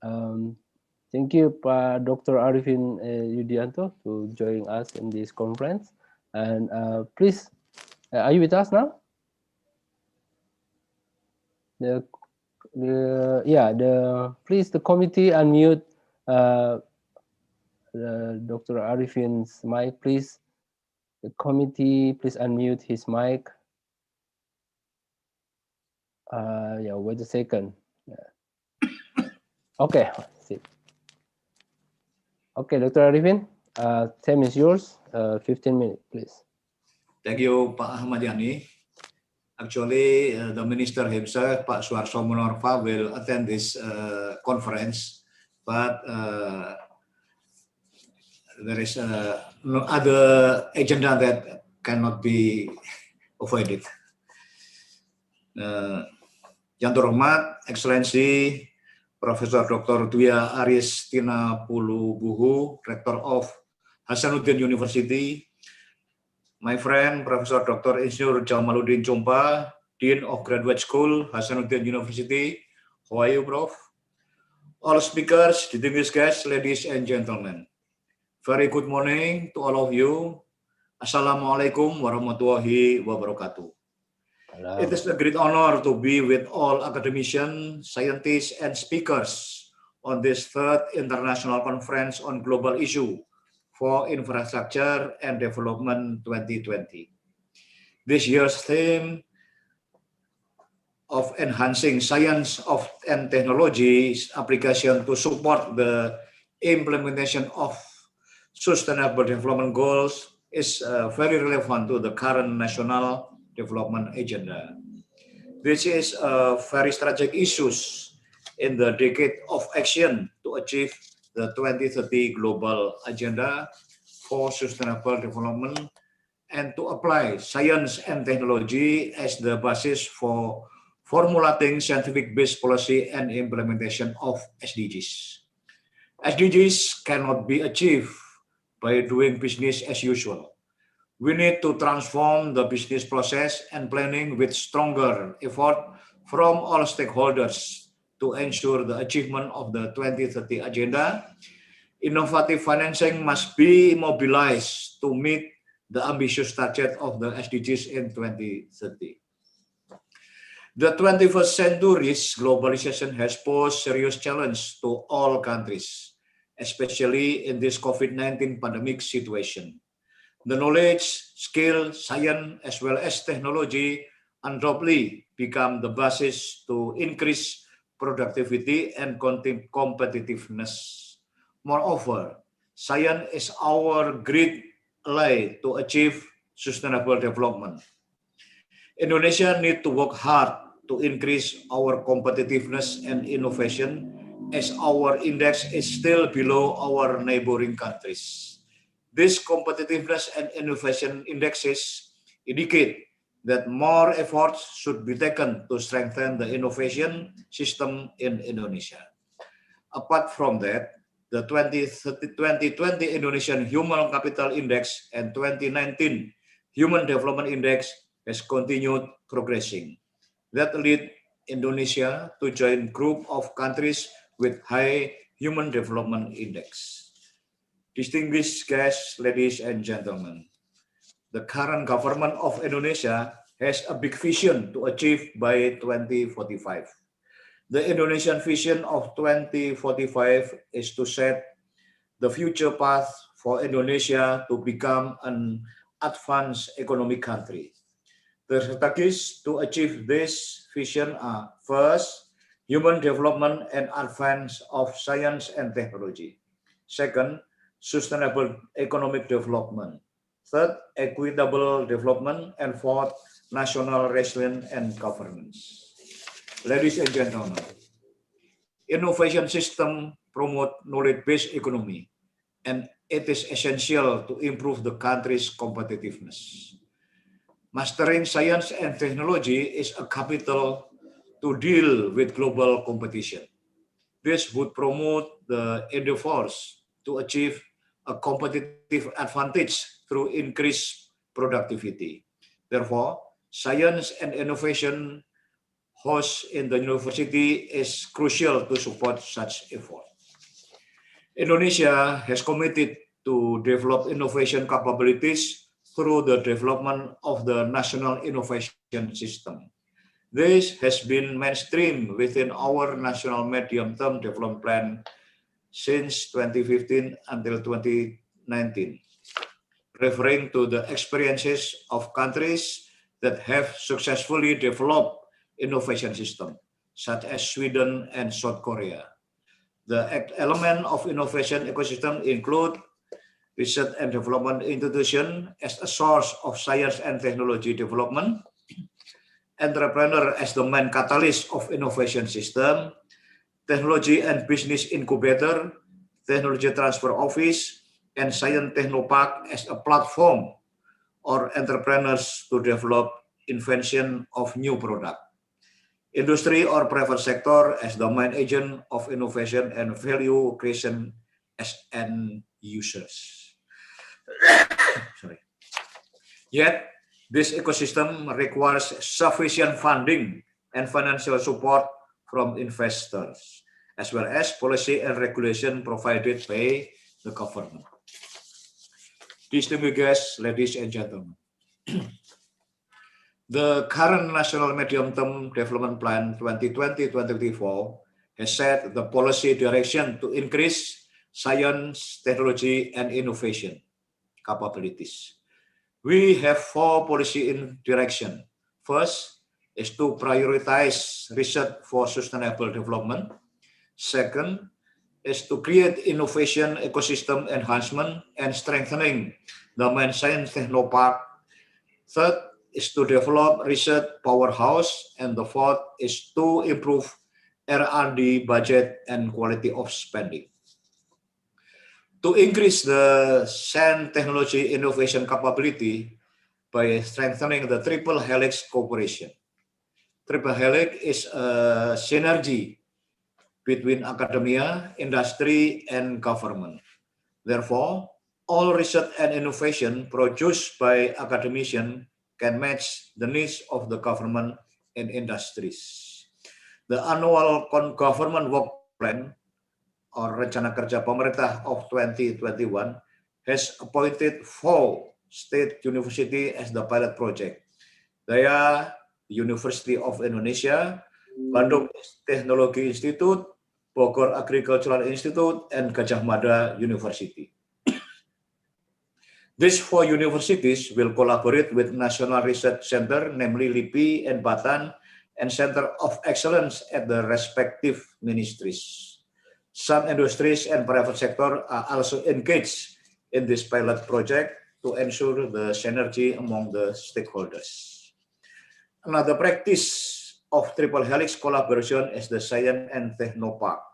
thank you, Dr. Arifin Rudianto, to join us in this conference. And please, are you with us now? Please, the committee unmute Dr. Arifin's mic, please. The committee, please unmute his mic. Wait a second. Okay, okay, Dr. Arifin, time is yours. 15 minutes, please. Thank you, Pak Ahmad Yani. Actually, the Minister himself, Pak Suarso Monorfa, will attend this conference, but there is no other agenda that cannot be avoided. Yang terhormat, Excellency Profesor Dr. Dwi Aristina Pulubuhu, Rector of Hasanuddin University, my friend Professor Dr. Insinyur Jamaluddin Tumpah, Dean of Graduate School, Hasanuddin University. How are you, Prof? All speakers, distinguished guests, ladies and gentlemen. Very good morning to all of you. Assalamualaikum warahmatullahi wabarakatuh. It is a great honor to be with all academicians, scientists, and speakers on this third international conference on global issue for Infrastructure and Development 2020. This year's theme of enhancing science and technology's application to support the implementation of Sustainable Development Goals is very relevant to the current National Development Agenda. This is a very strategic issues in the decade of action to achieve the 2030 Global Agenda for Sustainable Development and to apply science and technology as the basis for formulating scientific-based policy and implementation of SDGs. SDGs cannot be achieved by doing business as usual. We need to transform the business process and planning with stronger effort from all stakeholders to ensure the achievement of the 2030 Agenda. Innovative financing must be mobilized to meet the ambitious target of the SDGs in 2030. The 21st century's globalization has posed serious challenge to all countries, especially in this COVID-19 pandemic situation. The knowledge, skill, science, as well as technology undoubtedly become the basis to increase productivity and competitiveness. Moreover, science is our great ally to achieve sustainable development. Indonesia needs to work hard to increase our competitiveness and innovation as our index is still below our neighboring countries. These competitiveness and innovation indexes indicate that more efforts should be taken to strengthen the innovation system in Indonesia. Apart from that, the 2020 Indonesian Human Capital Index and 2019 Human Development Index has continued progressing. That led Indonesia to join group of countries with high Human Development Index. Distinguished guests, ladies and gentlemen, the current government of Indonesia has a big vision to achieve by 2045. The Indonesian vision of 2045 is to set the future path for Indonesia to become an advanced economic country. The strategies to achieve this vision are: first, human development and advance of science and technology. Second, sustainable economic development. Third, equitable development. And fourth, national resilience and governance. Ladies and gentlemen, innovation system promote knowledge-based economy, and it is essential to improve the country's competitiveness. Mastering science and technology is a capital to deal with global competition. This would promote the endeavors to achieve a competitive advantage through increased productivity. Therefore, science and innovation housed in the university is crucial to support such effort. Indonesia has committed to develop innovation capabilities through the development of the National Innovation System. This has been mainstreamed within our National Medium-Term Development Plan since 2015 until 2019, referring to the experiences of countries that have successfully developed innovation systems, such as Sweden and South Korea. The element of innovation ecosystem include research and development institution as a source of science and technology development, entrepreneur as the main catalyst of innovation system, technology and business incubator, technology transfer office, and science technopark as a platform or entrepreneurs to develop invention of new product. Industry or private sector as the main agent of innovation and value creation as end users. Sorry. Yet, this ecosystem requires sufficient funding and financial support from investors, as well as policy and regulation provided by the government. Distinguished guests, ladies and gentlemen, the current National Medium-Term Development Plan 2020-2024 has set the policy direction to increase science, technology, and innovation capabilities. We have 4 policy in direction. First is to prioritize research for sustainable development. Second is to create innovation ecosystem enhancement and strengthening the main science technopark. Third is to develop research powerhouse, and the fourth is to improve R&D budget and quality of spending. To increase the science technology innovation capability by strengthening the triple helix cooperation. Triple helix is a synergy between academia, industry, and government. Therefore, all research and innovation produced by academicians can match the needs of the government and industries. The annual government work plan or Rencana Kerja Pemerintah of 2021 has appointed 4 state universities as the pilot project. They are the University of Indonesia, Bandung Technology Institute, Bogor Agricultural Institute, and Gajah Mada University. These 4 universities will collaborate with National Research Center, namely LIPI and Batan, and Center of Excellence at the respective ministries. Some industries and private sector are also engaged in this pilot project to ensure the synergy among the stakeholders. Another practice of triple helix collaboration is the Science and Technopark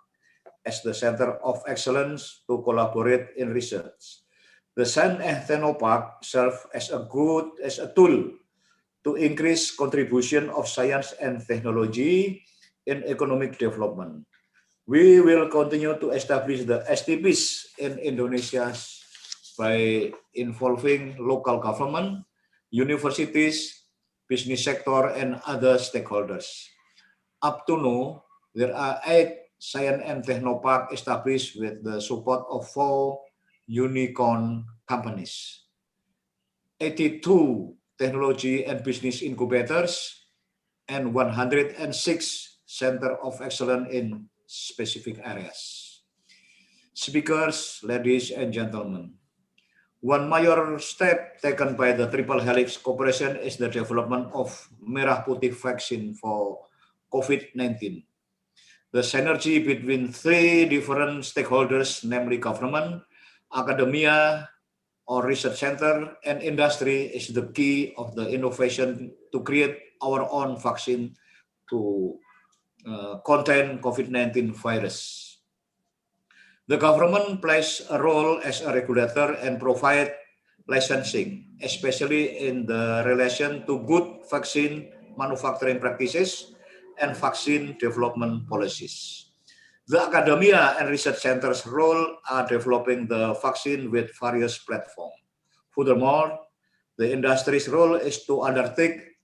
as the Center of Excellence to collaborate in research. The Science and Technopark serve as a tool to increase contribution of science and technology in economic development. We will continue to establish the STPs in Indonesia by involving local government, universities, business sector, and other stakeholders. Up to now, there are 8 Science and Technopark established with the support of 4 unicorn companies, 82 technology and business incubators, and 106 Center of Excellence in specific areas. Speakers, ladies and gentlemen, one major step taken by the Triple Helix Corporation is the development of Merah Putih vaccine for COVID-19. The synergy between 3 different stakeholders, namely government, academia, or research center, and industry is the key of the innovation to create our own vaccine to contain COVID-19 virus. The government plays a role as a regulator and provide licensing, especially in the relation to good vaccine manufacturing practices and vaccine development policies. The academia and research centers' role are developing the vaccine with various platforms. Furthermore, the industry's role is to undertake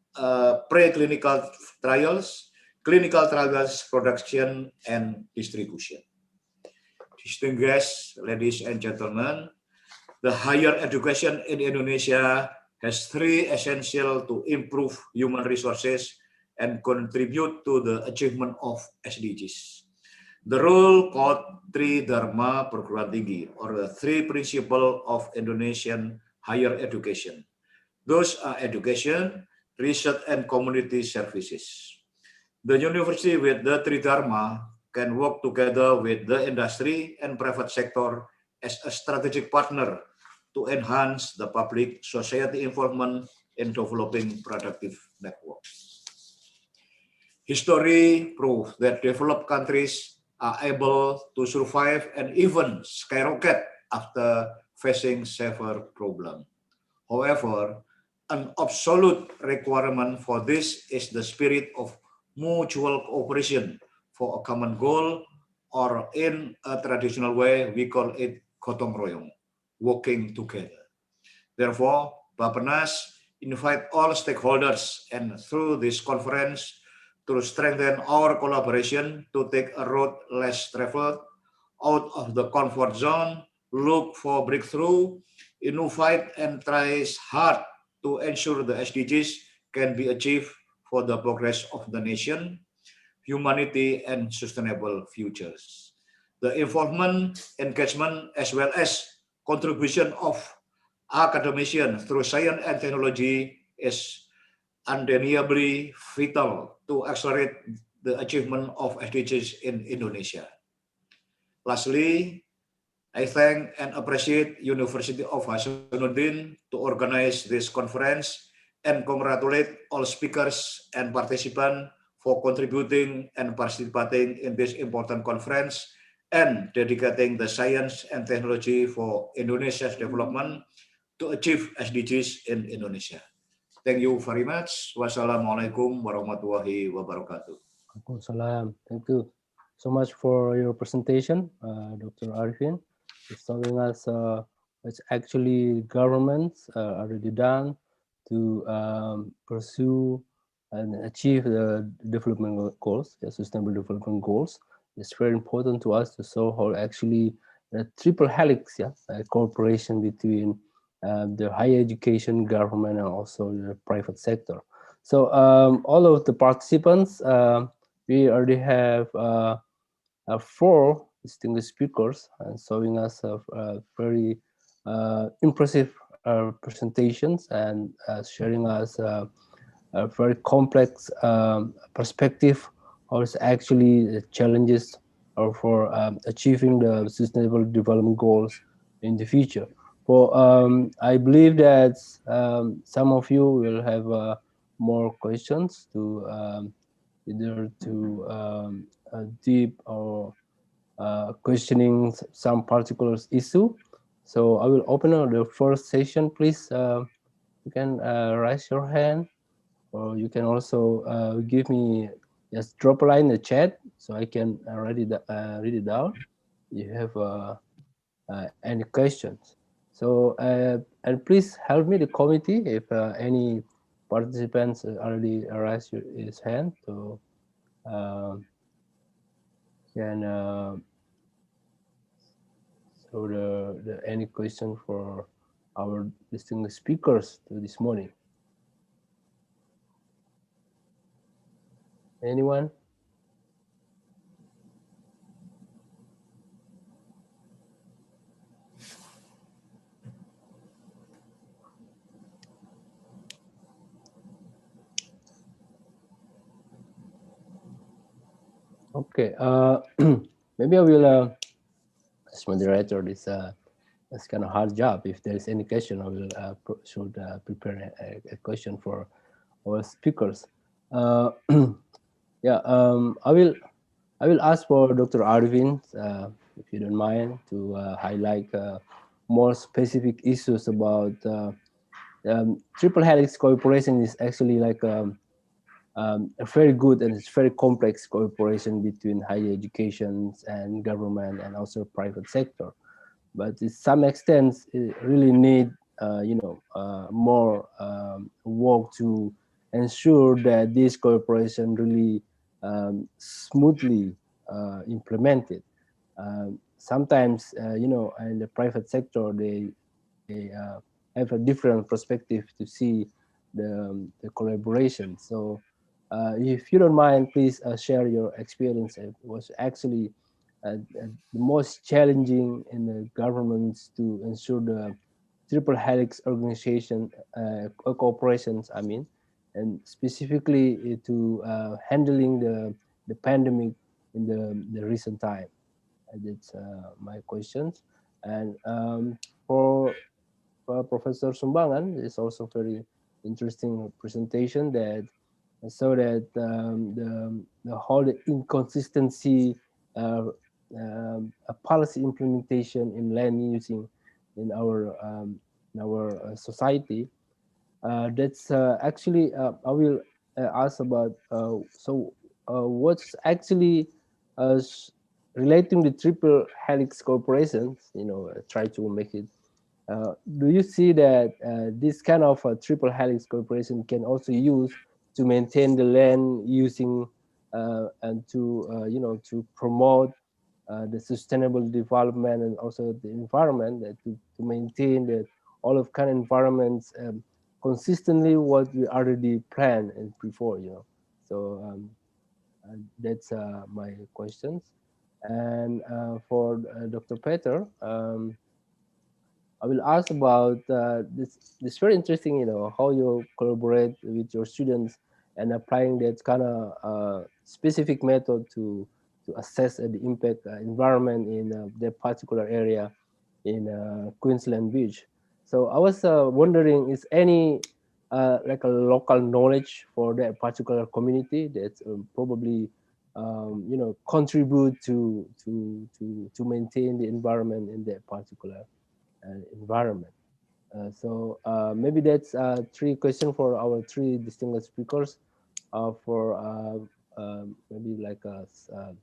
preclinical trials, clinical trials, production, and distribution. Distinguished ladies and gentlemen, the higher education in Indonesia has 3 essential to improve human resources and contribute to the achievement of SDGs. The rule called Tri Dharma Perguruan Tinggi, or the 3 principles of Indonesian higher education. Those are education, research, and community services. The university with the Tri Dharma can work together with the industry and private sector as a strategic partner to enhance the public society involvement in developing productive networks. History proves that developed countries are able to survive and even skyrocket after facing severe problems. However, an absolute requirement for this is the spirit of mutual cooperation for a common goal, or in a traditional way, we call it gotong royong, working together. Therefore, Bappenas invite all stakeholders and through this conference to strengthen our collaboration to take a road less traveled, out of the comfort zone, look for breakthrough, innovate, and tries hard to ensure the SDGs can be achieved for the progress of the nation, humanity, and sustainable futures. The involvement, engagement, as well as contribution of academicians through science and technology is undeniably vital to accelerate the achievement of SDGs in Indonesia. Lastly, I thank and appreciate University of Hasanuddin to organize this conference and congratulate all speakers and participants for contributing and participating in this important conference and dedicating the science and technology for Indonesia's development to achieve SDGs in Indonesia. Thank you very much. Wassalamualaikum warahmatullahi wabarakatuh. Waalaikumsalam. Thank you so much for your presentation, Dr. Arifin. It's telling us it's actually governments already done to pursue and achieve the development goals, the sustainable development goals. It's very important to us to show how actually the triple helix, cooperation between the higher education, government, and also the private sector. So all of the participants, we already have 4 distinguished speakers and showing us very impressive presentations and sharing us a very complex perspective of actually the challenges for achieving the sustainable development goals in the future. For I believe that some of you will have more questions to either to deep or questioning some particular issue. So I will open up the first session. Please, you can raise your hand, or you can also give me, just drop a line in the chat so I can read it down. You have any questions. So, and please help me, the committee, if any participants already raised his hand. So, And so any question for our distinguished speakers this morning? Anyone? Okay, maybe I will, as moderator, this it's kind of hard job. If there is any question, I will prepare a question for our speakers. Yeah, I will ask for Dr. Arvin, if you don't mind, to highlight more specific issues about triple helix cooperation. Is actually like a very good and it's very complex cooperation between higher education and government and also private sector. But to some extent, it really need more work to ensure that this cooperation really smoothly implemented. Sometimes in the private sector they have a different perspective to see the collaboration. So if you don't mind, please share your experience. It was actually the most challenging in the governments to ensure the triple helix organization cooperations, I mean, and specifically to handling the pandemic in the recent time. That's my questions. And for Professor Sumbangan, it's also very interesting presentation that so that the whole inconsistency policy implementation in land using in our society. That's actually I will ask about. So what's actually relating the triple helix corporations? Try to make it. Do you see that this kind of triple helix corporation can also use to maintain the land using and to to promote the sustainable development and also the environment to maintain that all of kind of environments consistently what we already planned and before, so that's my questions. And for Dr. Peter, I will ask about this very interesting, how you collaborate with your students and applying that kind of specific method to assess the impact environment in that particular area in Queensland Beach. So I was wondering, is any like a local knowledge for that particular community that probably contribute to maintain the environment in that particular environment. So maybe that's three questions for our three distinguished speakers for maybe like to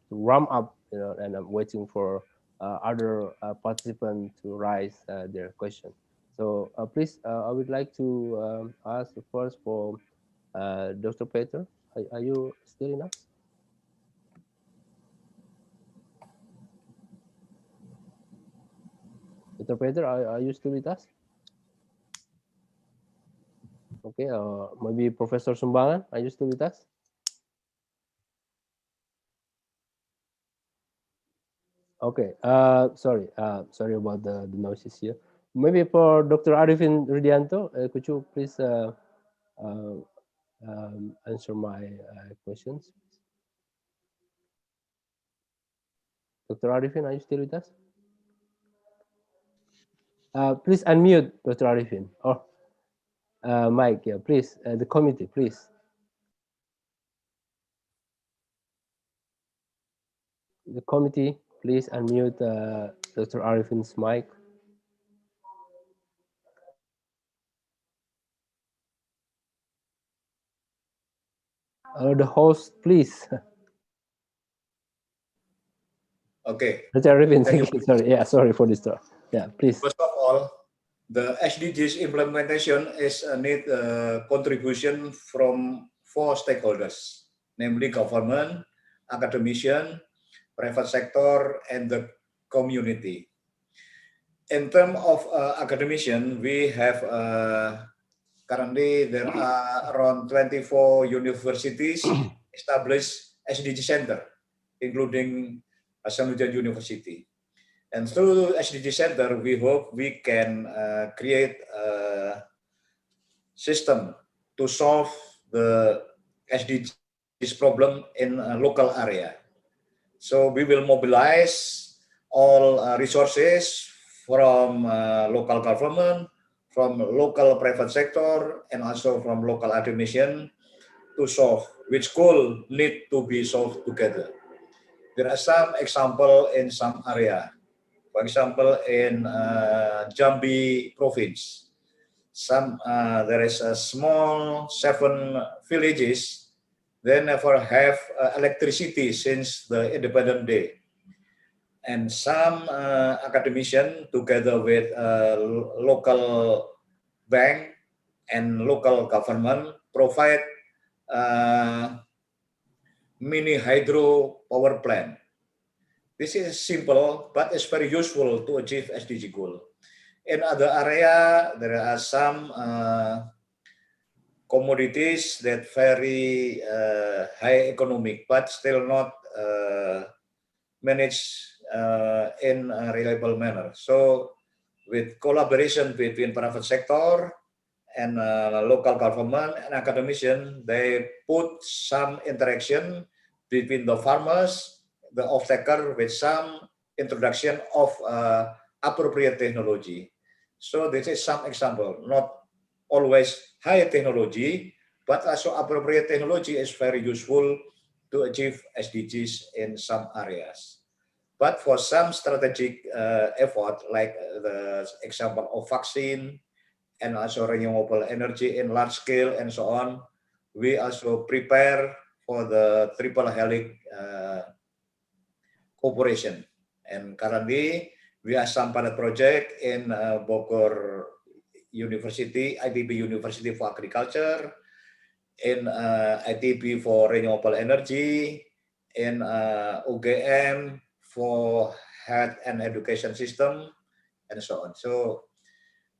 wrap up, and I'm waiting for other participants to raise their question. So please, I would like to ask first for Dr. Peter. Are you still in us? Dr. Peter, are you still with us? Okay, maybe Professor Sumbangan, are you still with us? Okay, sorry about the noises here. Maybe for Dr. Arifin Rudianto, could you please answer my questions? Dr. Arifin, are you still with us? Please unmute, Dr. Arifin. Or Mike, yeah, please, the committee, please. The committee, please unmute Dr. Arifin's mic. The host, please. Okay. Dr. Arifin, thank you. Sorry, yeah, sorry for this. Yeah, please. First of all, the SDGs implementation is a need contribution from 4 stakeholders, namely government, academician, private sector, and the community. In terms of academician, we have currently there are around 24 universities established SDG Center, including Hasanuddin University. And through SDG Center, we hope we can create a system to solve the SDGs problem in a local area. So we will mobilize all resources from local government, from local private sector, and also from local academician to solve, which goal need to be solved together. There are some example in some area. For example, in Jambi province, there is a small 7 villages. They never have electricity since the independent day. And some academician together with local bank and local government provide mini hydro power plant. This is simple, but it's very useful to achieve SDG goal. In other area, there are some commodities that very high economic, but still not managed in a reliable manner. So with collaboration between private sector and local government and academician, they put some interaction between the farmers, the off-taker, with some introduction of appropriate technology. So this is some example, not always high technology, but also appropriate technology is very useful to achieve SDGs in some areas. But for some strategic effort, like the example of vaccine and also renewable energy in large scale and so on, we also prepare for the triple helix cooperation. And currently, we have some pilot project in Bogor University, ITB University for Agriculture, in ITB for renewable energy, in UGM for health and education system, and so on. So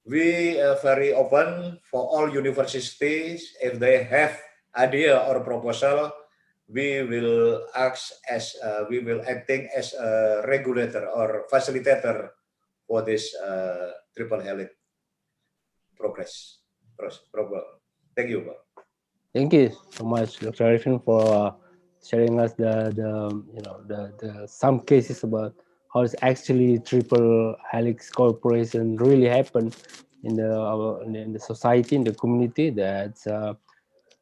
we are very open for all universities. If they have idea or proposal, we will acting as a regulator or facilitator for this triple helix program. Thank you, Pak. Thank you so much, Dr. Arifin, for sharing us the some cases about how it's actually triple helix cooperation really happened in the society, in the community. That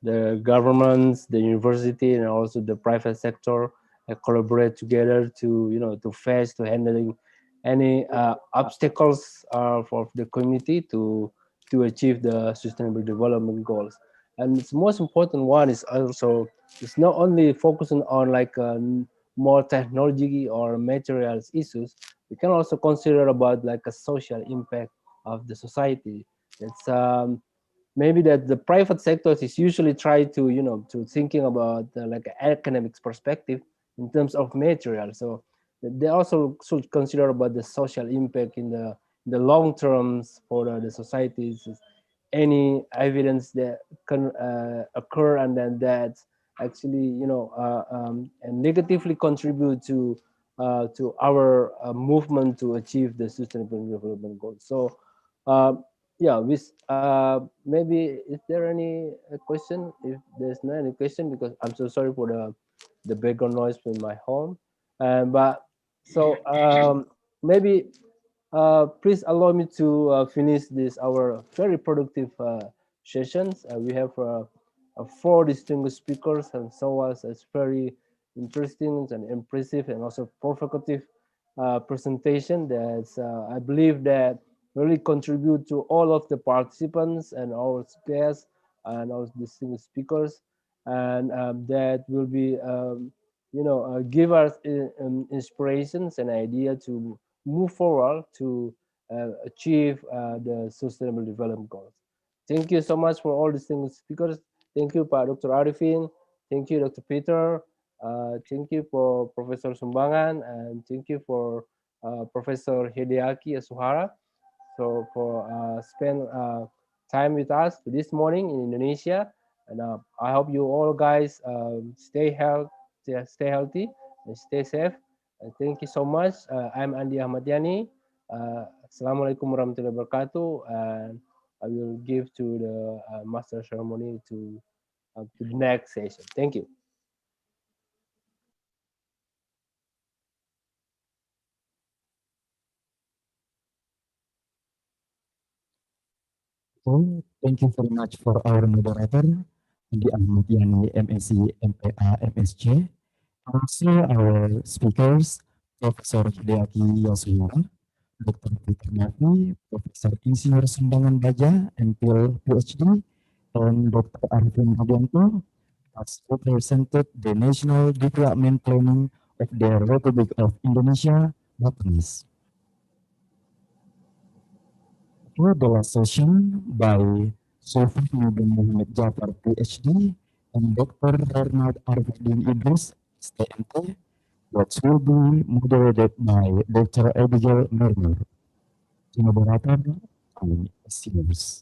the governments, the university, and also the private sector collaborate together to face to handling any obstacles for the community to achieve the sustainable development goals. And the most important one is also, it's not only focusing on like more technology or materials issues. We can also consider about like a social impact of the society. It's maybe that the private sectors is usually try to to thinking about like academics perspective in terms of material. So they also should consider about the social impact in the long terms for the societies. Any evidence that can occur and then that actually and negatively contribute to our movement to achieve the sustainable development goals. So yeah, maybe is there any question? If there's not any question, because I'm so sorry for the background noise in my home. But so maybe please allow me to finish this our very productive sessions. We have 4 distinguished speakers, and so was it's very interesting and impressive and also provocative presentation that I believe that really contribute to all of the participants and our guests and our distinguished speakers, and that will be give us inspirations and idea to move forward to achieve the sustainable development goals. Thank you so much for all distinguished speakers. Thank you, Pak Dr. Arifin. Thank you, Dr. Peter. Thank you for Professor Sumbangan, and thank you for Professor Hideaki Asuhara. So for spend time with us this morning in Indonesia, and I hope you all guys stay healthy and stay safe. And thank you so much. I'm Andi Ahmadiani. Assalamualaikum warahmatullahi wabarakatuh, and I will give to the master ceremony to the next session. Thank you. So, thank you very much for our moderator, Andi Ahmadiani, MSc, MPA, MSc. Also, our speakers, Professor Hideaki Yosuyara, Dr. Peter Nafi, Professor Insinyur Sumbangan Baja, MPhil PhD, and Dr. Arifin Rudianto, has represented the National Development Planning of the Republic of Indonesia, Bapenas. For the last session by Hasanuddin Muhammad Jafar, PhD, and Dr. Bernard Arifin Idris, STMT, that will be moderated by Dr. Abigail Mermer. The moderator, yours.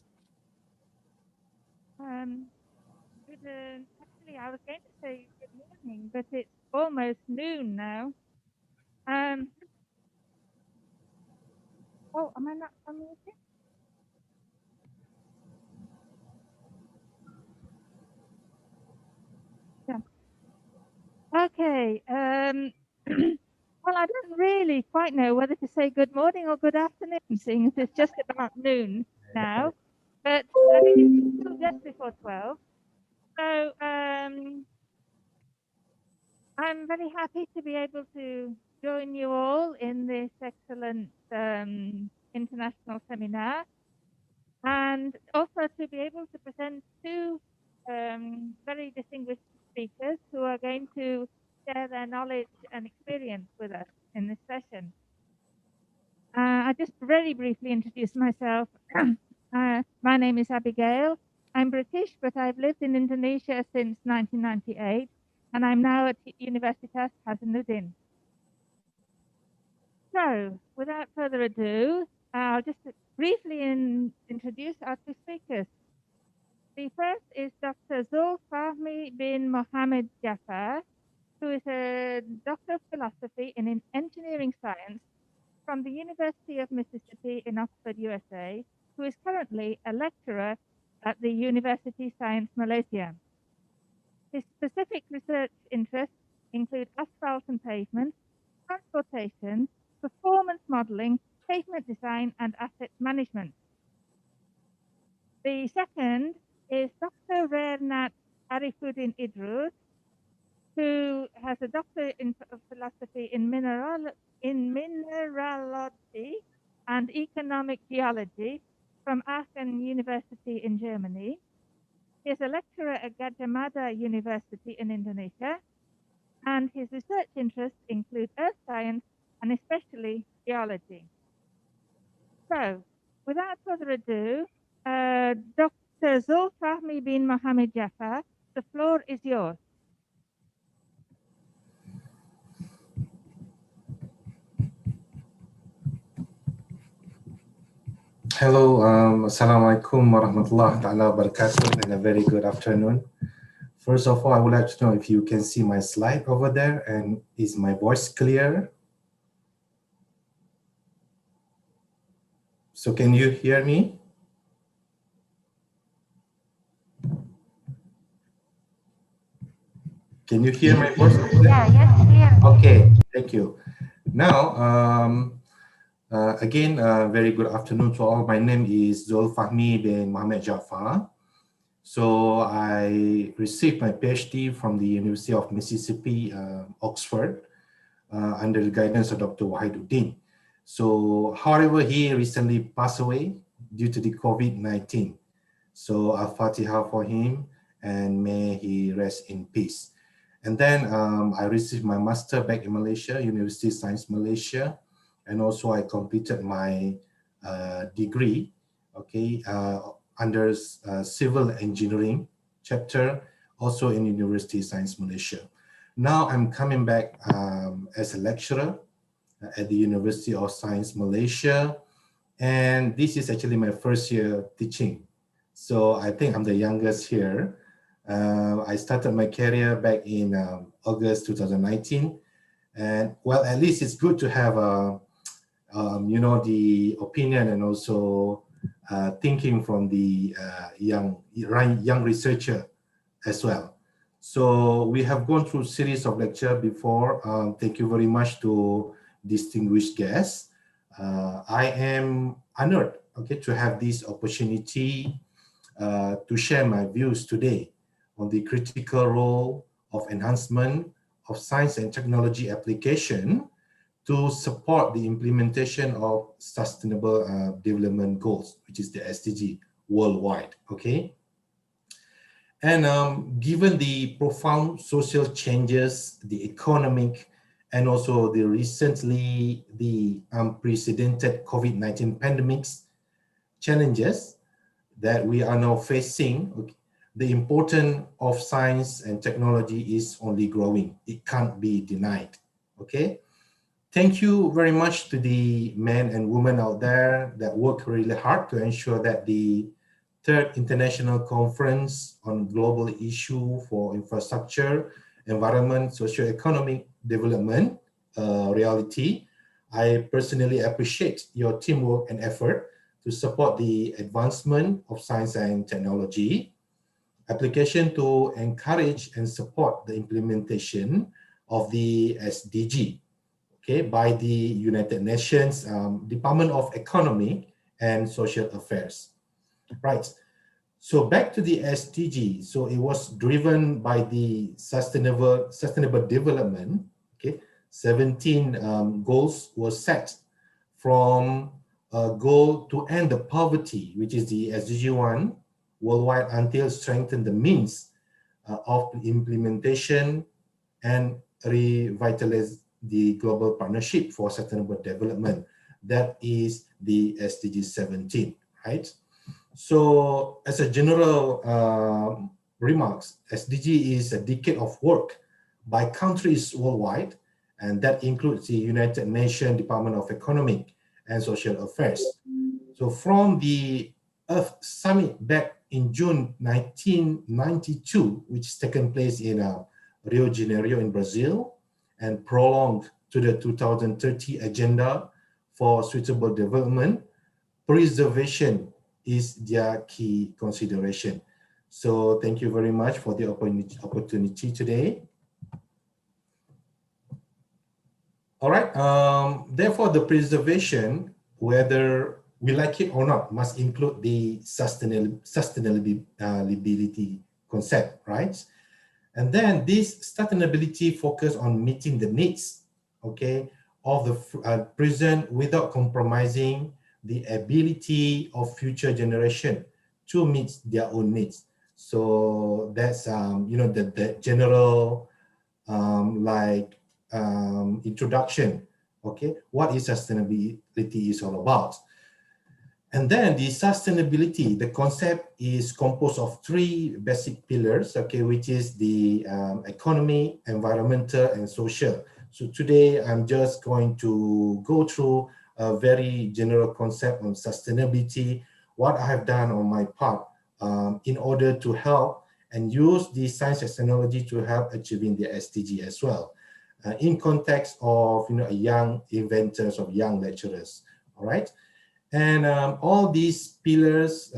Actually, I was going to say good morning, but it's almost noon now. Oh, am I not unmuted? Yeah. Okay. Well, I don't really quite know whether to say good morning or good afternoon, seeing as it's just about noon now. But I mean, it's still just before 12. So I'm very happy to be able to join you all in this excellent international seminar, and also to be able to present two very distinguished speakers who are going to share their knowledge and experience with us in this session. I just very briefly introduce myself. My name is Abigail. I'm British, but I've lived in Indonesia since 1998, and I'm now at Universitas Hasanuddin. So, without further ado, I'll just briefly introduce our two speakers. The first is Dr. Zulfahmi bin Mohammed Jafar, who is a Doctor of Philosophy in Engineering Science from the University of Mississippi in Oxford, USA, who is currently a lecturer at the University Science Malaysia. His specific research interests include asphalt and pavement, transportation, performance modeling, pavement design, and asset management. The second is Dr. Bernard Arifin Idris, who has a doctorate in philosophy in mineralogy and economic geology from Aachen University in Germany. He is a lecturer at Gajah Mada University in Indonesia, and his research interests include earth science and especially geology. So, without further ado, Dr. Zulfahmi bin Mohammed Jafar, the floor is yours. Hello, Assalamualaikum warahmatullahi wabarakatuh, and a very good afternoon. First of all, I would like to know if you can see my slide over there, and is my voice clear? So can you hear me? Can you hear my voice over there? Yeah, yes, clear. Okay, thank you. Now, again, very good afternoon to all. My name is Zulfahmi bin Mohammed Jafar. So I received my PhD from the University of Mississippi, Oxford, under the guidance of Dr. Wahiduddin. So, however, he recently passed away due to the COVID-19. So, Al-Fatiha for him, and may he rest in peace. And then I received my master back in Malaysia, University of Science Malaysia, and also I completed my degree, okay, under civil engineering chapter, also in University of Science Malaysia. Now I'm coming back as a lecturer at the University of Science Malaysia, and this is actually my first year teaching. So I think I'm the youngest here. I started my career back in August 2019, and well, at least it's good to have you know, the opinion and also thinking from the young researcher as well. So we have gone through a series of lecture before. Thank you very much to distinguished guests. I am honored, okay, to have this opportunity to share my views today on the critical role of enhancement of science and technology application to support the implementation of Sustainable Development Goals, which is the SDG worldwide, okay? And given the profound social changes, the economic, and also the recently the unprecedented COVID-19 pandemics challenges that we are now facing, okay, the importance of science and technology is only growing. It can't be denied, okay? Thank you very much to the men and women out there that work really hard to ensure that the Third International Conference on Global Issue for Infrastructure, Environment, Socio-Economic Development reality. I personally appreciate your teamwork and effort to support the advancement of science and technology, application to encourage and support the implementation of the SDG, okay, by the United Nations Department of Economic and Social Affairs. Right. So back to the SDG. So it was driven by the sustainable development. Okay, 17 goals were set from a goal to end the poverty, which is the SDG 1 worldwide, until strengthen the means of implementation and revitalize the global partnership for sustainable development. That is the SDG 17, right? So as a general remarks, SDG is a decade of work by countries worldwide, and that includes the United Nations Department of Economic and Social Affairs. So from the Earth Summit back in June 1992, which is taken place in Rio de Janeiro in Brazil, and prolonged to the 2030 Agenda for Sustainable Development, preservation is their key consideration. So thank you very much for the opportunity today. All right, therefore the preservation, whether we like it or not, must include the sustainability concept, right? And then this sustainability focus on meeting the needs, okay, of the present without compromising the ability of future generation to meet their own needs. So that's you know, the general introduction. Okay, what is sustainability is all about. And then the sustainability, the concept is composed of 3 basic pillars, okay, which is the economy, environmental, and social. So today I'm just going to go through a very general concept on sustainability, what I have done on my part in order to help and use the science and technology to help achieving the SDG as well, in context of, you know, young inventors, of young lecturers, all right? And all these pillars,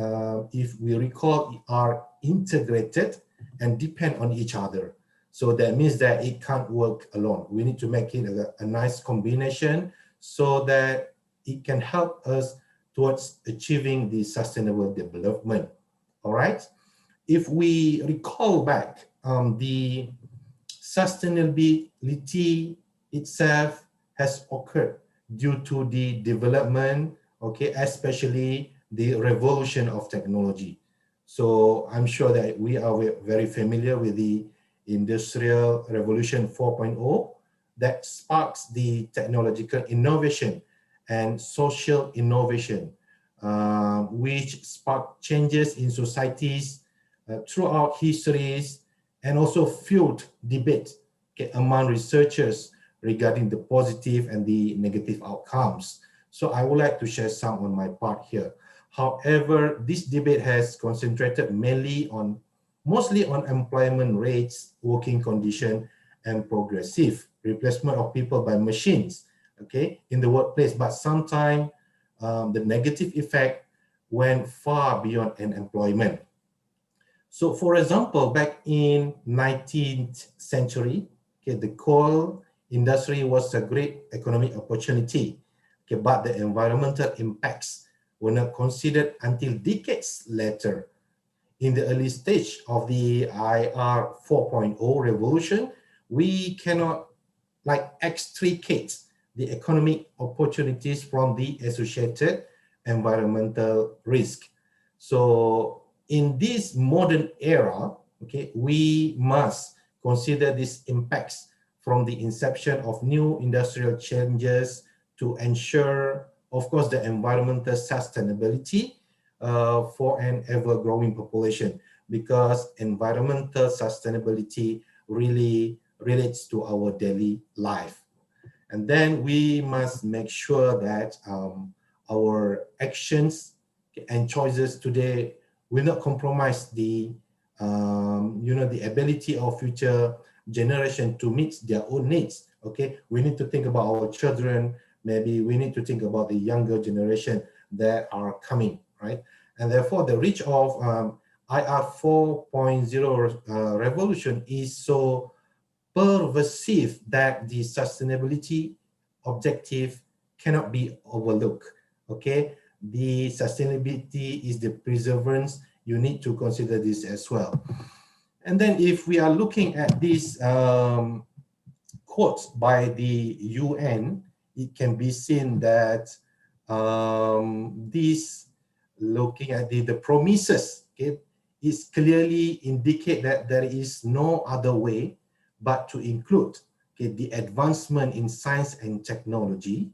if we recall, are integrated and depend on each other. So that means that it can't work alone. We need to make it a nice combination so that it can help us towards achieving the sustainable development. All right. If we recall back, the sustainability itself has occurred due to the development, okay, especially the revolution of technology. So I'm sure that we are very familiar with the Industrial Revolution 4.0 that sparks the technological innovation and social innovation, which sparked changes in societies throughout histories, and also fueled debate among researchers regarding the positive and the negative outcomes. So I would like to share some on my part here. However, this debate has concentrated mostly on employment rates, working condition, and progressive replacement of people by machines, in the workplace. But sometimes the negative effect went far beyond employment. So, for example, back in 19th century, the coal industry was a great economic opportunity, but the environmental impacts were not considered until decades later. In the early stage of the IR 4.0 revolution, we cannot extricate the economic opportunities from the associated environmental risk. So in this modern era, we must consider these impacts from the inception of new industrial changes to ensure, of course, the environmental sustainability for an ever-growing population, because environmental sustainability really relates to our daily life. And then we must make sure that our actions and choices today will not compromise the the ability of future generation to meet their own needs. We need to think about our children. Maybe we need to think about the younger generation that are coming, right? And therefore, the reach of IR 4.0 revolution is so pervasive that the sustainability objective cannot be overlooked. The sustainability is the perseverance. You need to consider this as well. And then if we are looking at these quotes by the UN, it can be seen that looking at the promises, is clearly indicate that there is no other way but to include the advancement in science and technology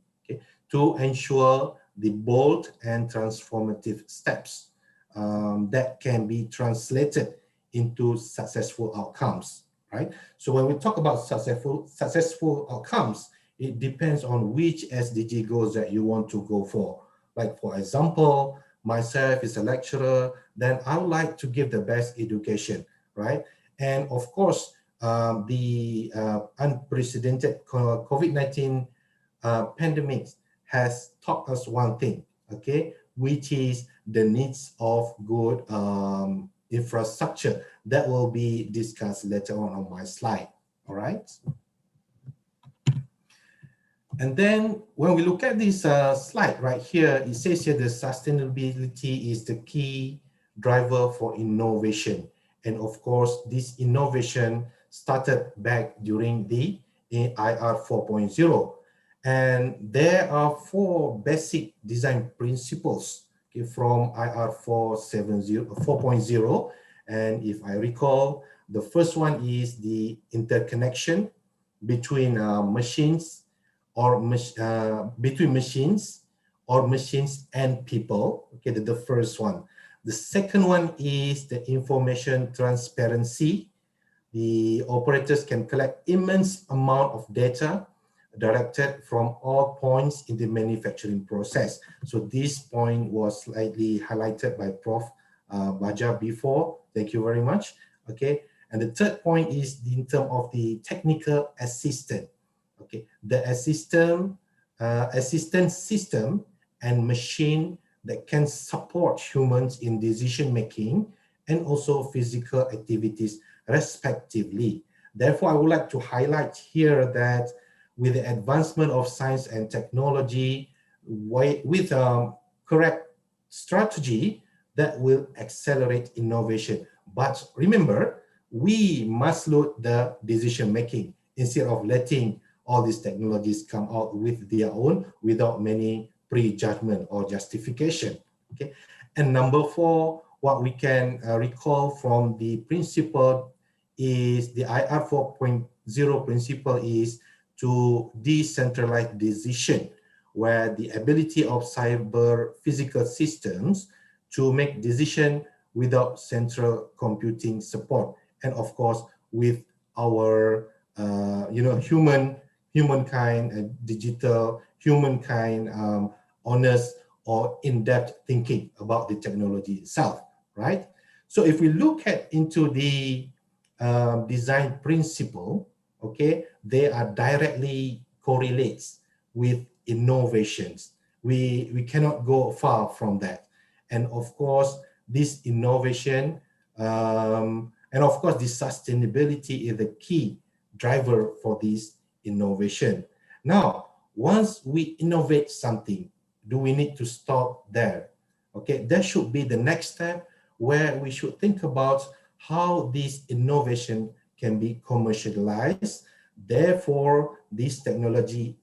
to ensure the bold and transformative steps that can be translated into successful outcomes, right? So when we talk about successful outcomes, it depends on which SDG goals that you want to go for. Like, for example, myself is a lecturer, then I would like to give the best education, right? And of course, the unprecedented COVID-19 pandemic has taught us one thing, which is the needs of good infrastructure. That will be discussed later on my slide, all right? And then when we look at this slide right here, it says here the sustainability is the key driver for innovation. And of course, this innovation started back during the IR 4.0. And there are 4 basic design principles from IR 4.0. And if I recall, the first one is the interconnection between machines and people. The first one. The second one is the information transparency. The operators can collect immense amount of data directed from all points in the manufacturing process. So this point was slightly highlighted by Prof. Baja before. Thank you very much. And the third point is in terms of the technical assistant. The assistant system and machine that can support humans in decision making and also physical activities respectively. Therefore, I would like to highlight here that with the advancement of science and technology, with correct strategy, that will accelerate innovation. But remember, we must load the decision making instead of letting all these technologies come out with their own without many prejudgment or justification. And number 4, what we can recall from the principle is the IR 4.0 principle is to decentralize decision, where the ability of cyber physical systems to make decision without central computing support, and of course with our humankind, digital, humankind, honest or in-depth thinking about the technology itself, right? So if we look at into the design principle, okay, they are directly correlates with innovations. We cannot go far from that. And of course, this innovation and of course, the sustainability is the key driver for this innovation. Now, once we innovate something, do we need to stop there? Okay, that should be the next step where we should think about how this innovation can be commercialized. Therefore, this technology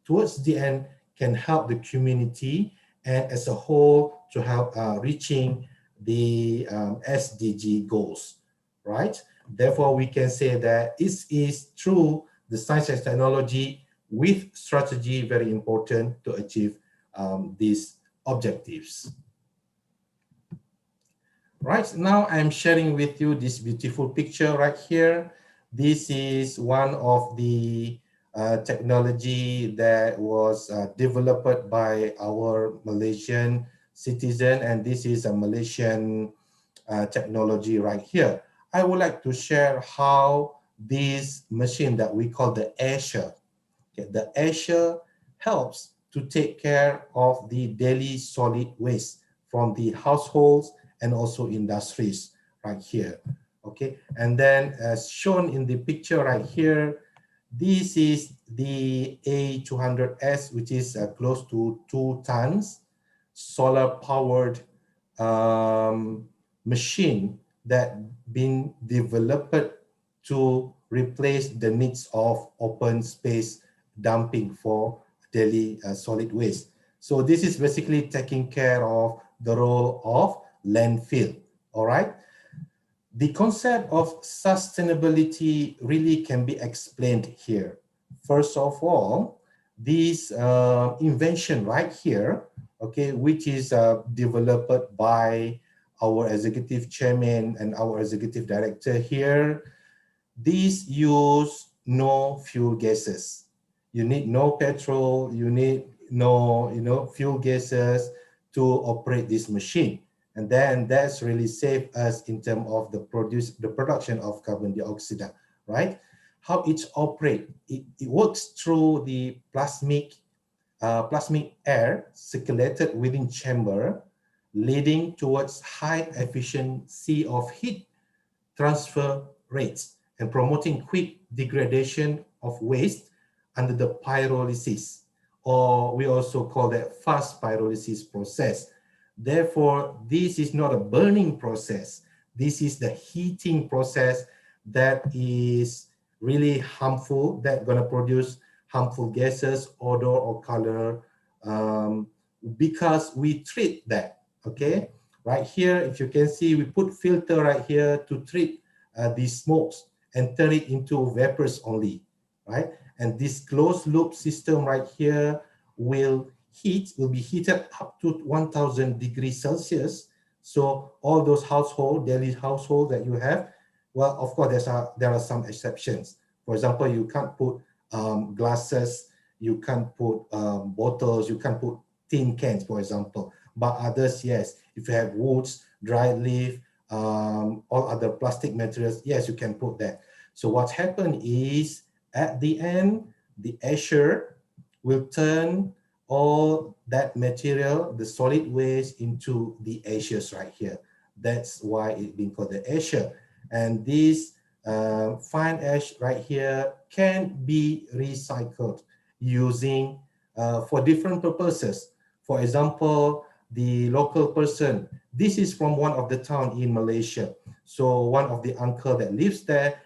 towards the end can help the community and as a whole to help reaching the SDG goals, right? Therefore, we can say that it is through the science and technology with strategy very important to achieve these objectives. Right now, I'm sharing with you this beautiful picture right here. This is one of the technology that was developed by our Malaysian citizen, and this is a Malaysian technology right here. I would like to share how this machine that we call the AIRKU, okay, the AIRKU helps to take care of the daily solid waste from the households and also industries right here. Okay, and then as shown in the picture right here, this is the A200S, which is close to 2 tons, solar-powered machine that been developed to replace the needs of open space dumping for daily solid waste. So this is basically taking care of the role of landfill, all right? The concept of sustainability really can be explained here. First of all, this invention right here, okay, which is developed by our executive chairman and our executive director here, these use no fuel gases. You need no petrol, you need no fuel gases to operate this machine. And then that's really save us in terms of the production of carbon dioxide, right? How it operates, it works through the plasmic air circulated within chamber, leading towards high efficiency of heat transfer rates and promoting quick degradation of waste under the pyrolysis, or we also call that fast pyrolysis process. Therefore, this is not a burning process. This is the heating process that is really harmful, that gonna produce harmful gases, odor or color, because we treat that, okay? Right here, if you can see, we put filter right here to treat these smokes and turn it into vapors only, right? And this closed loop system right here will be heated up to 1000 degrees Celsius. So all those daily household that you have, well, of course, there are some exceptions. For example, you can't put glasses, you can't put bottles, you can't put tin cans, for example. But others, yes, if you have woods, dry leaf, all other plastic materials, yes, you can put that. So what happened is, at the end, the AIRKU will turn all that material, the solid waste, into the ashes right here. That's why it's been called the AIRKU. And this fine ash right here can be recycled using for different purposes. For example, the local person, this is from one of the town in Malaysia. So one of the uncle that lives there,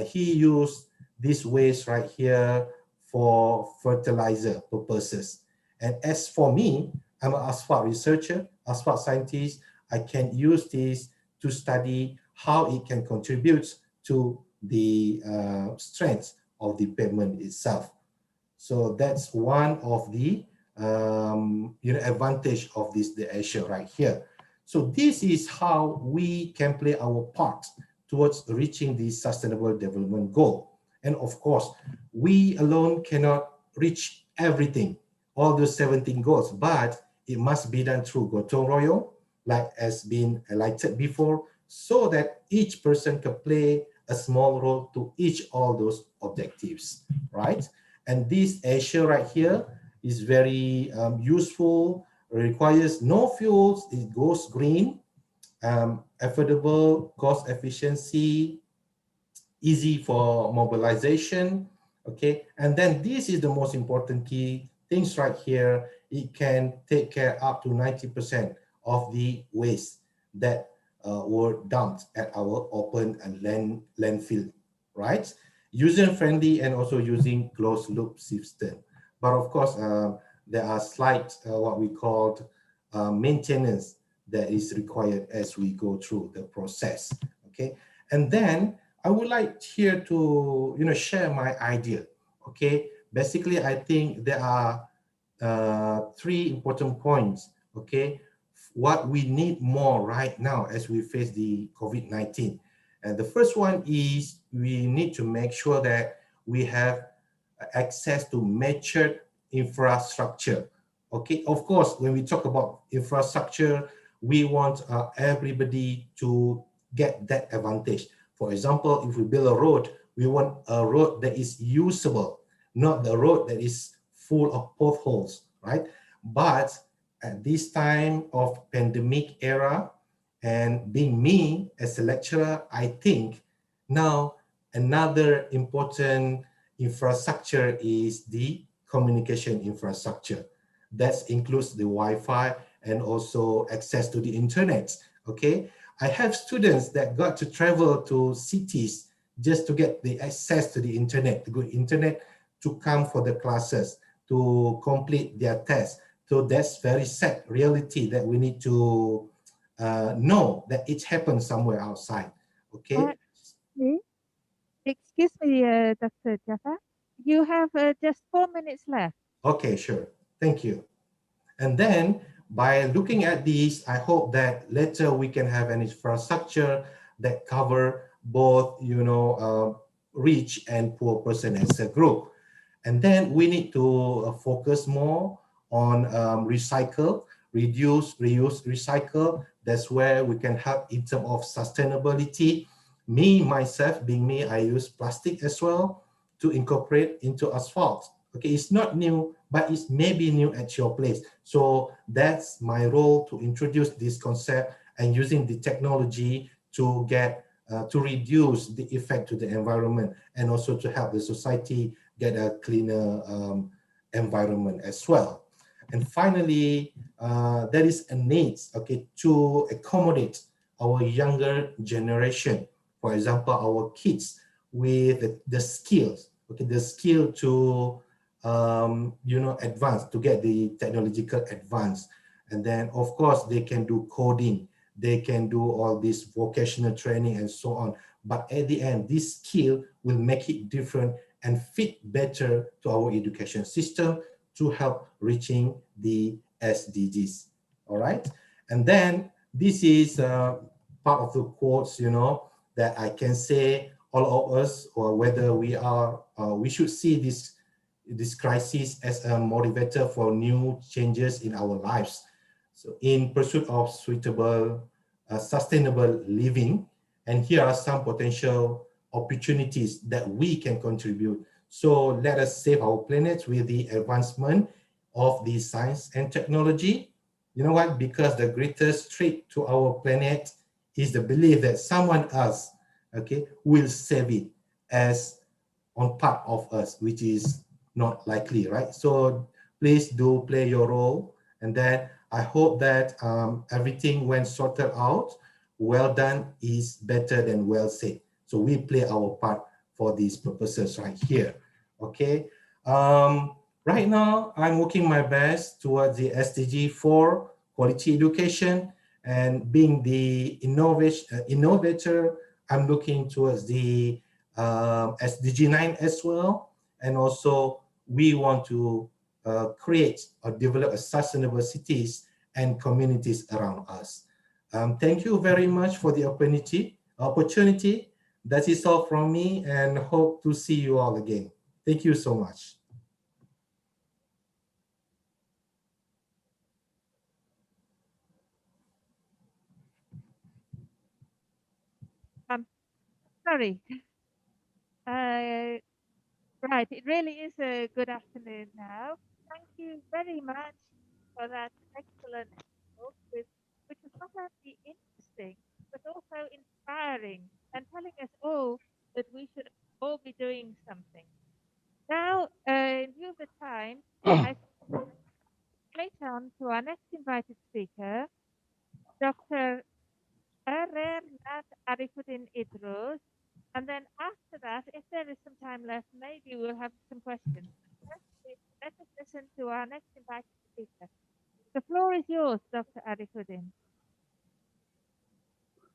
he used this waste right here for fertilizer purposes. And as for me, I'm an asphalt researcher, asphalt scientist. I can use this to study how it can contribute to the strength of the pavement itself. So that's one of the advantage of the AIRKU right here. So this is how we can play our part towards reaching the Sustainable Development Goal. And of course, we alone cannot reach everything, all those 17 goals, but it must be done through gotong royong, like has been highlighted before, so that each person can play a small role to each all those objectives, right? And this Asia right here is very useful, requires no fuels, it goes green, affordable, cost efficiency, easy for mobilization, okay? And then this is the most important key things right here. It can take care up to 90% of the waste that were dumped at our open and landfill, right? User-friendly and also using closed-loop system. But of course, there are slight, what we called maintenance that is required as we go through the process, okay? And then I would like here to, share my idea, okay? Basically, I think there are 3 important points, okay? What we need more right now as we face the COVID-19. And the first one is we need to make sure that we have access to matured infrastructure, okay? Of course, when we talk about infrastructure, we want everybody to get that advantage. For example, if we build a road, we want a road that is usable, not the road that is full of potholes, right? But at this time of pandemic era, and being me as a lecturer, I think now another important infrastructure is the communication infrastructure. That includes the Wi-Fi and also access to the internet, okay? I have students that got to travel to cities just to get the access to the internet, the good internet to come for the classes, to complete their tests. So that's very sad reality that we need to know that it happens somewhere outside, okay? Excuse me, Dr. Jaffa. You have just 4 minutes left. Okay, sure. Thank you. And then by looking at these, I hope that later we can have an infrastructure that cover both, rich and poor person as a group. And then we need to focus more on recycle, reduce, reuse, recycle. That's where we can help in terms of sustainability. Me, myself, being me, I use plastic as well to incorporate into asphalt. Okay, it's not new, but it's maybe new at your place. So that's my role, to introduce this concept and using the technology to get to reduce the effect to the environment and also to help the society get a cleaner environment as well. And finally, there is a need, okay, to accommodate our younger generation. For example, our kids with the skills, okay, the skill to advance, to get the technological advance. And then of course they can do coding, they can do all this vocational training and so on. But at the end, this skill will make it different and fit better to our education system to help reaching the SDGs. All right. And then this is part of the quotes, that I can say all of us, or whether we are, we should see this crisis as a motivator for new changes in our lives. So in pursuit of suitable, sustainable living, and here are some potential opportunities that we can contribute. So let us save our planet with the advancement of the science and technology. You know what? Because the greatest threat to our planet is the belief that someone else, okay, will save it as on part of us, which is not likely, right? So please do play your role. And then I hope that everything went sorted out. Well done is better than well said. So we play our part for these purposes right here, okay? Right now, I'm working my best towards the SDG 4, quality education, and being the innovator, I'm looking towards the SDG 9 as well. And also, we want to create or develop a sustainable cities and communities around us. Thank you very much for the opportunity. That is all from me, and hope to see you all again. Thank you so much. Sorry. Right, it really is a good afternoon now. Thank you very much for that excellent talk, which was not only interesting, but also inspiring and telling us all that we should all be doing something. Now, in view of the time, I straight on to our next invited speaker, Dr. Arifudin Idrus. And then after that, if there is some time left, maybe we'll have some questions. First, let us listen to our next invited speaker. The floor is yours, Dr. Arifudin.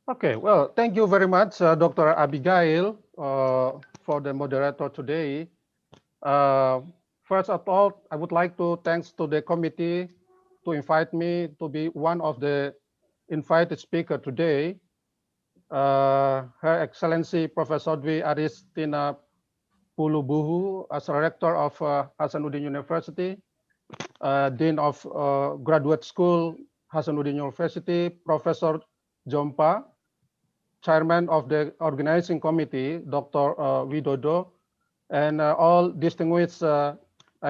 Okay, well, thank you very much, Dr. Abigail, for the moderator today. First of all, I would like to thanks to the committee to invite me to be one of the invited speaker today. Her Excellency Professor Dwi Aristina Pulubuhu, as Rector of Hasanuddin University, Dean of Graduate School, Hasanuddin University, Professor Jompa, Chairman of the Organizing Committee, Dr. Widodo, and all distinguished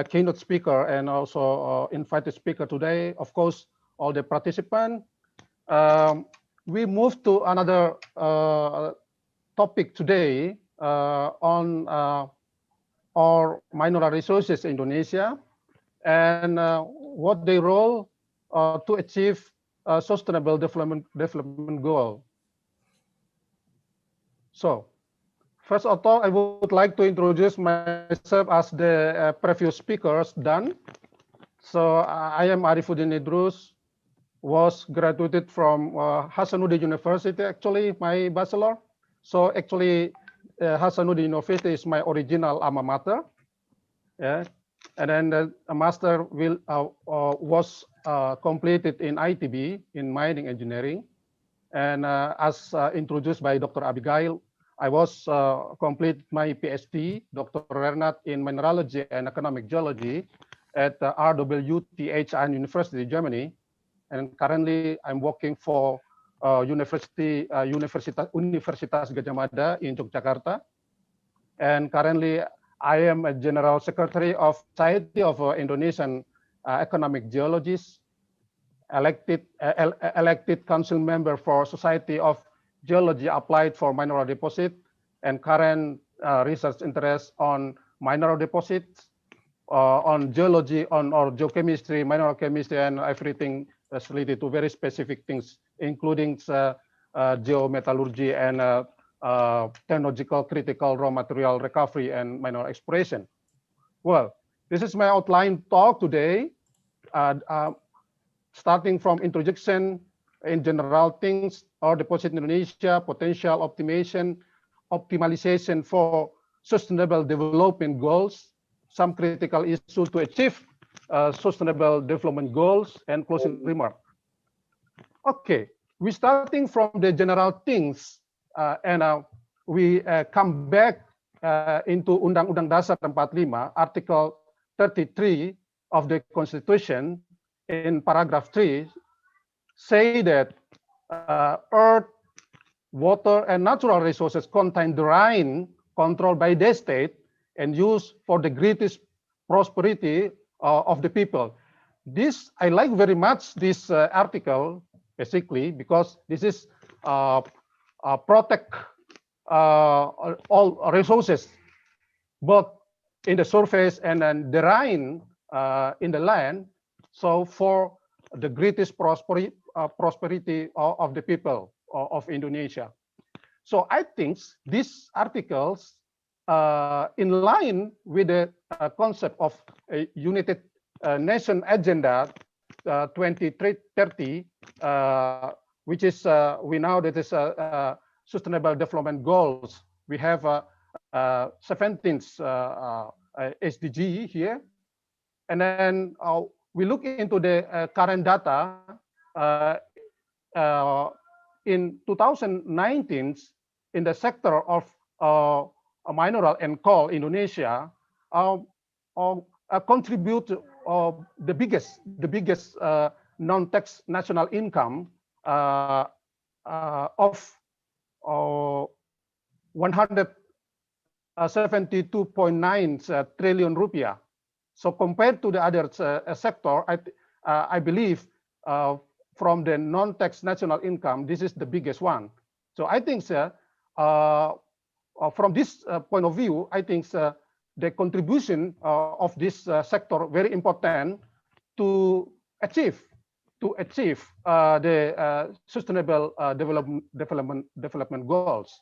keynote speaker and also invited speaker today. Of course, all the participants. We move to another topic today on our mineral resources in Indonesia and what their role to achieve sustainable development goal. So, first of all, I would like to introduce myself as the previous speakers done. So I am Arifudin Idrus, was graduated from Hasanuddin University, actually my bachelor. So actually Hasanuddin University is my original alma mater. Yeah. And then the master was completed in ITB in mining engineering. And as introduced by Dr. Abigail, I was complete my PhD, Dr. Renat, in mineralogy and economic geology at RWTH University, Germany. And currently, I'm working for Universitas Gadjah Mada in Yogyakarta. And currently, I am a General Secretary of Society of Indonesian Economic Geologists, elected council member for Society of Geology Applied for Mineral Deposit, and current research interest on mineral deposits, on geology, on or geochemistry, mineral chemistry, and everything that's related to very specific things, including geometallurgy and technological critical raw material recovery and mineral exploration. Well, this is my outline talk today, starting from introduction in general things, or deposit in Indonesia, potential optimization for sustainable development goals, some critical issues to achieve sustainable development goals, and closing remark. Okay, we're starting from the general things, and we come back into Undang-Undang Dasar 45, Article 33 of the Constitution, in paragraph 3, say that earth, water, and natural resources contained therein controlled by the state and used for the greatest prosperity of the people. This, I like very much this article, basically, because this is protect all resources, both in the surface and then therein in the land, so for the greatest prosperity of the people of Indonesia. So I think these articles in line with the concept of a United Nation Agenda 2030, which is we know that is Sustainable Development Goals. We have 17 SDG here, and then we look into the current data. In 2019, in the sector of mineral and coal, Indonesia contribute the biggest non-tax national income of 172.9 trillion rupiah. So compared to the other sector, I believe from the non-tax national income, this is the biggest one. So I think from this point of view, I think the contribution of this sector very important to achieve the sustainable development goals.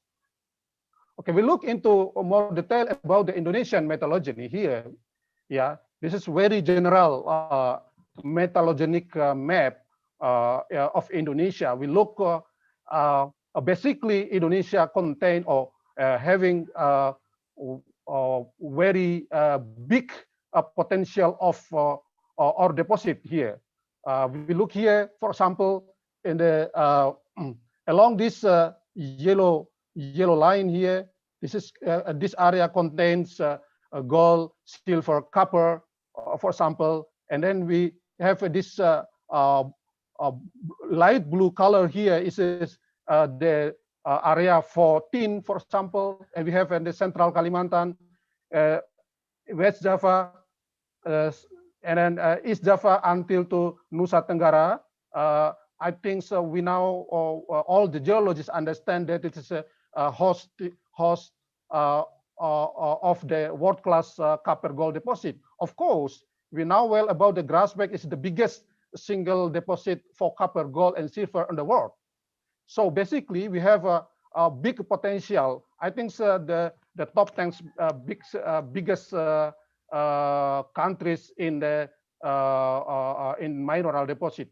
Okay, we look into more detail about the Indonesian metallurgy here. Yeah, this is very general metallogenic map of Indonesia. We look basically Indonesia contain or having very big potential of ore deposit here. We look here, for example, in the along this yellow line here. This area contains gold, silver, copper, for example, and then we have this light blue color here is the area for tin, for example, and we have in the central Kalimantan, West Java, and then East Java until to Nusa Tenggara. I think so. We now all the geologists understand that it is a host of the world-class copper gold deposit. Of course, we know well about the Grasberg is the biggest single deposit for copper, gold, and silver in the world. So basically, we have a big potential. I think the top 10 biggest countries in the in mineral deposit.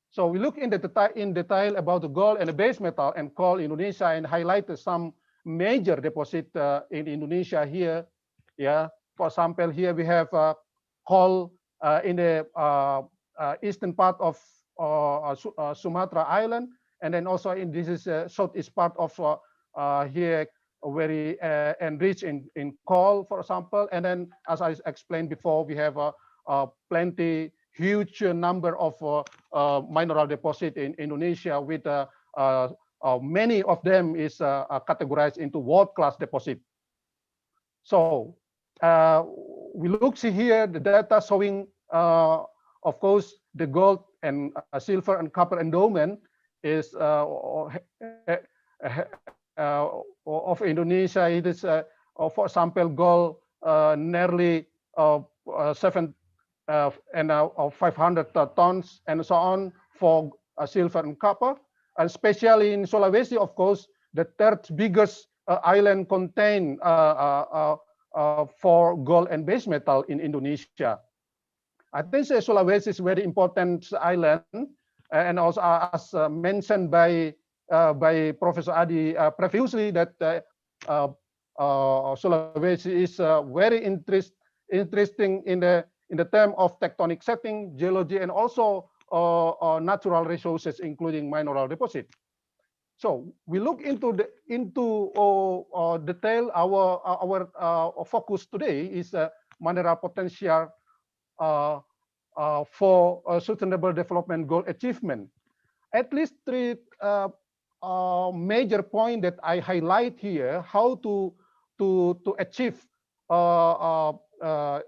So we look in detail about the gold and the base metal and coal in Indonesia and highlighted some major deposit in Indonesia here. Yeah, for example, here we have coal in the eastern part of Sumatra Island, and then also in this is southeast part of here very enriched in coal, for example. And then, as I explained before, we have plenty huge number of mineral deposit in Indonesia with many of them is categorized into world-class deposit. So we look see here the data showing, of course, the gold and silver and copper endowment is of Indonesia. It is, for example, gold nearly 500 tons and so on for silver and copper. And especially in Sulawesi, of course, the third biggest island contain for gold and base metal in Indonesia. I think Sulawesi is a very important island, and also as mentioned by Professor Adi previously, that Sulawesi is very interesting in the term of tectonic setting, geology, and also natural resources, including mineral deposit. So we look into detail. Our focus today is mineral potential for sustainable development goal achievement. At least three major points that I highlight here: how to achieve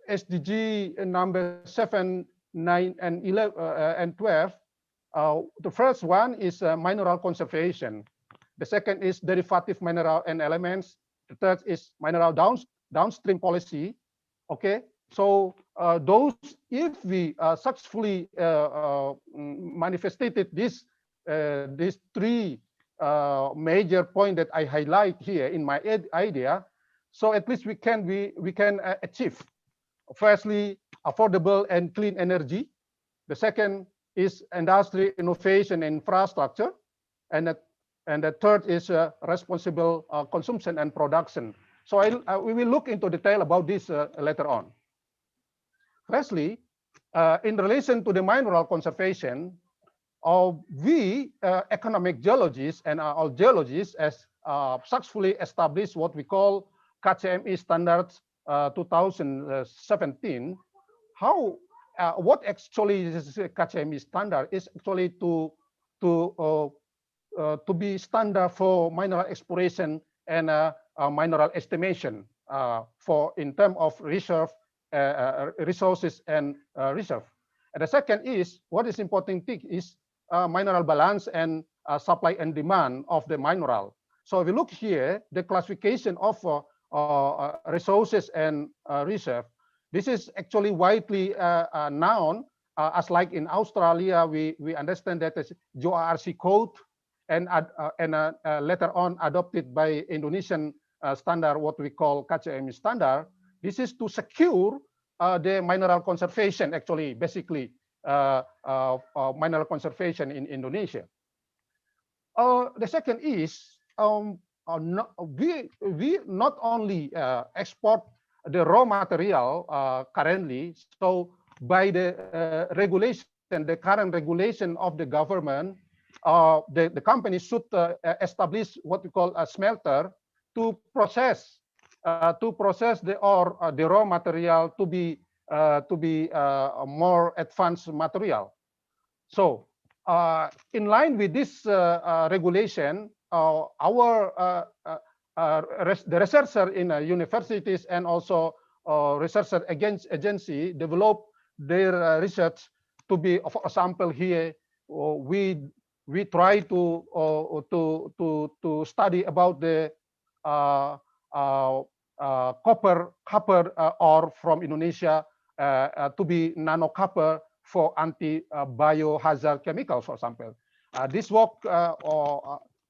SDG number 7, 9, and 11 and 12. The first one is mineral conservation. The second is derivative mineral and elements. The third is mineral downstream policy. Okay, so those, if we successfully manifested these three major points that I highlight here in my idea, so at least we can achieve. Firstly, affordable and clean energy. The second is industry, innovation, and infrastructure, and the third is responsible consumption and production. So we will look into detail about this later on. Firstly, in relation to the mineral conservation, we economic geologists and our geologists, as successfully established what we call KCMI standards 2017. What actually is KCMI standard is actually to be standard for mineral exploration and mineral estimation in terms of resources and reserve. And the second is, what is important thing is mineral balance and supply and demand of the mineral. So if you look here, the classification of resources and reserve, this is actually widely known as like in Australia, we understand that as JORC code, and later on adopted by Indonesian standard, what we call KCMI standard. This is to secure the mineral conservation, actually, basically mineral conservation in Indonesia. The second is we not only export the raw material currently, so by the regulation, the current regulation of the government, the company should establish what we call a smelter to process the raw material to be more advanced material. So in line with this regulation, the researcher in universities and also researcher agency develop their research to be, for example, here we try to study about the copper ore from Indonesia to be nano copper for anti-biohazard chemicals, for example. This work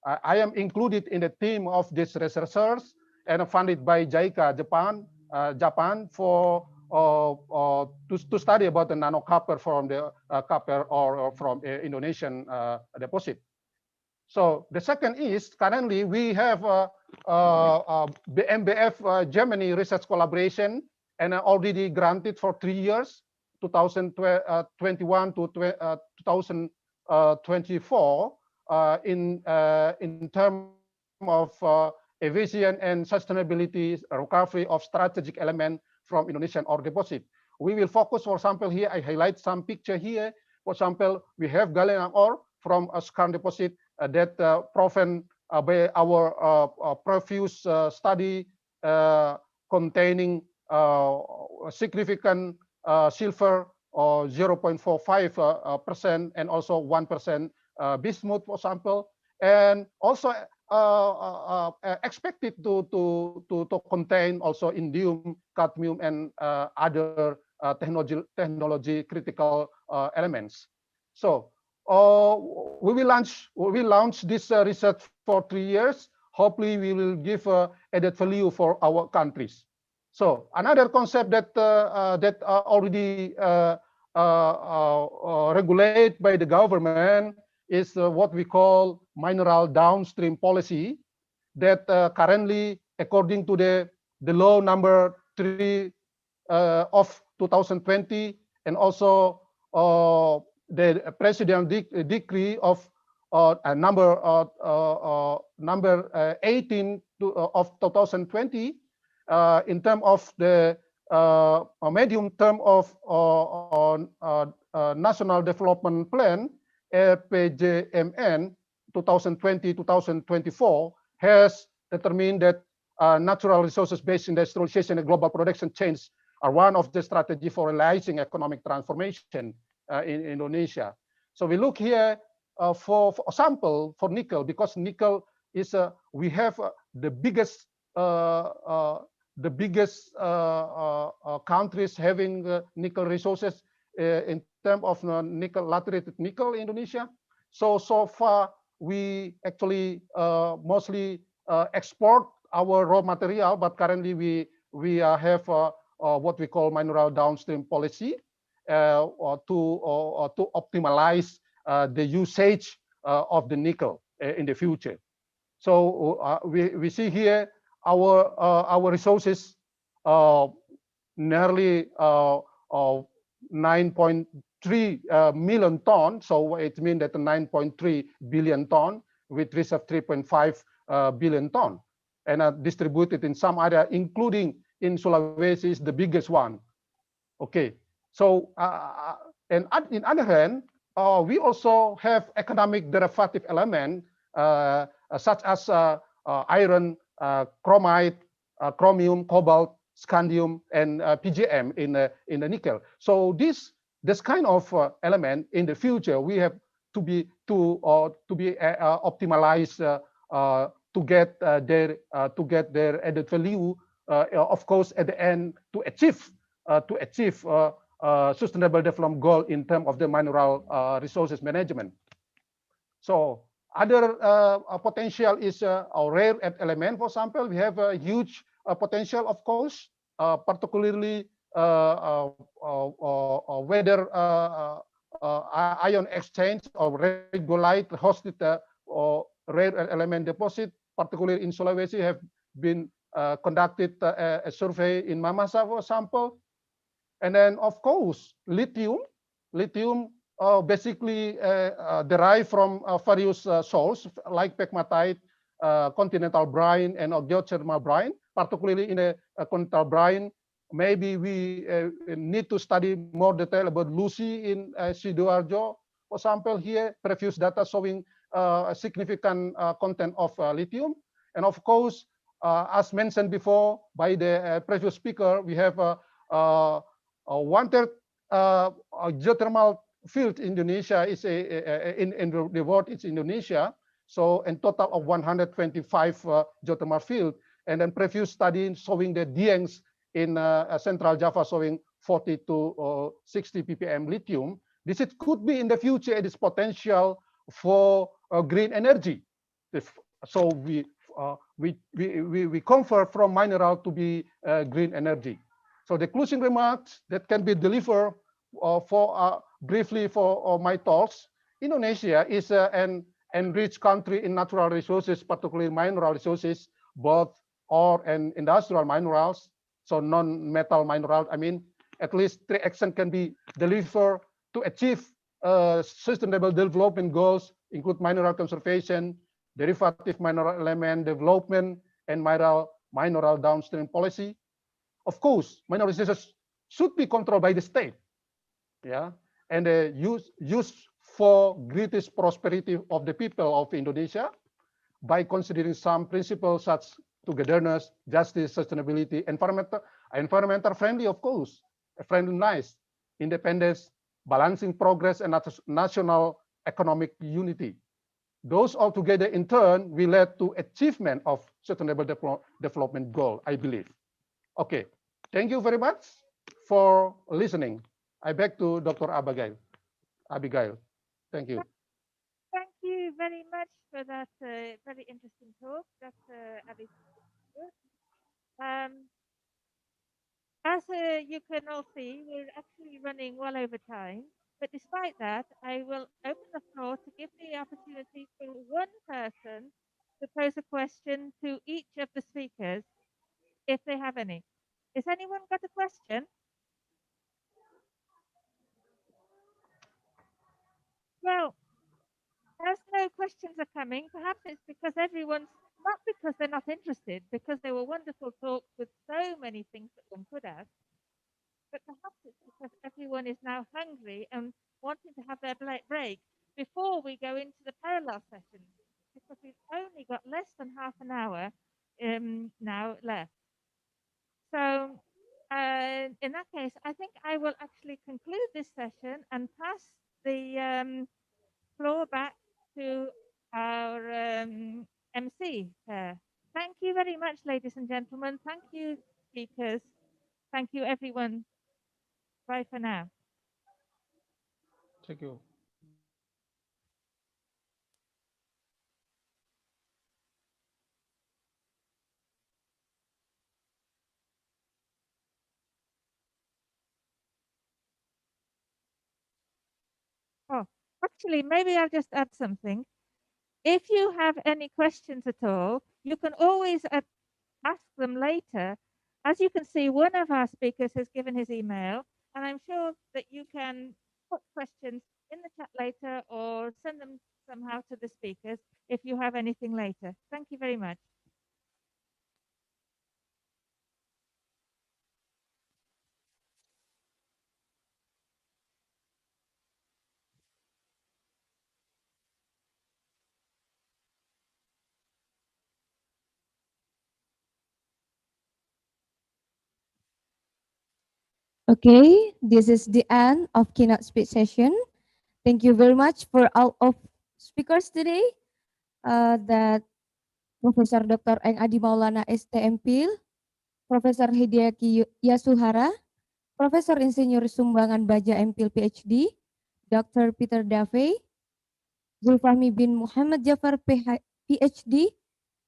I am included in the team of these researchers and funded by JICA Japan for to study about the nano copper from the copper or from Indonesian deposit. So the second is currently we have the MBF Germany research collaboration and already granted for 3 years, 2021 to 2024, in terms of efficient and sustainability recovery of strategic element from Indonesian ore deposit. We will focus, for example, here I highlight some picture here. For example, we have galena ore from a skarn deposit that proven by our previous study containing significant silver 0.45% and also 1% bismuth, for example, and also expected to contain also indium, cadmium, and other technology critical elements. So we will launch this research for 3 years. Hopefully, we will give added value for our countries. So another concept that already regulated by the government is what we call mineral downstream policy, that currently, according to the law number 3 of 2020, and also the president decree of number 18 of 2020, in terms of the medium term of National Development Plan, PJMN 2020-2024, has determined that natural resources-based industrialization and global production change are one of the strategy for realizing economic transformation in Indonesia. So we look here for example for nickel, because nickel is we have the biggest countries having nickel resources in terms of nickel, laterite nickel in Indonesia. So far we actually mostly export our raw material, but currently we have what we call mineral downstream policy to optimize the usage of the nickel in the future. So we see here our resources nearly 9.3 million tons. So it means that 9.3 billion ton with reserve 3.5 billion ton, and distributed in some area, including in Sulawesi is the biggest one. Okay, so and in other hand, we also have economic derivative element such as iron, chromite, chromium, cobalt, scandium, and PGM in the nickel. So this kind of element in the future we have to be optimized to get their added value. Of course, at the end to achieve sustainable development goal in terms of the mineral resources management. So other potential is rare earth element. For example, we have a huge potential, of course, particularly whether ion exchange or regolite hosted rare earth element deposit, particularly in Sulawesi, have been conducted a survey in Mamasa, for example. And then, of course, lithium basically derived from various sources like pegmatite, continental brine, and geothermal brine. Particularly in a continental brine, maybe we need to study more detail about Lucy in Sidoarjo. For example, here previous data showing a significant content of lithium. And of course, as mentioned before by the previous speaker, we have one-third geothermal field in Indonesia is in the world. It's Indonesia. So in total of 125 geothermal field, and then previous study showing the Diengs in Central Java showing 40 to 60 ppm lithium. This could be in the future. It is potential for green energy. So we convert from mineral to be green energy. So the closing remarks that can be delivered briefly for my talks. Indonesia is an enriched country in natural resources, particularly mineral resources, both ore and industrial minerals. So non-metal mineral. I mean, at least 3 actions can be delivered to achieve sustainable development goals, include mineral conservation, derivative mineral element development, and mineral downstream policy. Of course, mineral resources should be controlled by the state, yeah, and used for greatest prosperity of the people of Indonesia by considering some principles such togetherness, justice, sustainability, environmental friendly, of course, friendliness, independence, balancing progress, and national economic unity. Those all together in turn will lead to achievement of sustainable development goal, I believe. Okay, thank you very much for listening. I back to Dr. Abigail. Thank you. Thank you very much for that very interesting talk, Dr. Abigail. As you can all see, we're actually running well over time. But despite that, I will open the floor to give the opportunity for one person to pose a question to each of the speakers, if they have any. Has anyone got a question? Well, as no questions are coming, perhaps it's because everyone's, not because they're not interested, because they were wonderful talks with so many things that one could ask, but perhaps it's because everyone is now hungry and wanting to have their break before we go into the parallel session, because we've only got less than half an hour now left. So in that case, I think I will actually conclude this session and pass the floor back to our MC. Thank you very much, ladies and gentlemen. Thank you, speakers. Thank you, everyone. Bye for now. Thank you. Oh, actually, maybe I'll just add something. If you have any questions at all, you can always ask them later. As you can see, one of our speakers has given his email, and I'm sure that you can put questions in the chat later or send them somehow to the speakers if you have anything later. Thank you very much. Okay, this is the end of keynote speech session. Thank you very much for all of speakers today. That Profesor Dr. Eng Adi Maulana STMPil, Profesor Hidyaki Yasuhara, Profesor Insinyur Sumbangan Baja MPil PhD, Dr. Peter Dave, Zulfahmi bin Muhammad Jafar PhD,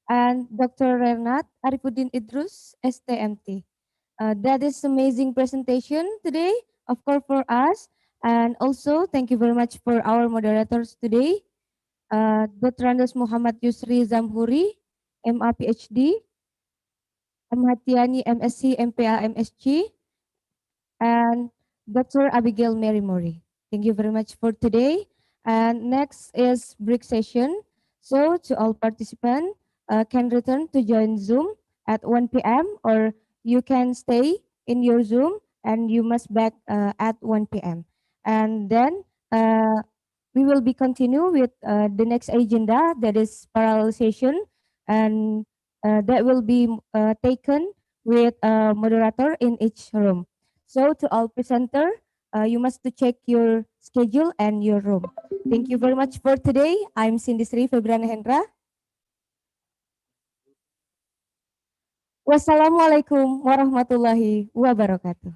and Dr. Renat Arifuddin Idrus STMT. That is amazing presentation today, of course, for us. And also, thank you very much for our moderators today. Dr. Andes Muhammad Yusri Zamhuri, MA PhD, M. Hatiani MSc, MPA MSc, and Dr. Abigail Mary Mori. Thank you very much for today. And next is break session. So to all participants, can return to join Zoom at 1 p.m. or you can stay in your Zoom and you must back at 1 p.m. And then we will be continue with the next agenda, that is parallel session, and that will be taken with a moderator in each room. So to all presenter, you must to check your schedule and your room. Thank you very much for today. I'm Cindy Sri Febriana Hendra. Wassalamualaikum warahmatullahi wabarakatuh.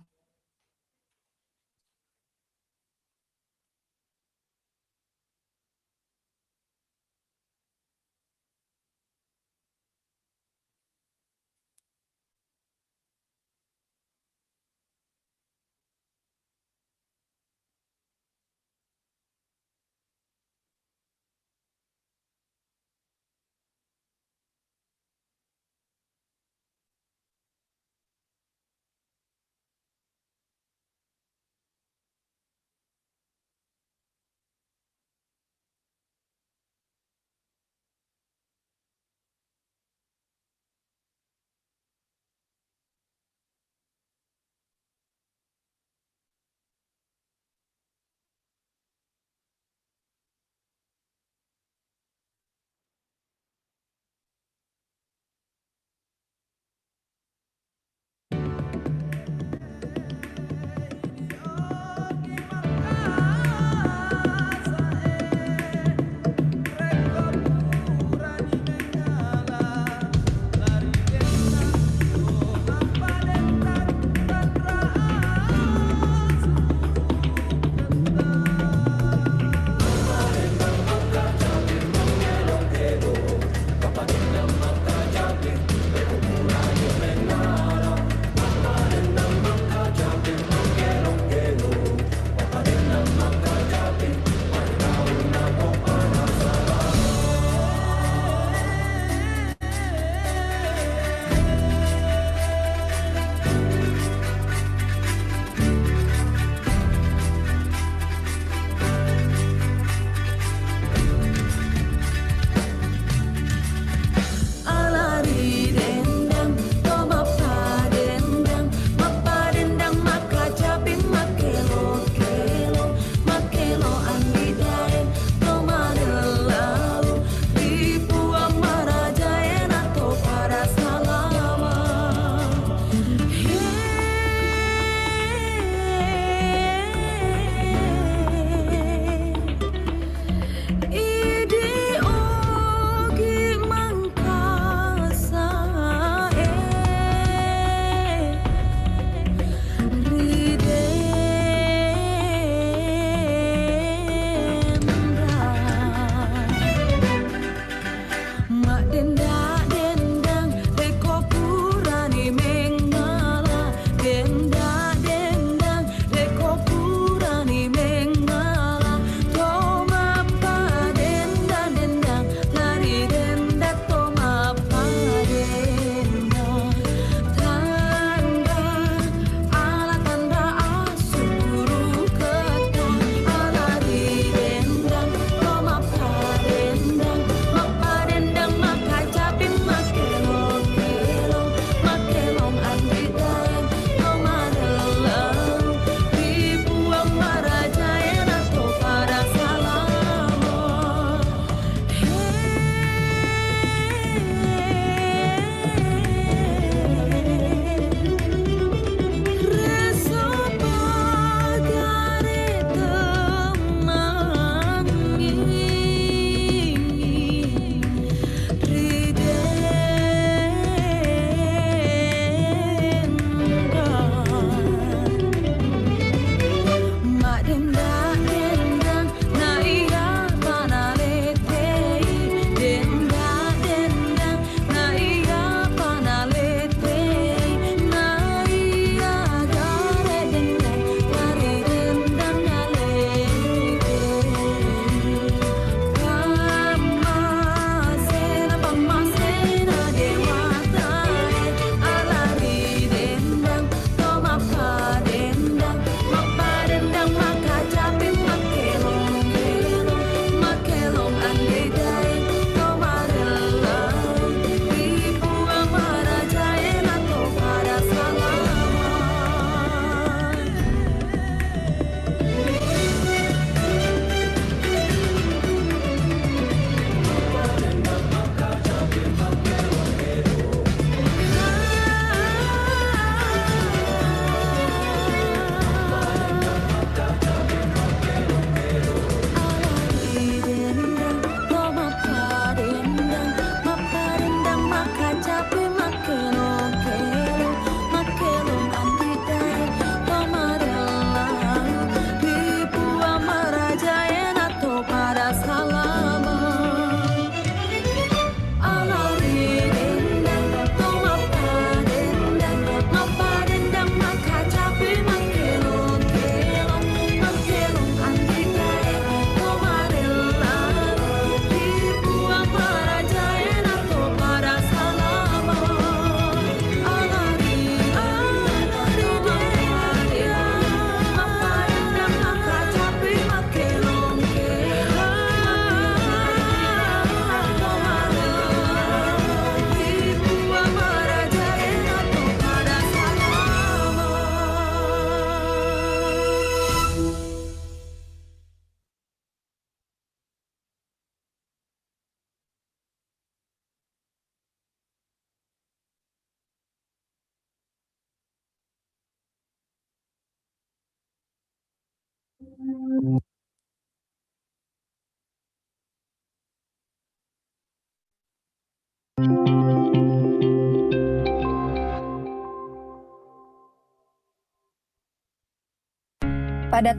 Pada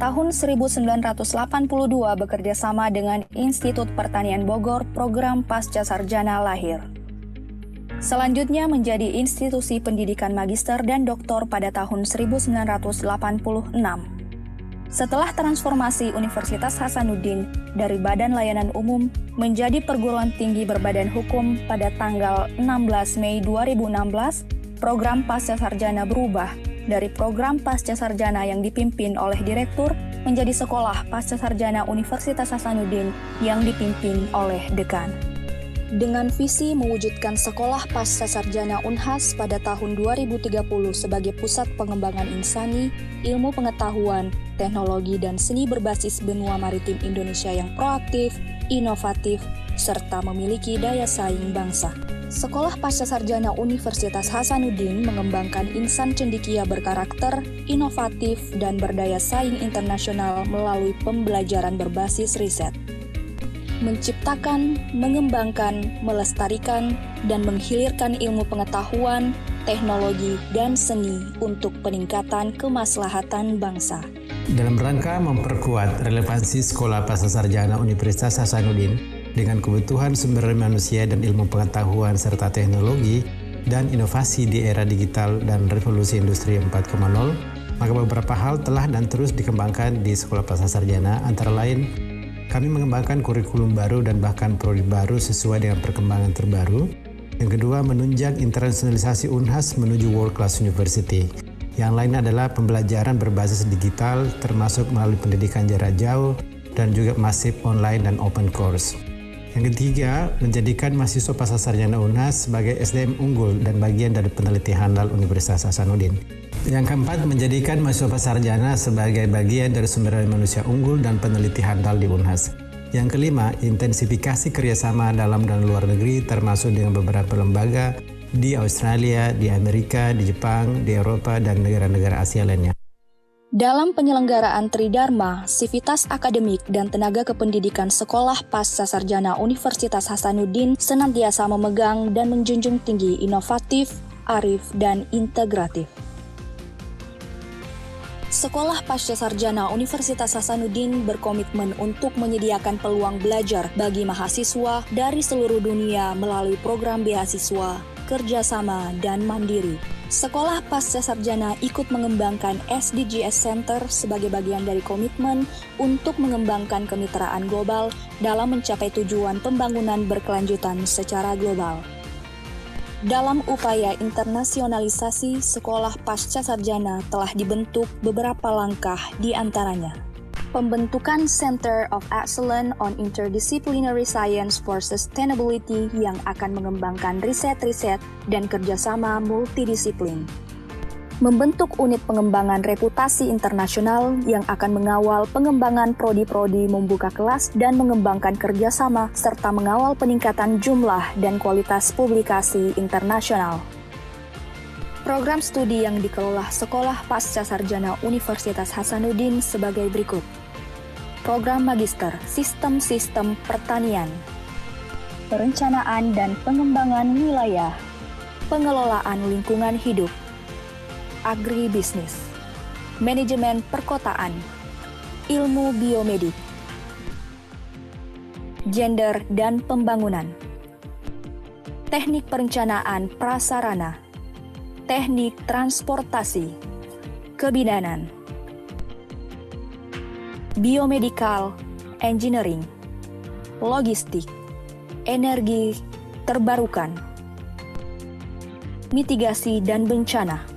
tahun 1982 bekerja sama dengan Institut Pertanian Bogor, program Pasca Sarjana lahir. Selanjutnya menjadi institusi pendidikan magister dan doktor pada tahun 1986. Setelah transformasi Universitas Hasanuddin dari Badan Layanan Umum menjadi perguruan tinggi berbadan hukum pada tanggal 16 Mei 2016, program Pasca Sarjana berubah dari program Pasca Sarjana yang dipimpin oleh Direktur menjadi Sekolah Pasca Sarjana Universitas Hasanuddin yang dipimpin oleh Dekan. Dengan visi mewujudkan Sekolah Pasca Sarjana Unhas pada tahun 2030 sebagai pusat pengembangan insani, ilmu pengetahuan, teknologi dan seni berbasis benua maritim Indonesia yang proaktif, inovatif, serta memiliki daya saing bangsa. Sekolah Pasca Sarjana Universitas Hasanuddin mengembangkan insan cendekia berkarakter, inovatif, dan berdaya saing internasional melalui pembelajaran berbasis riset. Menciptakan, mengembangkan, melestarikan, dan menghilirkan ilmu pengetahuan, teknologi, dan seni untuk peningkatan kemaslahatan bangsa. Dalam rangka memperkuat relevansi Sekolah Pasca Sarjana Universitas Hasanuddin dengan kebutuhan sumber daya manusia dan ilmu pengetahuan serta teknologi dan inovasi di era digital dan revolusi industri 4.0, maka beberapa hal telah dan terus dikembangkan di Sekolah Pasca Sarjana, antara lain kami mengembangkan kurikulum baru dan bahkan prodi baru sesuai dengan perkembangan terbaru. Yang kedua, menunjang internasionalisasi Unhas menuju World Class University. Yang lain adalah pembelajaran berbasis digital termasuk melalui pendidikan jarak jauh dan juga masif online dan open course. Yang ketiga, menjadikan mahasiswa Pasca Sarjana Unhas sebagai SDM unggul dan bagian dari peneliti handal Universitas Hasanuddin. Yang keempat, menjadikan mahasiswa Pasca Sarjana sebagai bagian dari sumber daya manusia unggul dan peneliti handal di Unhas. Yang kelima, intensifikasi kerjasama dalam dan luar negeri termasuk dengan beberapa lembaga di Australia, di Amerika, di Jepang, di Eropa, dan negara-negara Asia lainnya. Dalam penyelenggaraan Tridharma, sivitas akademik dan tenaga kependidikan Sekolah Pasca Sarjana Universitas Hasanuddin senantiasa memegang dan menjunjung tinggi inovatif, arif, dan integratif. Sekolah Pasca Sarjana Universitas Hasanuddin berkomitmen untuk menyediakan peluang belajar bagi mahasiswa dari seluruh dunia melalui program beasiswa, kerjasama, dan mandiri. Sekolah Pasca Sarjana ikut mengembangkan SDGs Center sebagai bagian dari komitmen untuk mengembangkan kemitraan global dalam mencapai tujuan pembangunan berkelanjutan secara global. Dalam upaya internasionalisasi, Sekolah Pasca Sarjana telah dibentuk beberapa langkah di antaranya. Pembentukan Center of Excellence on Interdisciplinary Science for Sustainability yang akan mengembangkan riset-riset dan kerjasama multidisiplin. Membentuk unit pengembangan reputasi internasional yang akan mengawal pengembangan prodi-prodi membuka kelas dan mengembangkan kerjasama serta mengawal peningkatan jumlah dan kualitas publikasi internasional. Program studi yang dikelola Sekolah Pasca Sarjana Universitas Hasanuddin sebagai berikut. Program Magister Sistem-Sistem Pertanian, Perencanaan dan Pengembangan Wilayah, Pengelolaan Lingkungan Hidup, Agribisnis, Manajemen Perkotaan, Ilmu Biomedik, Gender dan Pembangunan, Teknik Perencanaan Prasarana, Teknik Transportasi, Kebidanan, Biomedical Engineering, Logistik, Energi Terbarukan, Mitigasi dan Bencana.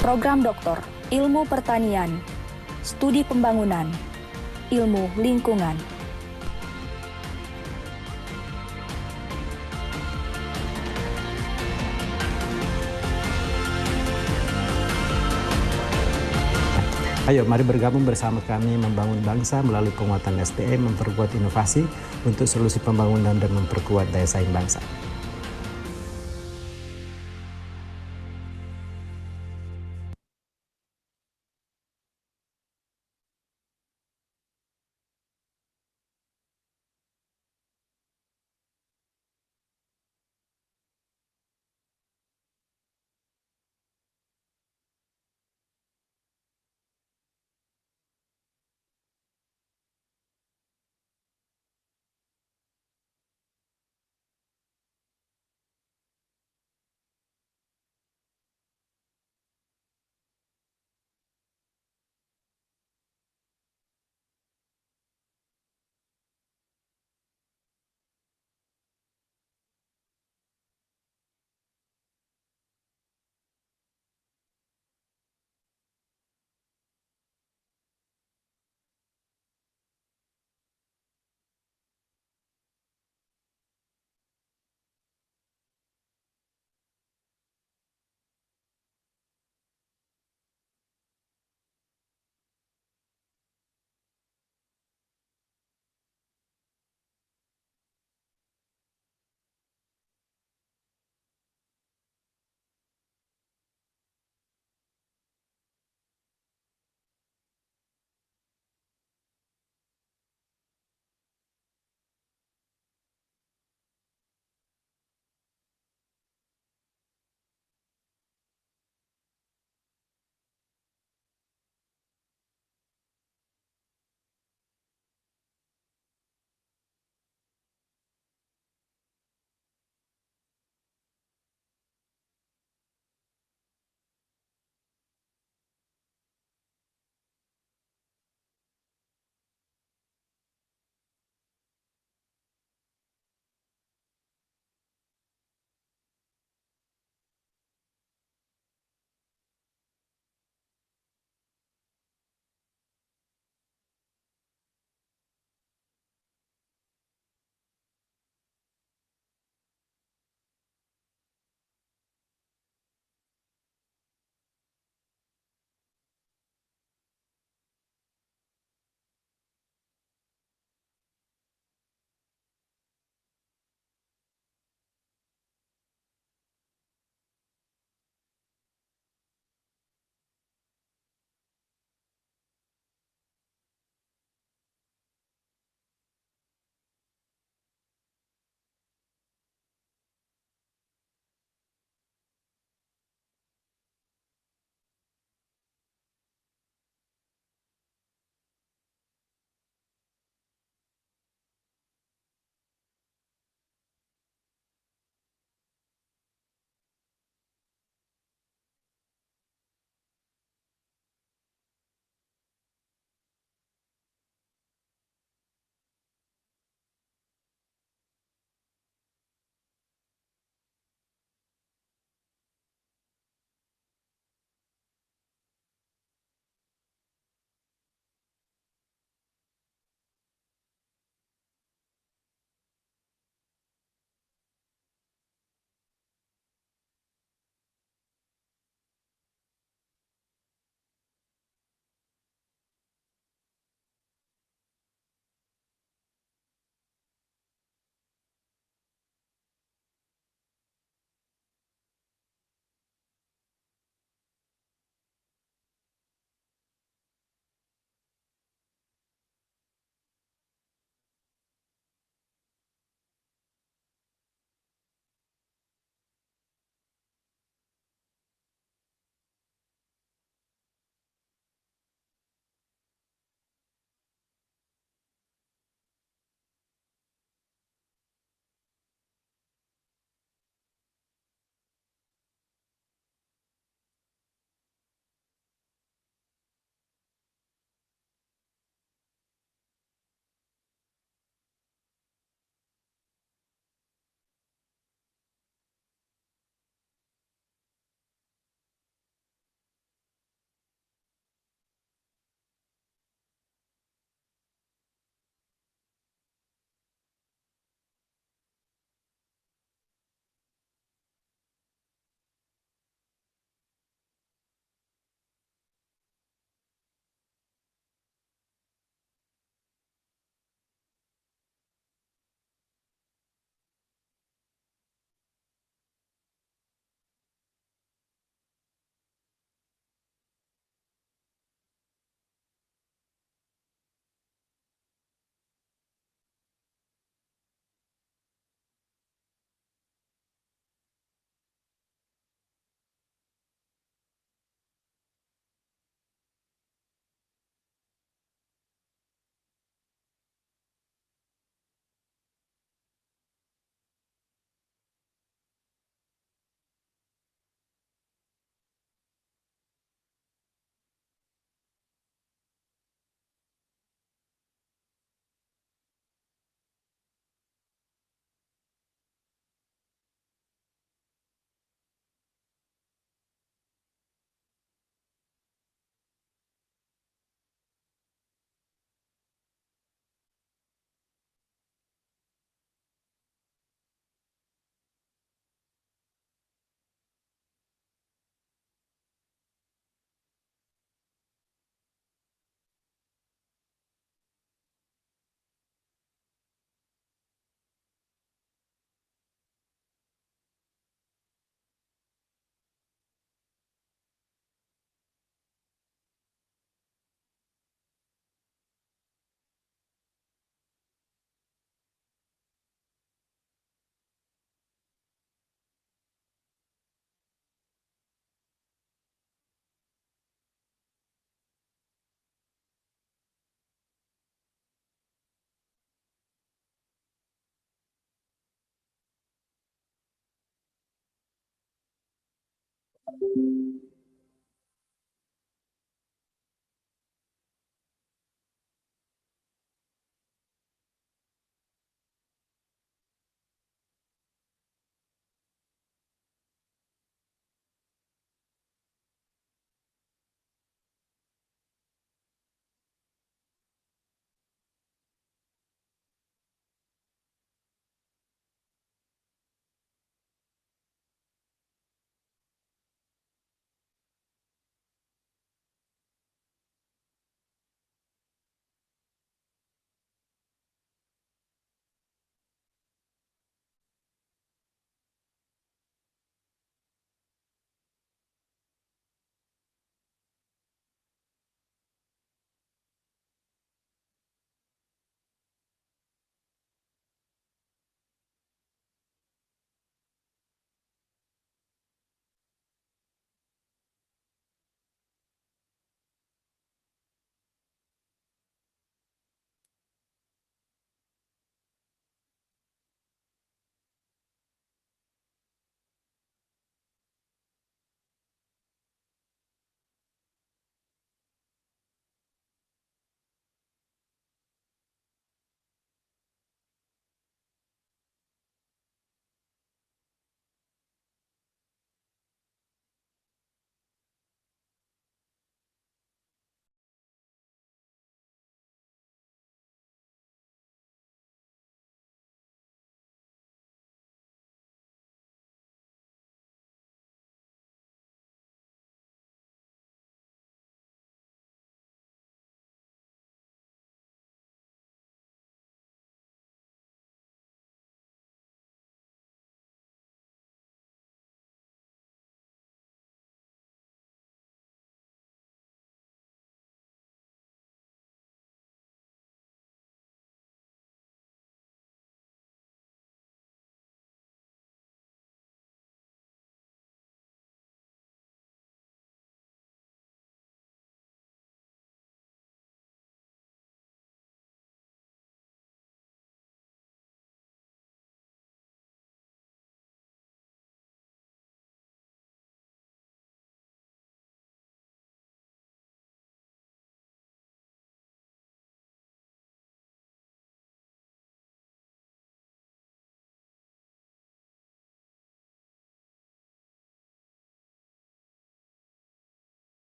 Program Doktor, Ilmu Pertanian, Studi Pembangunan, Ilmu Lingkungan. Ayo, mari bergabung bersama kami membangun bangsa melalui penguatan SDM, memperkuat inovasi untuk solusi pembangunan dan memperkuat daya saing bangsa.